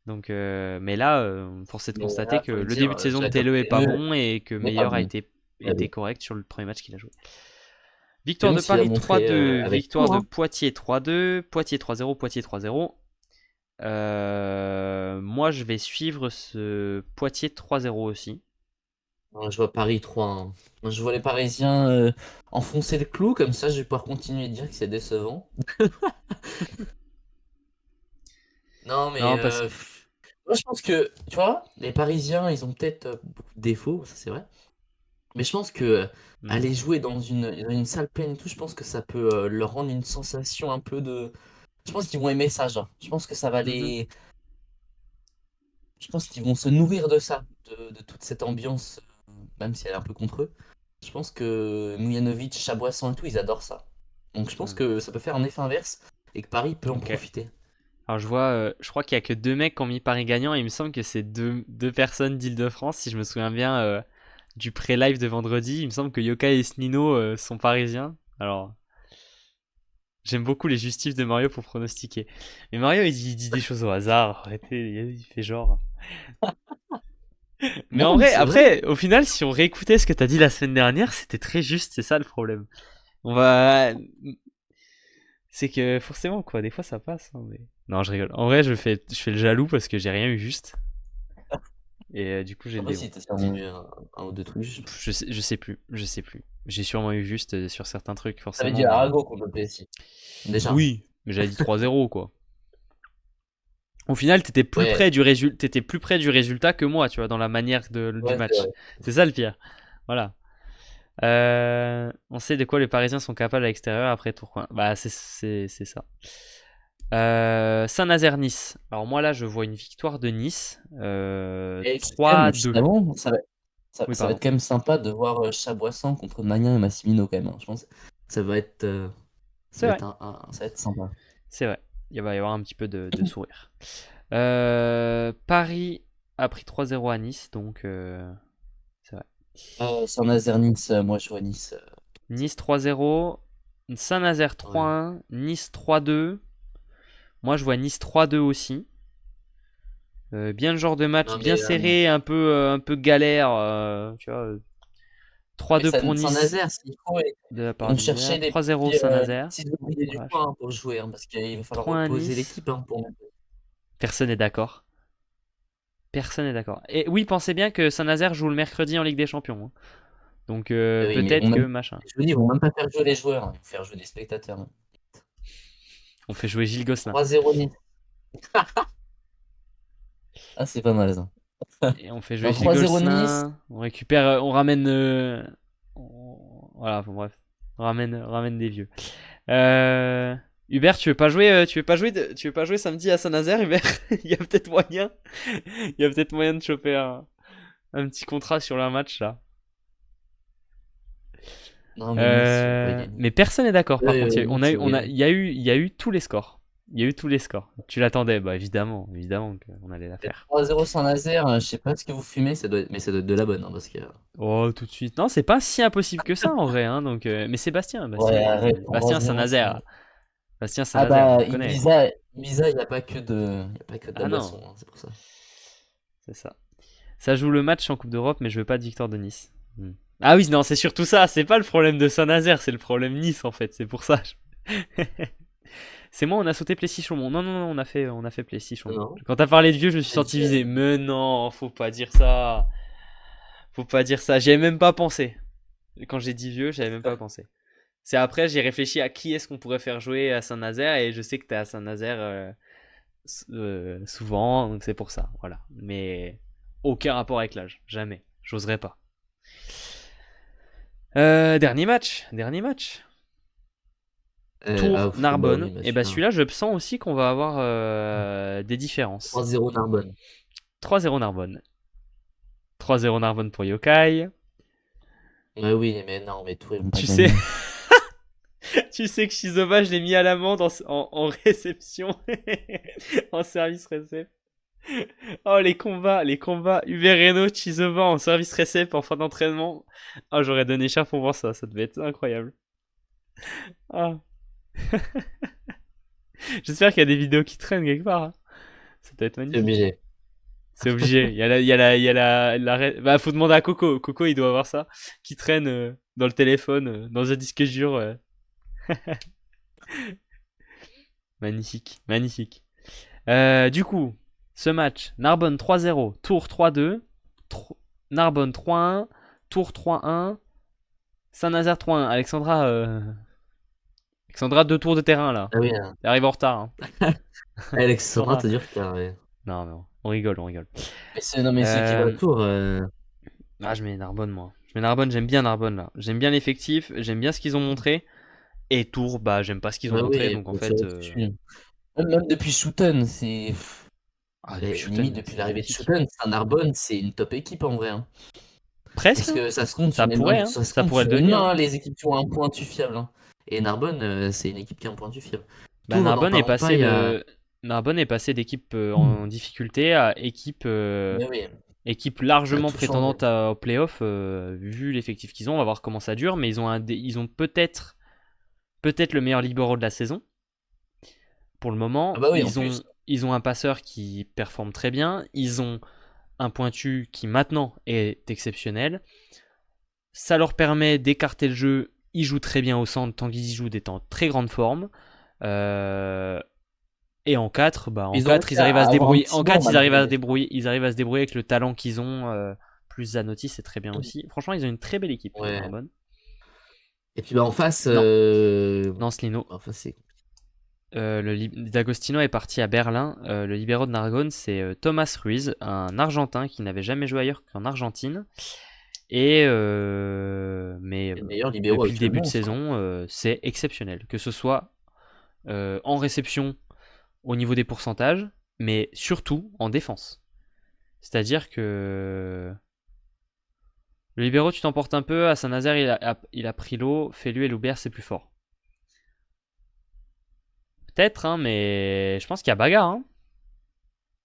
Donc, mais là, force est de Mais constater là, que faut le le dire, début de saison de Jacob Telleux est pas Taylor bon et que n'est pas Meilleur bon. Ouais, été correct sur le premier match qu'il a joué. Victoire même de s'il a Paris montré 3-2, avec victoire tout, de hein. Poitiers 3-2, Poitiers 3-0, Poitiers 3-0. Moi, je vais suivre ce Poitiers 3-0 aussi. Je vois Paris 3-1. Moi, je vois les Parisiens enfoncer le clou, comme ça je vais pouvoir continuer de dire que c'est décevant. Non, mais Non, parce que. moi je pense que, tu vois, les Parisiens, ils ont peut-être beaucoup de défauts, ça c'est vrai. Mais je pense que Mhm, aller jouer dans une salle pleine et tout, je pense que ça peut leur rendre une sensation un peu de. Je pense qu'ils vont aimer ça, genre. Je pense que ça va mhm, les. Je pense qu'ils vont se nourrir de ça, de toute cette ambiance, même si elle est un peu contre eux. Je pense que Mujanovic, Chaboisson et tout, ils adorent ça. Donc je pense mhm. que ça peut faire un effet inverse et que Paris peut en Ok. profiter. Alors, je crois qu'il y a que deux mecs qui ont mis Paris gagnant et il me semble que c'est deux personnes d'Île-de-France, si je me souviens bien du pré-live de vendredi. Il me semble que Yoka et Snino sont parisiens. Alors, j'aime beaucoup les justifs de Mario pour pronostiquer. Mais Mario, il dit des choses au hasard. Arrêtez, il fait genre. Mais en Non, mais vrai, c'est vrai. après, au final, si on réécoutait ce que t'as dit la semaine dernière, c'était très juste, c'est ça le problème. On va. C'est que forcément, quoi, des fois ça passe, hein, mais. Non, je rigole. En vrai, je fais le jaloux parce que j'ai rien eu juste. Et du coup, j'ai le Après, démon. si t'as sûrement eu un ou deux trucs, Je sais plus, je sais plus. J'ai sûrement eu juste sur certains trucs, t'avais forcément, dit mais. Arago contre le PSG. Déjà. Oui, mais j'avais dit 3-0, quoi. Au final, Ouais, t'étais plus près du résultat que moi, tu vois, dans la manière du ouais, c'est match. vrai. C'est ça le pire. Voilà. On sait de quoi les Parisiens sont capables à l'extérieur après Tourcoing. Bah, c'est ça. Saint-Nazaire-Nice. Alors, moi, là, je vois une victoire de Nice. Et puis quand même, juste 3-2. avant, Oui, ça va pardon. être quand même sympa de voir Chaboisson contre Magnin et Massimino quand même, hein. Je pense que ça va être, ça C'est va vrai. être ça va être sympa. C'est vrai. Il va y avoir un petit peu de sourire. Paris a pris 3-0 à Nice, donc c'est vrai. Saint-Nazaire-Nice, moi je vois Nice. Nice 3-0. Saint-Nazaire Ouais. 3-1, Nice 3-2. Moi, je vois Nice 3-2 aussi. Bien le genre de match, Non, bien serré, un peu galère. Tu vois, mais 3-2 pour Nice Saint-Nazaire, s'il faut, de la ils part vont d'Isère. chercher 3-0 les Saint-Nazaire. petits ouvriers Oh du la vache. coin, hein, pour jouer, hein, parce qu'il va falloir 3-1 reposer Nice. l'équipe, hein, pour monter. Personne n'est d'accord. Personne n'est d'accord. Et oui, pensez bien que Saint-Nazaire joue le mercredi en Ligue des Champions, hein. Donc Oui, mais peut-être que machin. je vous dis, ils vont même pas faire jouer les joueurs, hein, ils vont faire jouer des spectateurs, hein. On fait jouer Gilles Gosselin. 3-0 Nice. Ah, c'est pas mal ça. Et on fait jouer Non, Gilles 3-0 Nice. Gosselin. On récupère, on ramène. Voilà, bon, bref. On ramène des vieux. Euh, Hubert, tu veux pas jouer samedi à Saint-Nazaire, Hubert? Il y a peut-être moyen. Il y a peut-être moyen de choper un petit contrat sur leur match là. Non, mais Nice, ils vont pas gagner. Mais personne n'est d'accord. Par contre, Nice, ils vont gagner. il y a eu tous les scores. Il y a eu tous les scores. Tu l'attendais, bah évidemment, évidemment qu'on allait la faire. 3-0 Saint-Nazaire, je sais pas ce que vous fumez, mais ça doit être de la bonne, hein, parce que. Oh, tout de suite. Non, c'est pas si impossible que ça en vrai, hein. Donc, mais c'est Ouais, arrête, Bastien 3-0 Saint-Nazaire. Saint-Nazaire. Bastien Ah Saint-Nazaire, je bah, le connais. Ibiza, il n'y a pas que de la Ah non, boisson, hein, c'est pour ça. c'est ça. Ça joue le match en Coupe d'Europe, mais je veux pas de victoire de Nice. Hmm. Ah oui, non, c'est surtout ça. C'est pas le problème de Saint-Nazaire, c'est le problème Nice en fait. C'est pour ça. C'est moi, on a sauté Plessis-Chaumont. Non, non, non, on a fait Plessis-Chaumont. Non, Quand t'as parlé de vieux, je me suis j'ai senti dit, visé. Mais non, faut pas dire ça. Faut pas dire ça. J'y avais même pas pensé. Quand j'ai dit vieux, j'avais même pas pensé. C'est après, j'ai réfléchi à qui est-ce qu'on pourrait faire jouer à Saint-Nazaire et je sais que t'es à Saint-Nazaire souvent, donc c'est pour ça. Voilà. Mais aucun rapport avec l'âge. Jamais. J'oserais pas. Dernier match. Dernier match. bah oui, Tours-Narbonne. bah Et bah celui-là. celui-là, je sens aussi qu'on va avoir des différences. 3-0 Narbonne. 3-0 Narbonne. 3-0 Narbonne pour Yokai. Ouais, oui, mais non, mais tout, ils vont pas Tu sais, gagner. tu sais que Shizoba, je l'ai mis à l'amende en réception, en service récep. Oh, les combats. Hubert Reno, Chizoba en service récep en fin d'entraînement. Oh, j'aurais donné cher pour voir ça, ça devait être incroyable. Ah. J'espère qu'il y a des vidéos qui traînent quelque part, hein. Ça doit être C'est magnifique. obligé. C'est obligé. Il y a bah, faut demander à Coco. Coco, il doit avoir ça. Qui traîne dans le téléphone, dans un disque dur. Magnifique, magnifique. Du coup, ce match, Narbonne 3-0, Tours 3-2, Narbonne 3-1, Tours 3-1, Saint-Nazaire 3-1. Alexandra, 2 tours de terrain là. Ah oui, Elle arrive en retard, hein. Alexandra, Alexandra. t'as du retard, ouais. Non, non, on rigole, on rigole. Non, mais ceux qui vont à Euh, Tours, Ah, je mets Narbonne, moi. Je mets Narbonne, j'aime bien Narbonne là. J'aime bien l'effectif, j'aime bien ce qu'ils ont montré. Et Tours, bah, j'aime pas ce qu'ils ont bah montré, oui, donc en faut fait. tirer dessus. Même depuis Shooten, Ah, depuis limite Schouten, depuis c'est l'arrivée de magnifique. Shooten, Saint-Narbonne, c'est une top équipe en vrai, hein. Presque, Parce hein. que ça se compte sur les mains, Hein. ça se Ça compte pourrait le sur une devenir, main, hein. hein, les équipes qui ont un pointu fiable, hein. Et Narbonne, c'est une équipe qui a un pointu fiable. Bah, Tours, n'en parlons pas, il y a. Narbonne est passé d'équipe en difficulté à Mais oui, équipe ça a largement tout changé. prétendante au playoff, vu l'effectif qu'ils ont. On va voir comment ça dure, mais ils ont peut-être le meilleur libero de la saison. Pour le Ah moment, bah oui, en plus. ils ont un passeur qui performe très bien. Ils ont un pointu qui maintenant est exceptionnel. Ça leur permet d'écarter le jeu. Ils jouent très bien au centre, tant qu'ils y jouent des temps très grande forme. Euh, Et en 4, bah en Ils ont 4 réussi ils arrivent à à se avoir un débrouiller. petit En banc 4 malgré. ils arrivent à se débrouiller avec le talent qu'ils ont. Plus Zanotti, c'est très bien aussi. Franchement, ils ont une très belle équipe, Ouais. Narbonne. Et puis bah en face, Non, Lino. enfin c'est. D'Agostino est parti à Berlin. Le libéro de Narbonne, c'est Thomas Ruiz, un Argentin qui n'avait jamais joué ailleurs qu'en Argentine. Mais C'est le meilleur libéraux depuis le début actuellement de en soi. saison, c'est exceptionnel. Que ce soit en réception au niveau des pourcentages, mais surtout en défense. C'est-à-dire que le libéro, tu t'emportes un peu. À Saint-Nazaire, il a pris l'eau. Félu et Loubert, c'est plus fort. Peut-être, hein, mais je pense qu'il y a bagarre, hein.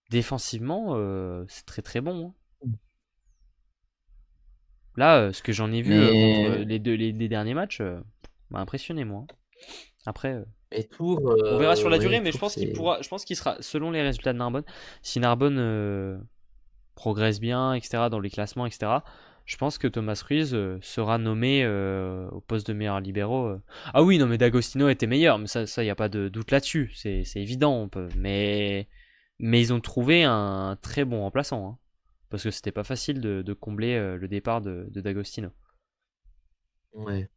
Défensivement, c'est très très bon, hein. Là, ce que j'en ai vu contre Mais les derniers matchs m'a impressionné, moi. Après, Et Tours, on verra sur la durée, ouais, mais je Tours, pense qu'il c'est. pourra. Je pense qu'il sera, selon les résultats de Narbonne, si Narbonne progresse bien, etc., dans les classements, etc., je pense que Thomas Ruiz sera nommé au poste de meilleur libéraux. Ah oui, non, mais D'Agostino était meilleur, mais ça, il n'y a pas de doute là-dessus. C'est évident, on peut. Mais ils ont trouvé un très bon remplaçant, hein, parce que c'était pas facile de combler le départ de D'Agostino. Ouais.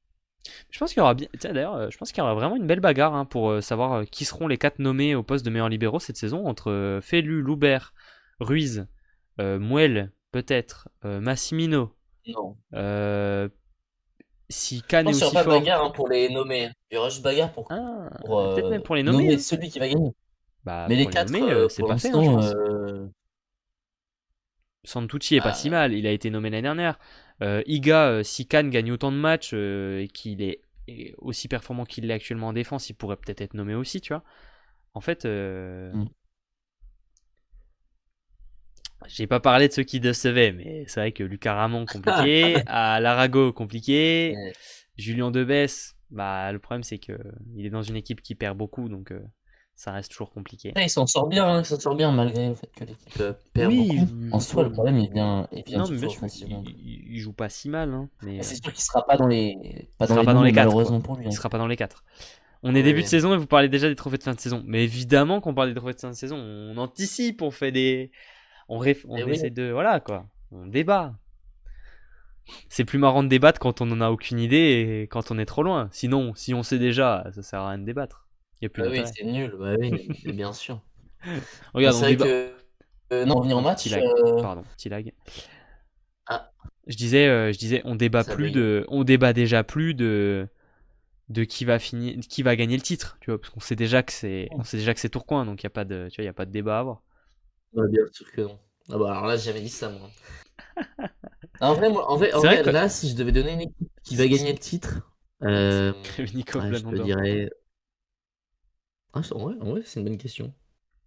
Je pense qu'il y aura bien. Tiens, d'ailleurs, je pense qu'il y aura vraiment une belle bagarre hein, pour savoir qui seront les 4 nommés au poste de meilleur libéraux cette saison entre Felu, Loubert, Ruiz, Muel, peut-être, Massimino. Non. Euh, si Je Khan est pense qu'il n'y aussi aura pas fort. bagarre hein, pour les nommer. Il y aura juste bagarre Ah, pour peut-être même pour les nommer. nommer Hein. celui qui va gagner. Bah, Mais les pour les quatre, nommer, c'est pour pas fait, hein, je l'instant, pense. Santucci est pas si bah, mal, il a été nommé l'année dernière. Iga, si Khan gagne autant de matchs et qu'il est aussi performant qu'il l'est actuellement en défense, il pourrait peut-être être nommé aussi, tu vois. En fait, hmm. j'ai pas parlé de ceux qui décevaient, mais c'est vrai que Lucas Ramon, compliqué. À Larago, compliqué. Ouais. Julien Debesse, bah, le problème c'est que il est dans une équipe qui perd beaucoup, donc ça reste toujours compliqué. Après, il s'en sort bien, hein, il s'en sort bien malgré le fait que l'équipe perd Oui, beaucoup. En soi, le problème, il vient non, mais bien surtout sûr, offensivement. il joue pas si mal, hein, Et mais c'est sûr qu'il sera pas il dans sera les pas dans les noms, 4 quoi. malheureusement pour lui. Il Hein. sera pas dans les 4. On est début de Ouais. saison et vous parlez déjà des trophées de fin de saison. Mais évidemment qu'on parle des trophées de fin de saison. On anticipe, on fait des. On Et oui. essaie de. Voilà quoi. On débat. C'est plus marrant de débattre quand on en a aucune idée et quand on est trop loin. Sinon, si on sait déjà, ça sert à rien de débattre. Il n'y a plus Bah oui, d'intérêt. c'est nul. Bah oui, mais bien sûr. Mais Regarde, on c'est vrai débat. que non, pour revenir au Un petit match. lag. Pardon, petit lag. Ah, Je disais, ça bug. on débat déjà plus de qui va finir, qui va gagner le titre, tu vois, parce on sait déjà que c'est Tourcoing, donc il y a pas de, tu vois, il y a pas de débat à avoir. Ouais, bien sûr que non. Ah bah alors là, j'ai jamais dit ça, moi. En C'est vrai vrai, que là, si je devais donner une équipe qui va gagner le titre, euh, Kremenikov, ouais, je te Ballon d'Or. dirais. Ah, en vrai, c'est une bonne question.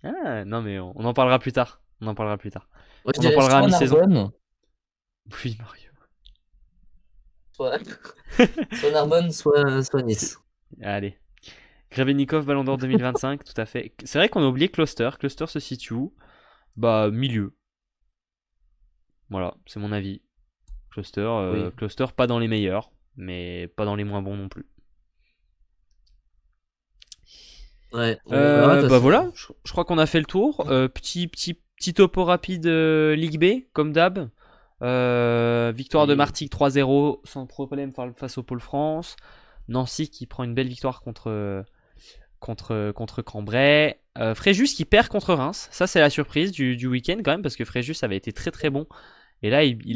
Ah, non mais on en parlera plus tard. On en parlera plus tard. Moi, je On en dirais parlera à soit mi-saison. Narbonne, Oui, Mario. soit, soit Narbonne, soit C'est- Nice. Allez. Kremenikov, Ballon d'Or 2025, tout à fait. C'est vrai qu'on a oublié Cluster. Cluster se situe où? Bah, milieu. Voilà, c'est mon avis. Oui. Cluster, pas dans les meilleurs, mais pas dans les moins bons non plus. Ouais, on verra de toute Bah façon. voilà, je crois qu'on a fait le tour. Petit topo rapide Ligue B, comme d'hab. Victoire de Oui. Martigues 3-0 sans problème face au Pôle France. Nancy qui prend une belle victoire contre Cambrai. Fréjus qui perd contre Reims. Ça, c'est la surprise du week-end quand même, parce que Fréjus avait été très très bon. Et là, Et puis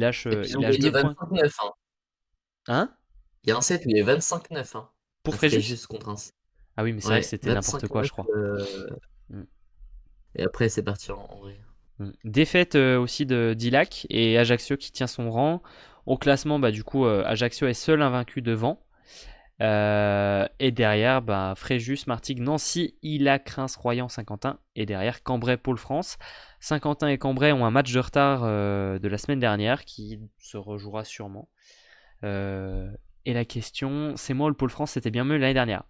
ils il ont lâche gagné 2 points. 25-9. Hein. Hein? Il y a un set où il y a 25-9. Hein. Pour Un Fréjus? Fréjus contre un. Ah oui, mais c'est vrai que Ouais, c'était n'importe quoi, 25-9. je crois. Mm. Et après, c'est parti en vrai. Défaite aussi de d'Ilac et Ajaccio qui tient son rang. Au classement, bah, du coup, Ajaccio est seul invaincu devant. Et derrière, bah, Fréjus, Martigues, Nancy, Ilac, Reims, Royan, Saint-Quentin. Et derrière, Cambrai, Pôle-France. Saint-Quentin et Cambrai ont un match de retard de la semaine dernière qui se rejouera sûrement. Euh, et la question, c'est moi, le Pôle-France, c'était bien mieux l'année dernière?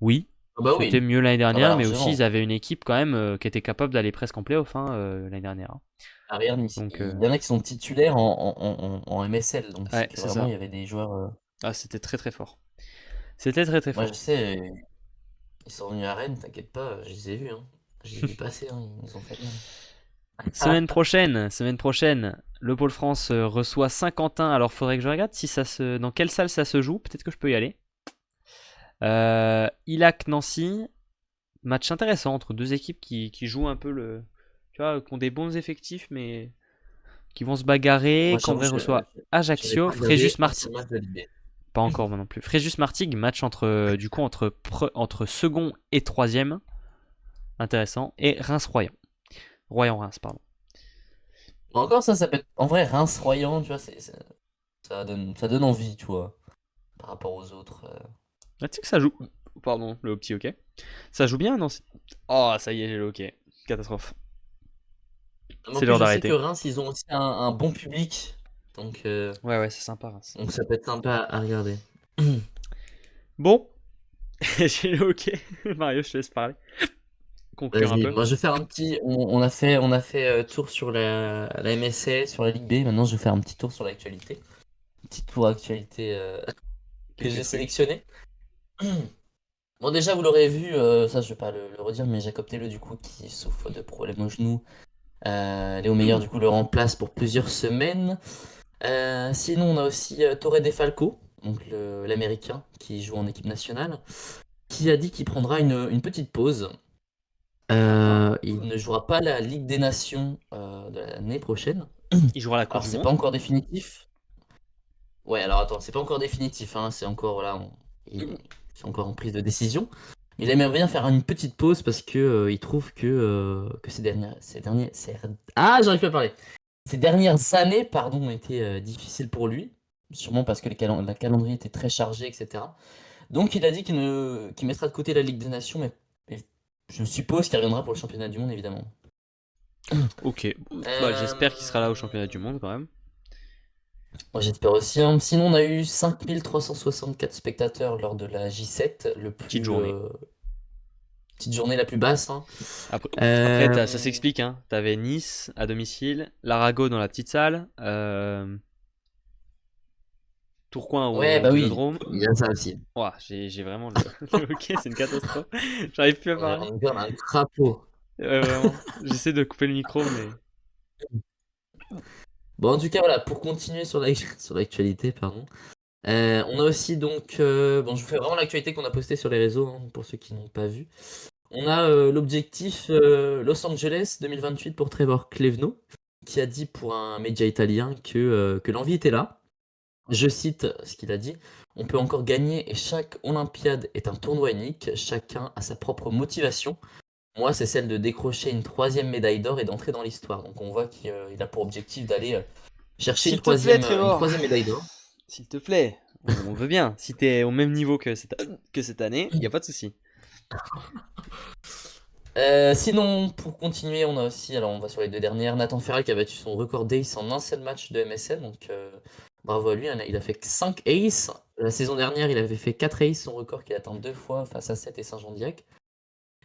Oui, Ah bah c'était oui, mieux l'année ah bah dernière, mais aussi ils largement. avaient une équipe quand même qui était capable d'aller presque en playoff hein, l'année dernière. Hein. Arrière Nice. Donc, Il y en a qui sont titulaires en MSL, donc c'est ouais, que c'est vraiment ça. il y avait des joueurs. Ah, c'était très très fort. C'était très très Moi je fort. sais, ils sont venus à Rennes, t'inquiète pas, je les ai vus. Hein. Je les ai vus passer, hein, ils nous ont fait mal. Semaine prochaine, le Pôle France reçoit Saint-Quentin. Alors, faudrait que je regarde si dans quelle salle ça se joue. Peut-être que je peux y aller. Ilac-Nancy. Match intéressant entre deux équipes qui jouent un peu tu vois, qui ont des bons effectifs, mais qui vont se bagarrer. Moi j'avoue, Cambrai reçoit je n'ai Ajaccio. pas regardé Fréjus un Martigues. seul match de Ligue B. Pas encore, moi non plus. Fréjus Martigues, match entre second et troisième. Intéressant. Et Reims-Royan. Royan-Reims, pardon. Mais encore ça peut être. En vrai, Reims-Royan, tu vois, ça donne envie, tu vois, par rapport aux autres. Ah, tu sais que ça joue. Pardon, le petit hockey. Ça joue bien, non? Oh, ça y est, j'ai le hockey. Catastrophe. Mais en C'est plus, l'heure je sais que d'arrêter. Reims, ils ont aussi un bon public, donc, euh, Ouais, ouais, c'est sympa, Reims. donc ça peut être sympa à regarder. Bon, J'ai le hockey. Mario, je te laisse parler. Conclure un Vas-y, peu. moi je vais faire un petit. On a fait tour sur la MSA, sur la Ligue B. Maintenant, je vais faire un petit tour sur l'actualité. Petit tour actualité que Quelques j'ai trucs. sélectionné. Bon, déjà, vous l'aurez vu, ça je vais pas le redire, mais Jacob Tello, du coup, qui souffre de problèmes au genou. Léo Meyer, du coup, le remplace pour plusieurs semaines. Sinon, on a aussi Torre De Falco, donc l'Américain qui joue en équipe nationale, qui a dit qu'il prendra une petite pause. Il ne jouera pas la Ligue des Nations de l'année prochaine. Il jouera la Coupe Alors, du c'est pas Monde. encore définitif. Ouais, alors attends, c'est pas encore définitif, hein, c'est encore, voilà, c'est encore en prise de décision. Il aimerait bien faire une petite pause parce que il trouve que ah, j'arrive pas à parler. Ces dernières années, pardon, ont été difficiles pour lui, sûrement parce que la calendrier était très chargé, etc. Donc il a dit qu'il mettra de côté la Ligue des Nations, mais je suppose qu'il reviendra pour le championnat du monde, évidemment. Ok. Bah, j'espère qu'il sera là au Euh, championnat du monde quand même. Moi j'espère aussi, hein. Sinon on a eu 5364 spectateurs lors de la J7, Petite journée. petite journée la plus basse, hein. Après, ça Euh, s'explique, hein. T'avais Nice à domicile, l'Arago dans la petite salle, Tourcoing Ouais, au bah oui, Vélodrome. il y a ça aussi. Ouah, j'ai vraiment le hockey, c'est une catastrophe. J'arrive plus à On est parler. on est comme un crapaud. Ouais, vraiment. J'essaie de couper le micro, mais. Bon, en tout cas, voilà, pour continuer sur sur l'actualité, pardon. On a aussi donc, bon, je vous fais vraiment l'actualité qu'on a postée sur les réseaux, hein, pour ceux qui n'ont pas vu. On a l'objectif Los Angeles 2028 pour Trevor Cleveno, qui a dit pour un média italien que l'envie était là. Je cite ce qu'il a dit: On peut encore gagner et chaque Olympiade est un tournoi unique, chacun a sa propre motivation. Moi, c'est celle de décrocher une troisième médaille d'or et d'entrer dans l'histoire. Donc on voit qu'il a pour objectif d'aller chercher S'il te plaît, une Trevor. troisième médaille d'or. S'il te plaît. On veut bien. Si t'es au même niveau que cette année, y a pas de souci. Sinon, pour continuer, on a aussi, alors on va sur les deux dernières, Nathan Ferrell qui a battu son record d'ace en un seul match de MSN, donc bravo à lui, hein, il a fait 5 aces. La saison dernière, il avait fait 4 aces, son record qu'il atteint deux fois face à 7 et Saint-Jean-d'Iac.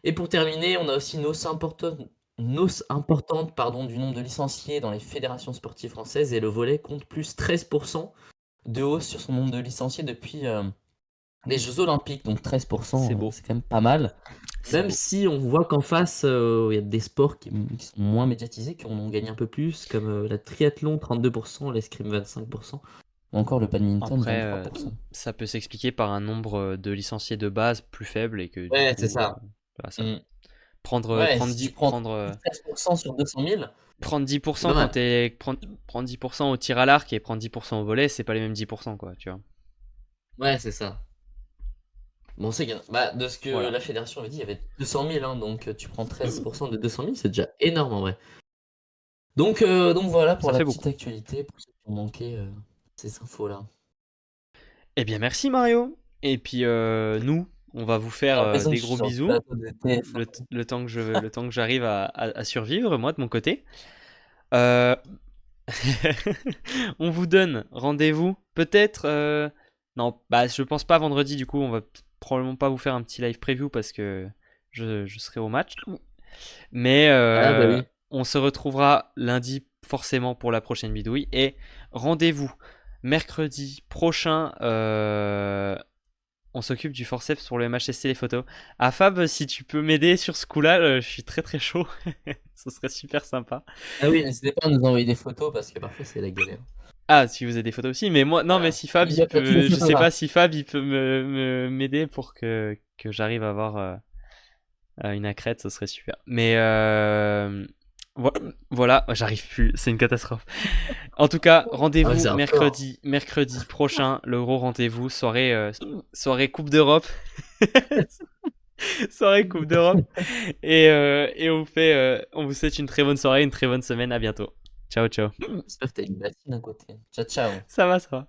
Et pour terminer, on a aussi une hausse importante pardon, du nombre de licenciés dans les fédérations sportives françaises, et le volley compte plus 13% de hausse sur son nombre de licenciés depuis les Jeux Olympiques, donc C'est 13%, beau. c'est quand même pas mal. C'est Même beau. si on voit qu'en face, il y a des sports qui sont moins médiatisés, qui en ont gagné un peu plus, comme la triathlon 32%, l'escrime 25%, ou encore le badminton Après, 23%. ça peut s'expliquer par un nombre de licenciés de base plus faible et que du Ouais, c'est coup, ça. voilà, ça Mm. Ouais, prendre si 10, tu prends 13% sur 200 000, prendre c'est pas 10% mal. prendre 10% au tir à l'arc et prendre 10% au volet, c'est pas les mêmes 10%, quoi, tu vois. Ouais, c'est ça. Bon, c'est bien. Bah, de ce que Voilà. la fédération avait dit, il y avait 200 000, hein, donc tu prends 13% de 200 000, c'est déjà énorme en vrai. Donc voilà pour Ça la fait petite beaucoup. actualité, pour ceux qui ont manqué ces infos-là. Eh bien, merci Mario. Et puis nous, on va vous J'ai faire l'impression que des je suis gros sur le bisous plateau de TF1. le temps que j'arrive à survivre moi de mon côté. Euh, on vous donne rendez-vous peut-être. Non, bah je pense pas vendredi. Du coup, on va probablement pas vous faire un petit live preview parce que je serai au match. Mais Ah bah oui. on se retrouvera lundi forcément pour la prochaine bidouille. Et rendez-vous mercredi prochain. On s'occupe du forceps pour le MHSC les photos. Ah Fab, si tu peux m'aider sur ce coup-là, je suis très très chaud. Ce serait super sympa. Ah oui, n'hésitez pas à nous envoyer des photos parce que parfois c'est la galère. Ah, si vous avez des photos aussi, mais moi, non, mais Voilà. si Fab, Big il up à tous les peut, je sais pas photographes. si Fab, il peut m'aider pour que j'arrive à avoir une accrète, ce serait super. Mais voilà, j'arrive plus, c'est une catastrophe. En tout cas, Ah oui, rendez-vous c'est un peu. mercredi prochain, le gros rendez-vous, soirée Coupe d'Europe, soirée Coupe d'Europe, et on vous souhaite une très bonne soirée, une très bonne semaine, à bientôt. Ciao, ciao. J'espère que t'as une bassine à côté. Ciao, ciao. Ça va, ça va.